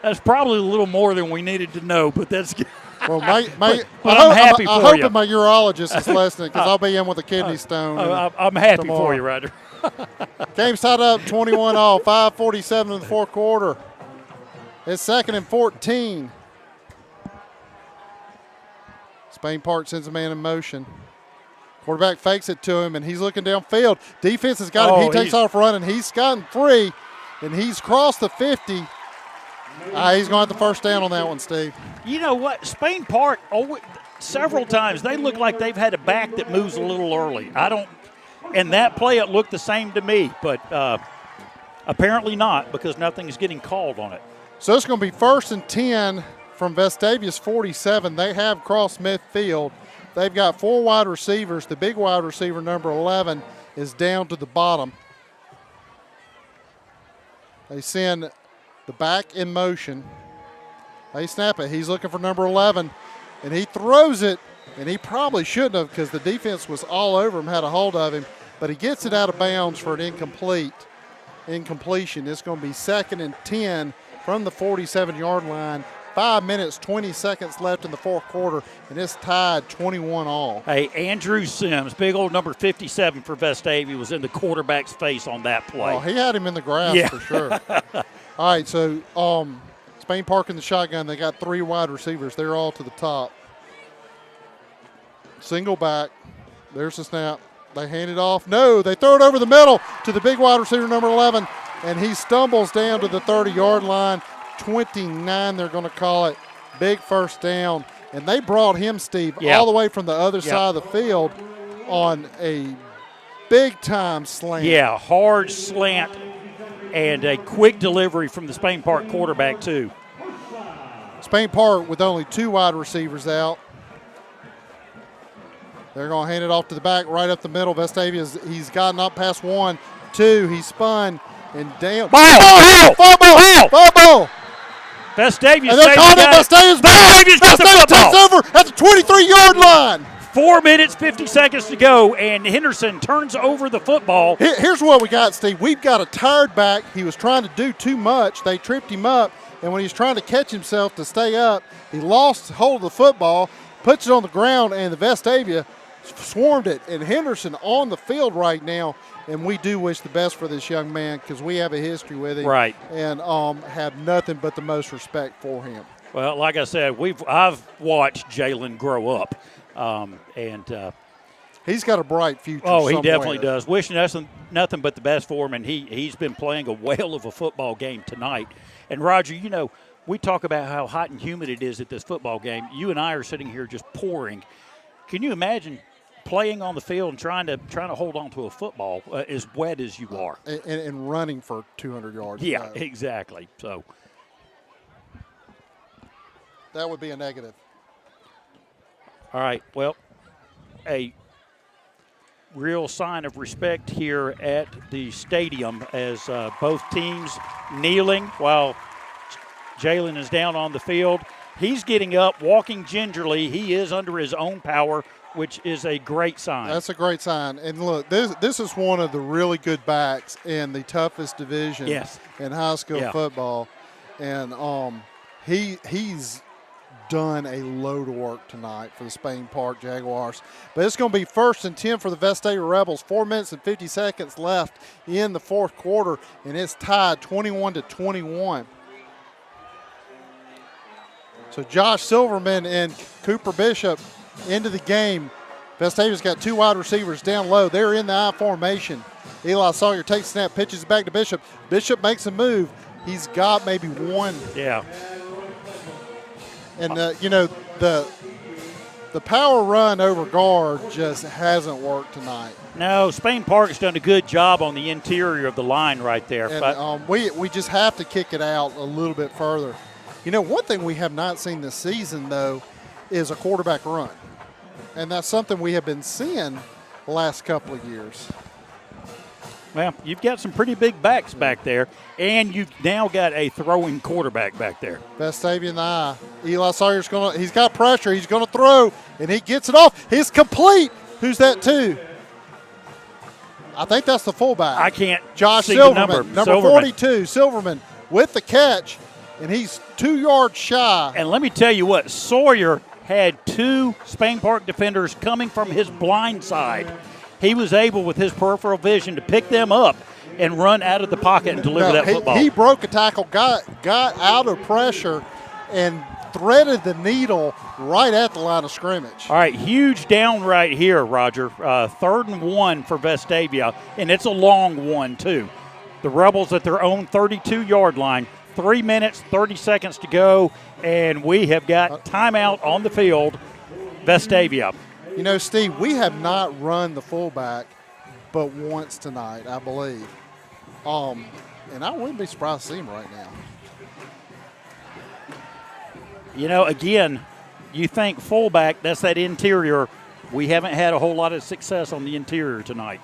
that's probably a little more than we needed to know, but that's good. Well, but I'm happy for I hope you. that my urologist is listening because I'll be in with a kidney stone. I'm happy tomorrow. for you, Roger. Game's tied up 21-all, 5:47 in the fourth quarter. It's 2nd and 14. Spain Park sends a man in motion. Quarterback fakes it to him, and he's looking downfield. Defense has got him. He takes off running. He's gotten free, and he's crossed the 50. He's going to have the first down on that one, Steve. You know what? Spain Park, several times, they look like they've had a back that moves a little early. And that play, it looked the same to me, but apparently not because nothing is getting called on it. So it's going to be 1st and 10 from Vestavia's 47. They have crossed midfield. They've got 4 wide receivers. The big wide receiver, number 11, is down to the bottom. They send the back in motion. They snap it. He's looking for number 11, and he throws it, and he probably shouldn't have because the defense was all over him, had a hold of him, but he gets it out of bounds for an incompletion. It's going to be 2nd and 10 from the 47-yard line. 5 minutes, 20 seconds left in the fourth quarter, and it's tied 21-all. Hey, Andrew Sims, big old number 57 for Vestavia, was in the quarterback's face on that play. Oh, he had him in the grass for sure. All right, so Spain Park in the shotgun. They got 3 wide receivers. They're all to the top. Single back. There's the snap. They hand it off. No, they throw it over the middle to the big wide receiver, number 11, and he stumbles down to the 30-yard line. 29, they're going to call it. Big first down. And they brought him, Steve, all the way from the other side of the field on a big-time slant. Yeah, hard slant and a quick delivery from the Spain Park quarterback, too. Spain Park with only 2 wide receivers out. They're going to hand it off to the back, right up the middle. Vestavia, he's gotten up past 1, 2. He spun and down. Fumble! Vestavia, and they're calling it. Vestavia's got the football. Takes over at the 23-yard line. 4 minutes, 50 seconds to go, and Henderson turns over the football. Here's what we got, Steve. We've got a tired back. He was trying to do too much. They tripped him up, and when he was trying to catch himself to stay up, he lost hold of the football, puts it on the ground, and the Vestavia swarmed it. And Henderson on the field right now, and we do wish the best for this young man because we have a history with him. Right. And have nothing but the most respect for him. Well, like I said, I've watched Jalen grow up. he's got a bright future. Oh, he somewhere. definitely does. Wishing us nothing but the best for him, and he's been playing a whale of a football game tonight. And, Roger, you know, we talk about how hot and humid it is at this football game. You and I are sitting here just pouring. Can you imagine playing on the field and trying to hold on to a football as wet as you are? And running for 200 yards. Yeah, exactly. So that would be a negative. All right, well, a real sign of respect here at the stadium as both teams kneeling while Jalen is down on the field. He's getting up, walking gingerly. He is under his own power, which is a great sign. That's a great sign. And look, this is one of the really good backs in the toughest division in high school football. And he's done a load of work tonight for the Spain Park Jaguars. But it's going to be 1st and 10 for the Vestavia Rebels. 4 minutes and 50 seconds left in the fourth quarter, and it's tied 21-21. So Josh Silverman and Cooper Bishop into the game. Vestavia's got 2 wide receivers down low. They're in the I formation. Eli Sawyer takes snap, pitches back to Bishop. Bishop makes a move. He's got maybe one. Yeah. And, the power run over guard just hasn't worked tonight. No, Spain Park has done a good job on the interior of the line right there. And we just have to kick it out a little bit further. You know, one thing we have not seen this season, though, is a quarterback run. And that's something we have been seeing the last couple of years. Well, you've got some pretty big backs back there, and you've now got a throwing quarterback back there. Vestavia and I. Eli Sawyer's he's got pressure. He's going to throw, and he gets it off. He's complete. Who's that to? I think that's the fullback. I can't Josh see Silverman, the number 42. Silverman with the catch, and he's 2 yards shy. And let me tell you what, Sawyer had 2 Spain Park defenders coming from his blind side. He was able, with his peripheral vision, to pick them up and run out of the pocket and deliver that football. He broke a tackle, got out of pressure, and threaded the needle right at the line of scrimmage. All right, huge down right here, Roger. 3rd and 1 for Vestavia, and it's a long one, too. The Rebels at their own 32-yard line. 3 minutes, 30 seconds to go, and we have got timeout on the field, Vestavia. You know, Steve, we have not run the fullback but once tonight, I believe. And I wouldn't be surprised to see him right now. You know, again, you think fullback, that's that interior. We haven't had a whole lot of success on the interior tonight.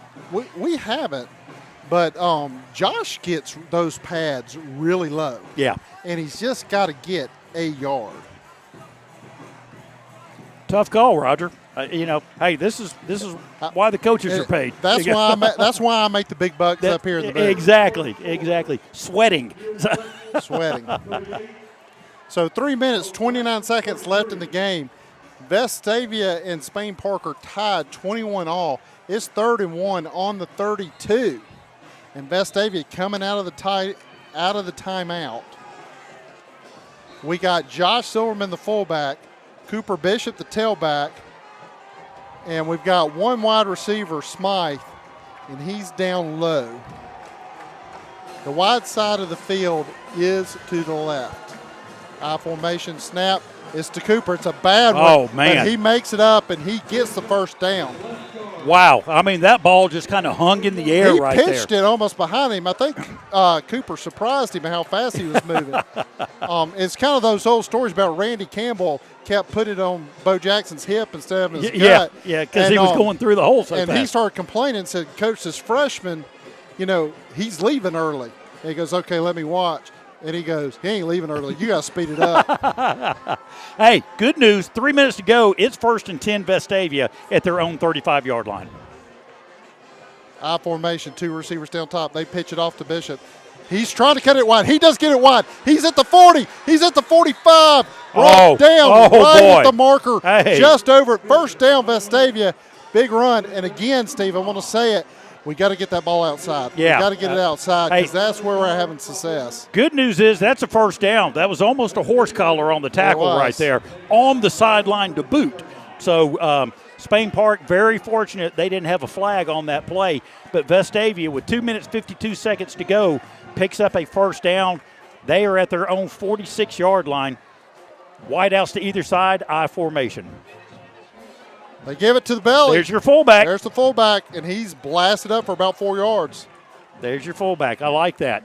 We haven't, but Josh gets those pads really low. Yeah. And he's just got to get a yard. Tough call, Roger. Hey, this is why the coaches are paid. That's why I make the big bucks up here in the booth. Exactly. Sweating. So 3 minutes, 29 seconds left in the game. Vestavia and Spain Park are tied 21-all. It's 3rd and 1 on the 32. And Vestavia coming out of the timeout. We got Josh Silverman, the fullback, Cooper Bishop, the tailback, and we've got 1 wide receiver, Smythe, and he's down low. The wide side of the field is to the left. I formation snap is to Cooper. It's a bad one. Oh, man. But he makes it up, and he gets the first down. Wow. I mean, that ball just kind of hung in the air right there. He pitched it almost behind him. I think Cooper surprised him how fast he was moving. It's kind of those old stories about Randy Campbell kept putting it on Bo Jackson's hip instead of his gut. Yeah, because he was going through the hole so and fast. He started complaining and said, Coach, this freshman, he's leaving early. And he goes, okay, let me watch. And he goes, he ain't leaving early. You got to speed it up. Hey, good news. 3 minutes to go. It's 1st and 10 Vestavia at their own 35-yard line. I formation, 2 receivers down top. They pitch it off to Bishop. He's trying to cut it wide. He does get it wide. He's at the 40. He's at the 45. Right down, right at the marker. Hey. Just over it. First down, Vestavia. Big run. And again, Steve, I want to say it. We got to get that ball outside. Yeah. We got to get it outside because that's where we're having success. Good news is that's a first down. That was almost a horse collar on the tackle right there on the sideline to boot. So Spain Park, very fortunate they didn't have a flag on that play, but Vestavia, with 2 minutes, 52 seconds to go, picks up a first down. They are at their own 46-yard line. Wideouts to either side, I formation. They give it to the belly. There's your fullback. There's the fullback, and he's blasted up for about 4 yards. There's your fullback. I like that.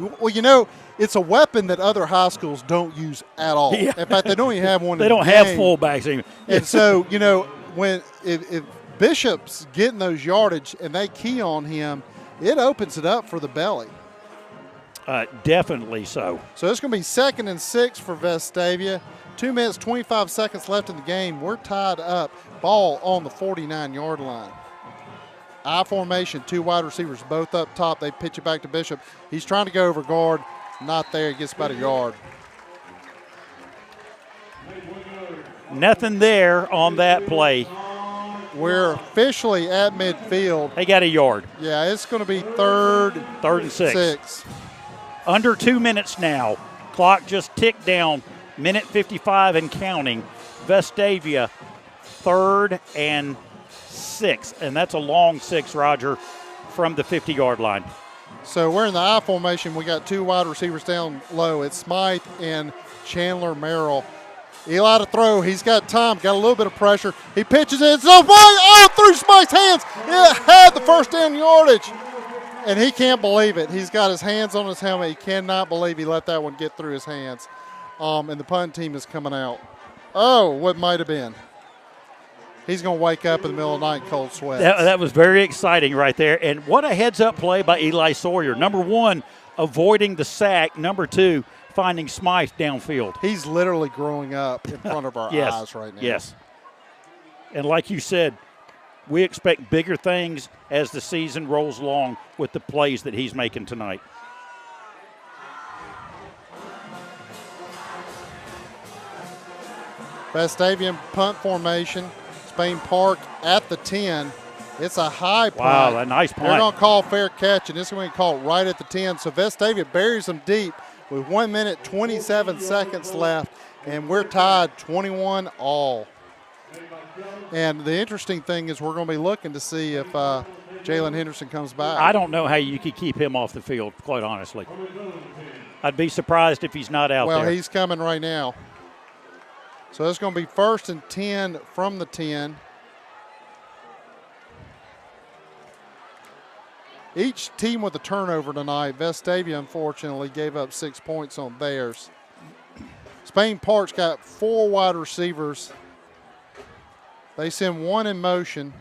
Well, you know, it's a weapon that other high schools don't use at all. Yeah. In fact, they don't even have one. They in don't the have game. fullbacks even. And so, you know, if Bishop's getting those yardage and they key on him, it opens it up for the belly. Definitely so. So it's going to be 2nd and 6 for Vestavia. 2 minutes, 25 seconds left in the game. We're tied up. Ball on the 49-yard line. I formation, 2 wide receivers, both up top. They pitch it back to Bishop. He's trying to go over guard. Not there. He gets about a yard. Nothing there on that play. We're officially at midfield. They got a yard. Yeah, it's going to be third and 6. 6. Under 2 minutes now. Clock just ticked down. Minute 55 and counting. Vestavia, 3rd and 6. And that's a long 6, Roger, from the 50-yard line. So we're in the I formation. We got 2 wide receivers down low. It's Smythe and Chandler Merrill. Eli to throw. He's got time. Got a little bit of pressure. He pitches it. It's through Smythe's hands. It had the first down yardage. And he can't believe it. He's got his hands on his helmet. He cannot believe he let that one get through his hands. And the punt team is coming out. Oh, what might have been. He's going to wake up in the middle of the night cold sweat. That was very exciting right there. And what a heads-up play by Eli Sawyer. Number 1, avoiding the sack. Number 2, finding Smythe downfield. He's literally growing up in front of our eyes right now. Yes. And like you said, we expect bigger things as the season rolls along with the plays that he's making tonight. Vestavian punt formation. Spain Park at the 10. It's a high punt. Wow, a nice punt. They're going to call fair catch, and this is going to be called right at the 10. So Vestavia buries them deep with 1 minute, 27 seconds left, and we're tied 21-all. And the interesting thing is we're going to be looking to see if Jalen Henderson comes back. I don't know how you could keep him off the field, quite honestly. I'd be surprised if he's not out there. Well, he's coming right now. So it's going to be 1st and 10 from the 10. Each team with a turnover tonight. Vestavia, unfortunately, gave up 6 points on theirs. Spain Park's got 4 wide receivers. They send 1 in motion.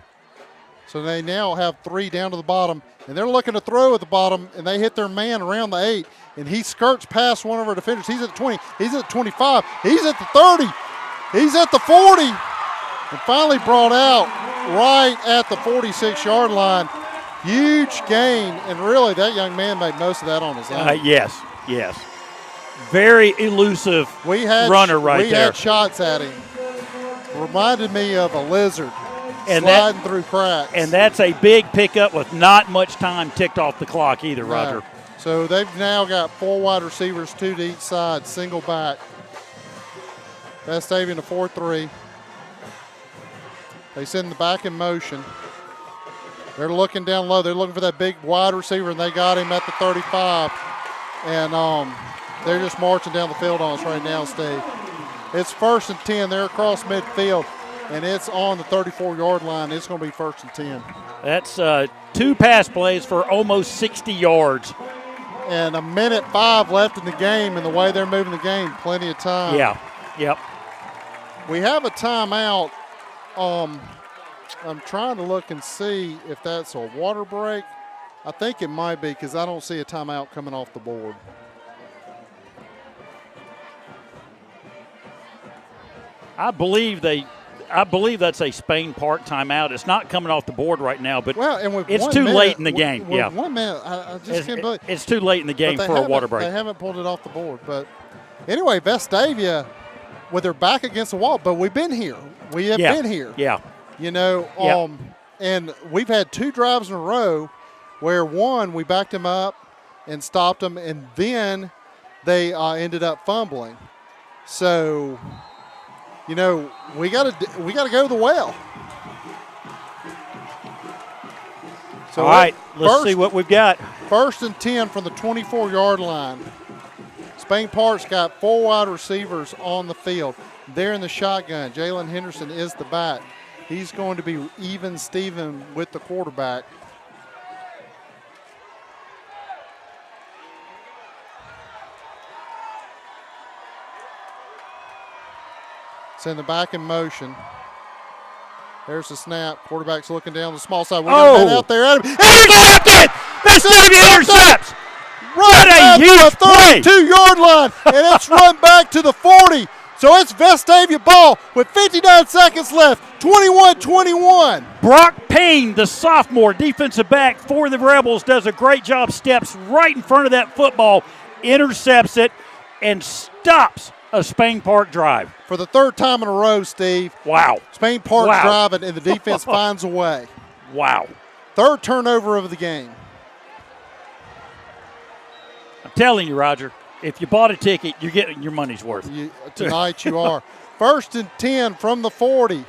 So they now have 3 down to the bottom. And they're looking to throw at the bottom, and they hit their man around the 8. And he skirts past one of our defenders. He's at the 20. He's at the 25. He's at the 30. He's at the 40. And finally brought out right at the 46-yard line. Huge gain. And really, that young man made most of that on his own. Yes. Very elusive runner right there. We had shots at him. Reminded me of a lizard sliding through cracks. And that's a big pickup with not much time ticked off the clock either, Roger. So they've now got 4 wide receivers, 2 to each side, single back. Vestavia to 4-3. They send the back in motion. They're looking down low. They're looking for that big wide receiver, and they got him at the 35. And they're just marching down the field on us right now, Steve. It's 1st and 10. They're across midfield, and it's on the 34-yard line. It's going to be 1st and 10. That's 2 pass plays for almost 60 yards. And 1:05 left in the game, and the way they're moving the game, plenty of time. Yeah, yep. We have a timeout. I'm trying to look and see if that's a water break. I think it might be because I don't see a timeout coming off the board. I believe that's a Spain Park timeout. It's not coming off the board right now, but it's too late in the game. Yeah. 1 minute, I just can't believe it's too late in the game for a water break. They haven't pulled it off the board. But anyway, Vestavia, with their back against the wall, but we've been here. We have been here. Yeah. You know, and we've had 2 drives in a row where one, we backed them up and stopped them, and then they ended up fumbling. So, you know, we got to go to the well. So all right, let's see what we've got. 1st and 10 from the 24-yard line. Spain Park's got 4 wide receivers on the field. They're in the shotgun. Jalen Henderson is the back. He's going to be even Steven with the quarterback. Send the back in motion. There's the snap. Quarterback's looking down the small side. We're going to head out there at him. Intercepted! Vestavia intercepts! Right at at the 32-yard line, and it's run back to the 40. So it's Vestavia ball with 59 seconds left, 21-21. Brock Payne, the sophomore defensive back for the Rebels, does a great job, steps right in front of that football, intercepts it, and stops a Spain Park drive. For the 3rd time in a row, Steve. Wow. Spain Park's driving, and the defense finds a way. Wow. 3rd turnover of the game. I'm telling you, Roger, if you bought a ticket, you're getting your money's worth. Tonight you are. 1st and 10 from the 40.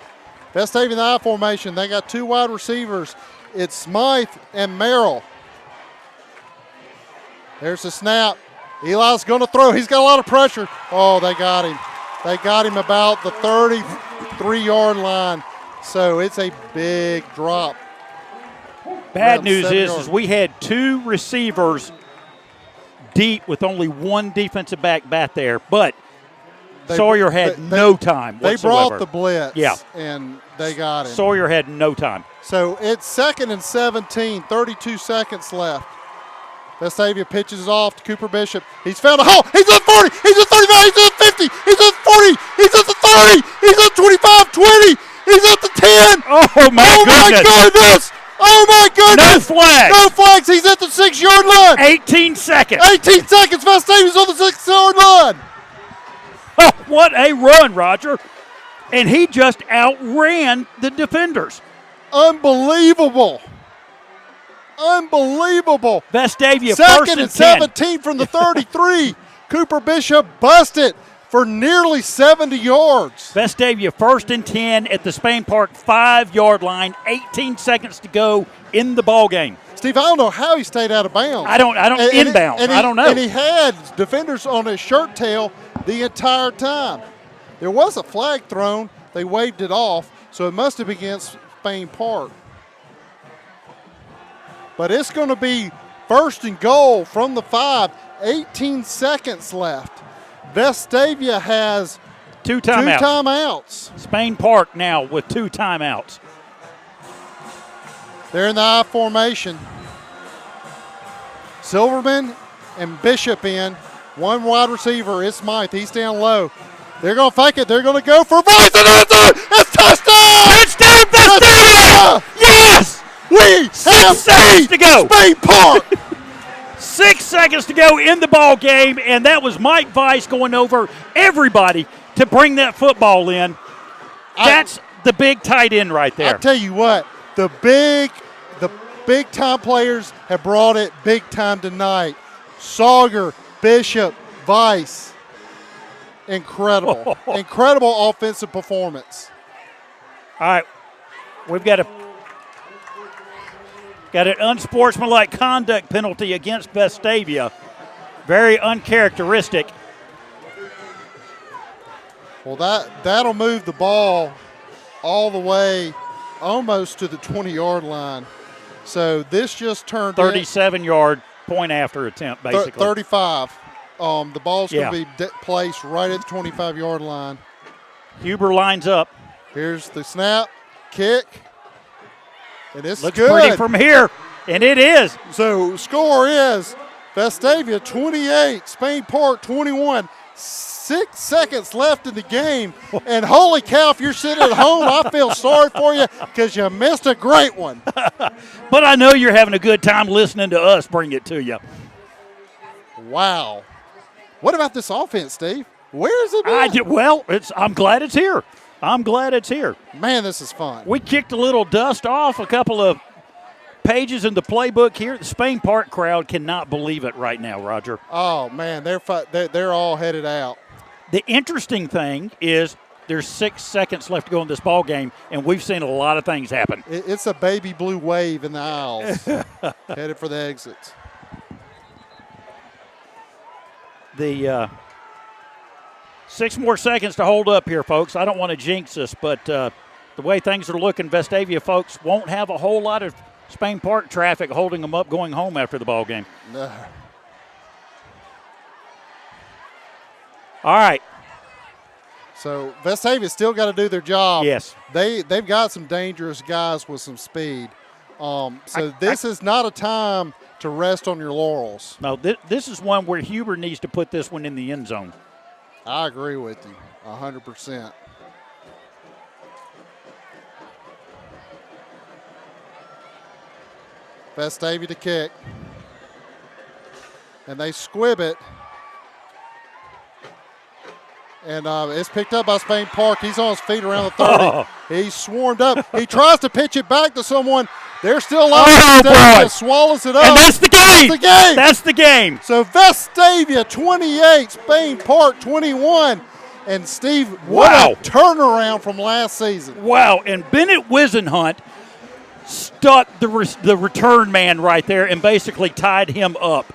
Vestavia in the I formation. They got 2 wide receivers. It's Smythe and Merrill. There's the snap. Eli's going to throw. He's got a lot of pressure. Oh, they got him. They got him about the 33-yard line. So it's a big drop. Bad news is we had 2 receivers deep with only 1 defensive back there, but Sawyer had no time whatsoever. They brought the blitz, yeah, and they got him. Sawyer had no time. So it's 2nd and 17, 32 seconds left. Vestavia pitches it off to Cooper Bishop. He's found a hole. He's at 40. He's at 35. He's at 50. He's at 40. He's at the 30. He's at 25, 20. He's at the 10. Oh, my goodness. Oh, my goodness. No flags. No flags. He's at the 6-yard line. 18 seconds. 18 seconds. Vestavia's on the 6-yard line. Oh, what a run, Roger. And he just outran the defenders. Unbelievable. Unbelievable. Vestavia 2nd and 17 from the 33. Cooper Bishop busted for nearly 70 yards. Vestavia 1st and 10 at the Spain Park 5-yard line. 18 seconds to go in the ball game. Steve, I don't know how he stayed out of bounds. I don't inbound. I don't know. And he had defenders on his shirt tail the entire time. There was a flag thrown. They waved it off, so it must have been against Spain Park. But it's going to be 1st and goal from the 5. 18 seconds left. Vestavia has 2 timeouts. 2 timeouts. Spain Park now with 2 timeouts. They're in the I formation. Silverman and Bishop in. 1 wide receiver is Smythe. He's down low. They're going to fake it. They're going to go for Vice. It's touchdown! Touchdown, Vestavia! Yes! We have 6 seconds to go. Spain Park. 6 seconds to go in the ball game, and that was Mike Vice going over everybody to bring that football in. That's the big tight end right there. I tell you what, the big time players have brought it big time tonight. Sawyer, Bishop, Vice. Incredible. Incredible offensive performance. All right. We've got an unsportsmanlike conduct penalty against Vestavia. Very uncharacteristic. Well, that'll move the ball all the way almost to the 20-yard line. So this just turned 37-yard point after attempt, basically. 35. The ball's going to be placed right at the 25-yard line. Huber lines up. Here's the snap, kick. And this looks good. Pretty from here, and it is. So score is Vestavia 28, Spain Park 21. 6 seconds left in the game, and holy cow, if you're sitting at home, I feel sorry for you because you missed a great one. But I know you're having a good time listening to us bring it to you. Wow. What about this offense, Steve? Where is it? I'm glad it's here. I'm glad it's here. Man, this is fun. We kicked a little dust off a couple of pages in the playbook here. The Spain Park crowd cannot believe it right now, Roger. Oh, man, they're all headed out. The interesting thing is There's 6 seconds left to go in this ball game, and we've seen a lot of things happen. It's a baby blue wave in the aisles, headed for the exits. The 6 more seconds to hold up here, folks. I don't want to jinx us, but the way things are looking, Vestavia folks won't have a whole lot of Spain Park traffic holding them up going home after the ball game. No. All right. So Vestavia's still got to do their job. Yes. They've got some dangerous guys with some speed. This is not a time to rest on your laurels. No, this is one where Huber needs to put this one in the end zone. I agree with you 100%. Vestavia to kick. And they squib it. And it's picked up by Spain Park. He's on his feet around the 30. Oh. He's swarmed up. He tries to pitch it back to someone. They're still alive. Oh, boy. Swallows it up. And that's the game. That's the game. That's the game. So Vestavia 28, Spain Park 21. And Steve, what Wow. a turnaround from last season. Wow, and Bennett Wisenhunt stuck the return man right there and basically tied him up.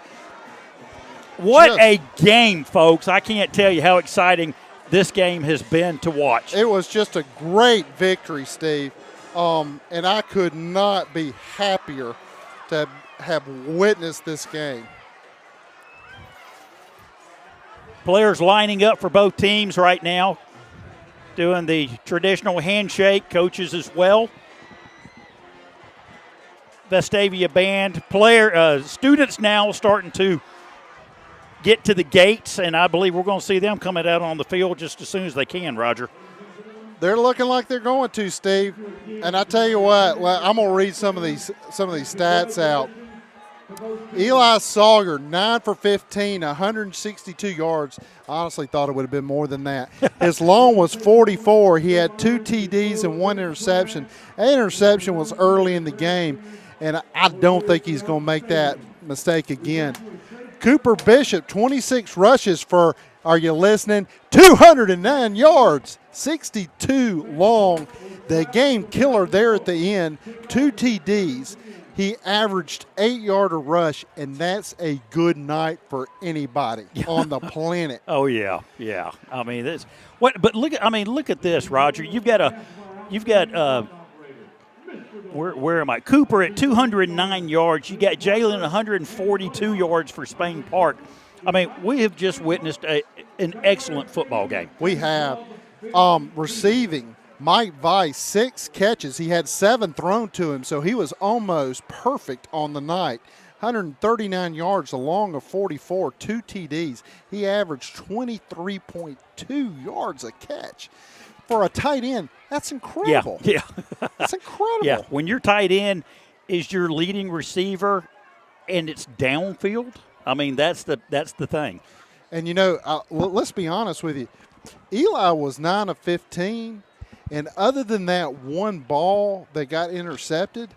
What a game, folks. I can't tell you how exciting this game has been to watch. It was just a great victory, Steve. And I could not be happier to have witnessed this game. Players lining up for both teams right now, doing the traditional handshake, coaches as well. Vestavia band, students now starting to get to the gates, and I believe we're going to see them coming out on the field just as soon as they can, Roger. They're looking like they're going to, Steve. And I tell you what, I'm going to read some of these stats out. Eli Sawyer, 9 for 15, 162 yards. I honestly thought it would have been more than that. His long was 44. He had 2 TDs and 1 interception. An interception was early in the game, and I don't think he's going to make that mistake again. Cooper Bishop, 26 rushes for, are you listening, 209 yards, 62 long. The game killer there at the end, 2 TDs. He averaged 8-yard a rush, and that's a good night for anybody on the planet. Oh yeah. I mean, this. What? But look at this, Roger. You've got where am I? Cooper at 209 yards. You got Jalen 142 yards for Spain Park. I mean, we have just witnessed an excellent football game. We have receiving. Mike Weiss, 6 catches. He had 7 thrown to him, so he was almost perfect on the night. 139 yards, a long of 44, 2 TDs. He averaged 23.2 yards a catch. For a tight end, that's incredible. Yeah. That's incredible. Yeah, when your tight end is your leading receiver and it's downfield, I mean, that's the thing. And, let's be honest with you. Eli was 9 of 15. And other than that one ball that got intercepted,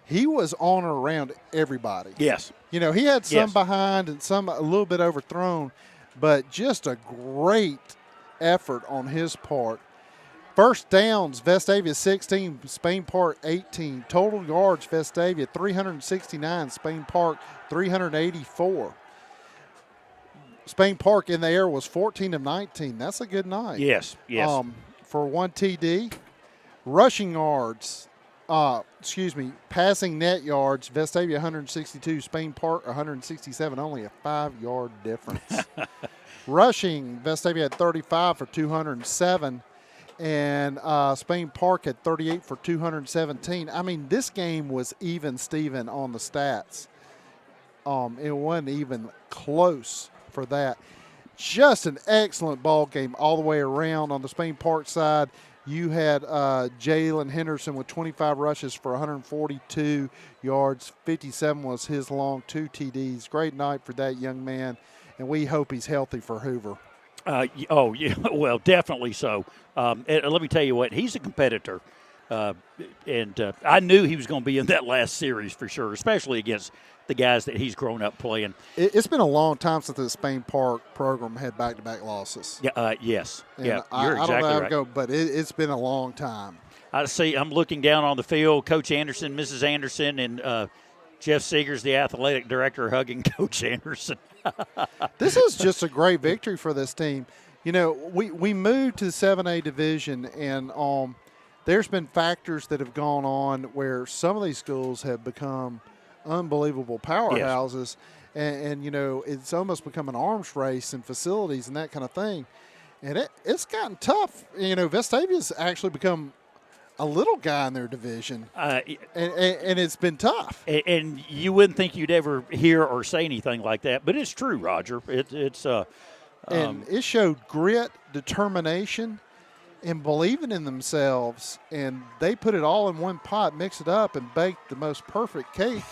he was on or around everybody. Yes. He had some behind and some a little bit overthrown, but just a great effort on his part. First downs, Vestavia 16, Spain Park 18. Total yards, Vestavia 369, Spain Park 384. Spain Park in the air was 14 of 19. That's a good night. Yes. For 1 TD. Rushing yards, passing net yards, Vestavia 162, Spain Park 167, only a 5-yard difference. Rushing, Vestavia had 35 for 207, and Spain Park had 38 for 217. I mean, this game was even, Steven, on the stats. It wasn't even close for that. Just an excellent ball game all the way around. On the Spain Park side, you had Jalen Henderson with 25 rushes for 142 yards. 57 was his long, 2 TDs. Great night for that young man, and we hope he's healthy for Hoover. Well, definitely so. And let me tell you what, he's a competitor. And I knew he was going to be in that last series for sure, especially against the guys that he's grown up playing. It's been a long time since the Spain Park program had back-to-back losses. Yeah, yes. And yeah, I you're don't exactly know how to right. go, but it's been a long time. I see. I'm looking down on the field. Coach Anderson, Mrs. Anderson, and Jeff Seegers, the athletic director, hugging Coach Anderson. This is just a great victory for this team. You know, we moved to the 7A division, and there's been factors that have gone on where some of these schools have become unbelievable powerhouses. Yes. And, you know, it's almost become an arms race in facilities and that kind of thing. And it's gotten tough. You know, Vestavia's actually become a little guy in their division, and it's been tough. And you wouldn't think you'd ever hear or say anything like that, but it's true, Roger. And it showed grit, determination, and believing in themselves, and they put it all in one pot, mix it up, and baked the most perfect cake,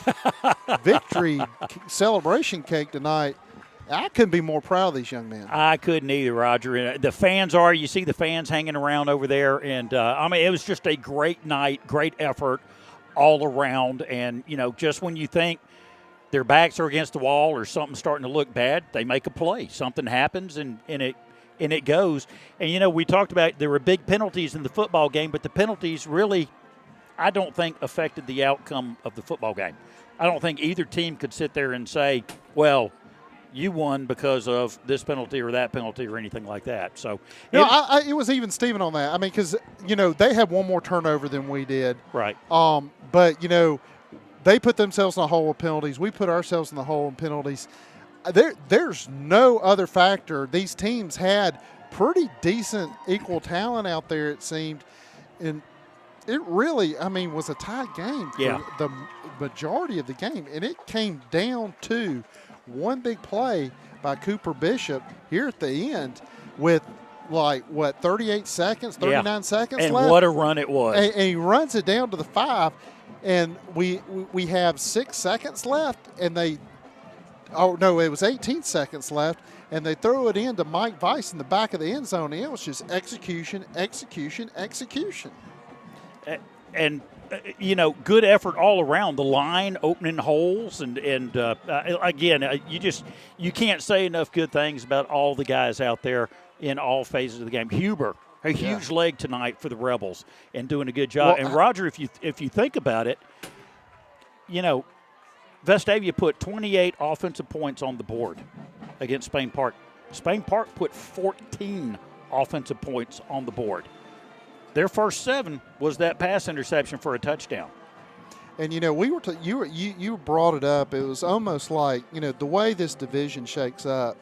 victory celebration cake tonight. I couldn't be more proud of these young men. I couldn't either, Roger. And the fans are. You see the fans hanging around over there. And, I mean, it was just a great night, great effort all around. And, you know, just when you think their backs are against the wall or something's starting to look bad, they make a play. Something happens, and it goes. And, you know, we talked about there were big penalties in the football game, but the penalties really, I don't think, affected the outcome of the football game. I don't think either team could sit there and say, well, you won because of this penalty or that penalty or anything like that. So no, it was even Steven on that. I mean, because, you know, they had one more turnover than we did. Right. But, you know, they put themselves in a hole of penalties. We put ourselves in the hole of penalties. There's no other factor. These teams had pretty decent equal talent out there, it seemed. And it really, I mean, was a tied game for the majority of the game. And it came down to one big play by Cooper Bishop here at the end with, 38 seconds, 39 seconds and left. And what a run it was. And he runs it down to the 5, and we have 6 seconds left, and it was 18 seconds left, and they throw it into Mike Weiss in the back of the end zone, and it was just execution, execution, execution. And you know, good effort all around. The line opening holes, and again, you can't say enough good things about all the guys out there in all phases of the game. Huber, a huge leg tonight for the Rebels, and doing a good job. Well, and Roger, if you think about it, you know, Vestavia put 28 offensive points on the board against Spain Park. Spain Park put 14 offensive points on the board. Their first 7 was that pass interception for a touchdown. And, you know, you brought it up. It was almost like, you know, the way this division shakes up,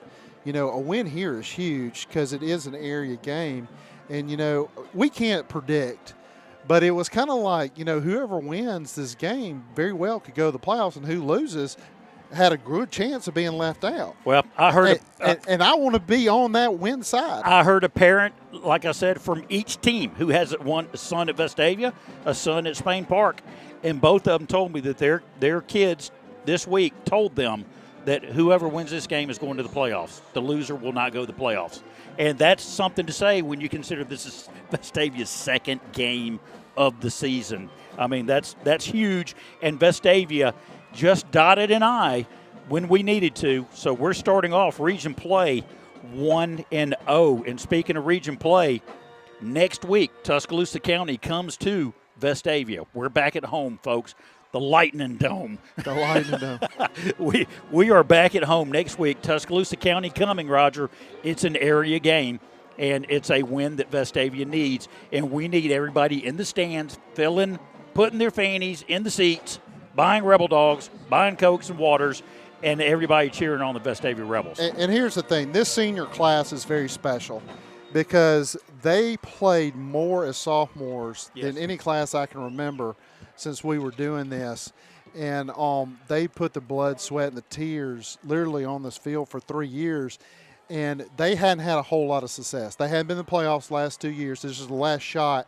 you know, a win here is huge because it is an area game. And, you know, we can't predict. But it was kind of like, you know, whoever wins this game very well could go to the playoffs, and who loses had a good chance of being left out. Well, I heard and I want to be on that win side. I heard a parent, like I said, from each team who has a son at Vestavia, a son at Spain Park, and both of them told me that their kids this week told them that whoever wins this game is going to the playoffs. The loser will not go to the playoffs. And that's something to say when you consider this is Vestavia's second game of the season. I mean, that's huge. And Vestavia just dotted an I when we needed to. So we're starting off region play 1-0. And speaking of region play, next week Tuscaloosa County comes to Vestavia. We're back at home, folks. The Lightning Dome. The Lightning Dome. we are back at home next week. Tuscaloosa County coming, Roger. It's an area game, and it's a win that Vestavia needs. And we need everybody in the stands putting their fannies in the seats, buying Rebel Dogs, buying Cokes and Waters, and everybody cheering on the Vestavia Rebels. And here's the thing. This senior class is very special because they played more as sophomores than any class I can remember since we were doing this. And they put the blood, sweat, and the tears literally on this field for 3 years. And they hadn't had a whole lot of success. They hadn't been in the playoffs the last 2 years. This is the last shot.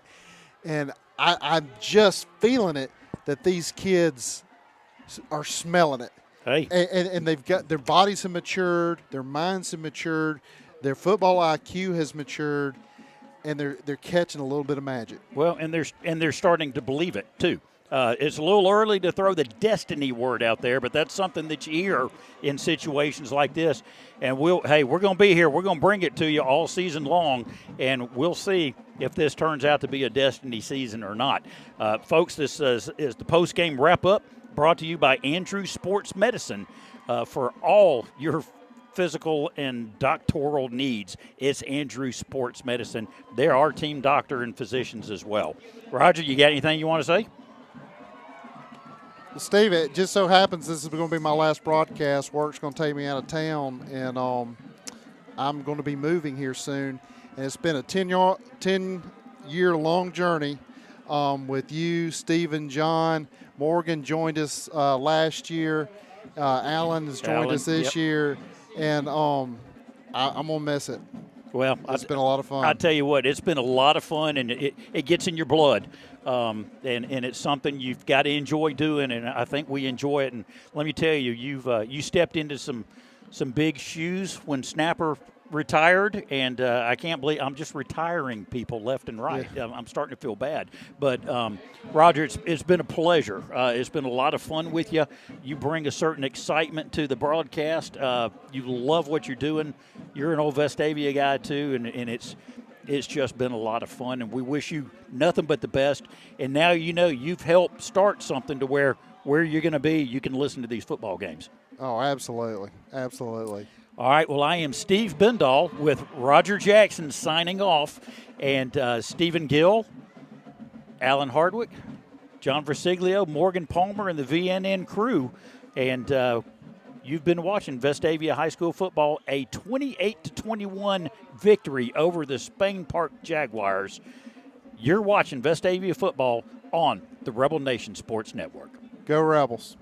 And I'm just feeling it that these kids are smelling it. Hey. And they've got their bodies have matured, their minds have matured, their football IQ has matured, and they're catching a little bit of magic. Well, and they're starting to believe it too. It's a little early to throw the destiny word out there, but that's something that you hear in situations like this. And we're going to be here. We're going to bring it to you all season long, and we'll see if this turns out to be a destiny season or not. Folks, this is the post-game wrap-up brought to you by Andrew Sports Medicine for all your physical and doctoral needs. It's Andrew Sports Medicine. They're our team doctor and physicians as well. Roger, you got anything you want to say? Steve, it just so happens this is going to be my last broadcast. Work's going to take me out of town, and I'm going to be moving here soon. And it's been a 10-year long journey with you, Stephen, John. Morgan joined us last year. Alan has joined us this year. And I'm going to miss it. Well, it's been a lot of fun. I tell you what, it's been a lot of fun, and it gets in your blood. And it's something you've got to enjoy doing, and I think we enjoy it. And let me tell you, you stepped into some big shoes when Snapper retired, and I can't believe I'm just retiring people left and right. Yeah. I'm starting to feel bad. But, Roger, it's been a pleasure. It's been a lot of fun with you. You bring a certain excitement to the broadcast. You love what you're doing. You're an old Vestavia guy, too, and it's just been a lot of fun, and we wish you nothing but the best. And now you know you've helped start something to where you're going to be, you can listen to these football games. Oh, absolutely. Absolutely. All right, well, I am Steve Bendall with Roger Jackson signing off, and Stephen Gill, Alan Hardwick, John Versiglio, Morgan Palmer, and the VNN crew. And you've been watching Vestavia High School football, a 28-21 victory over the Spain Park Jaguars. You're watching Vestavia football on the Rebel Nation Sports Network. Go Rebels.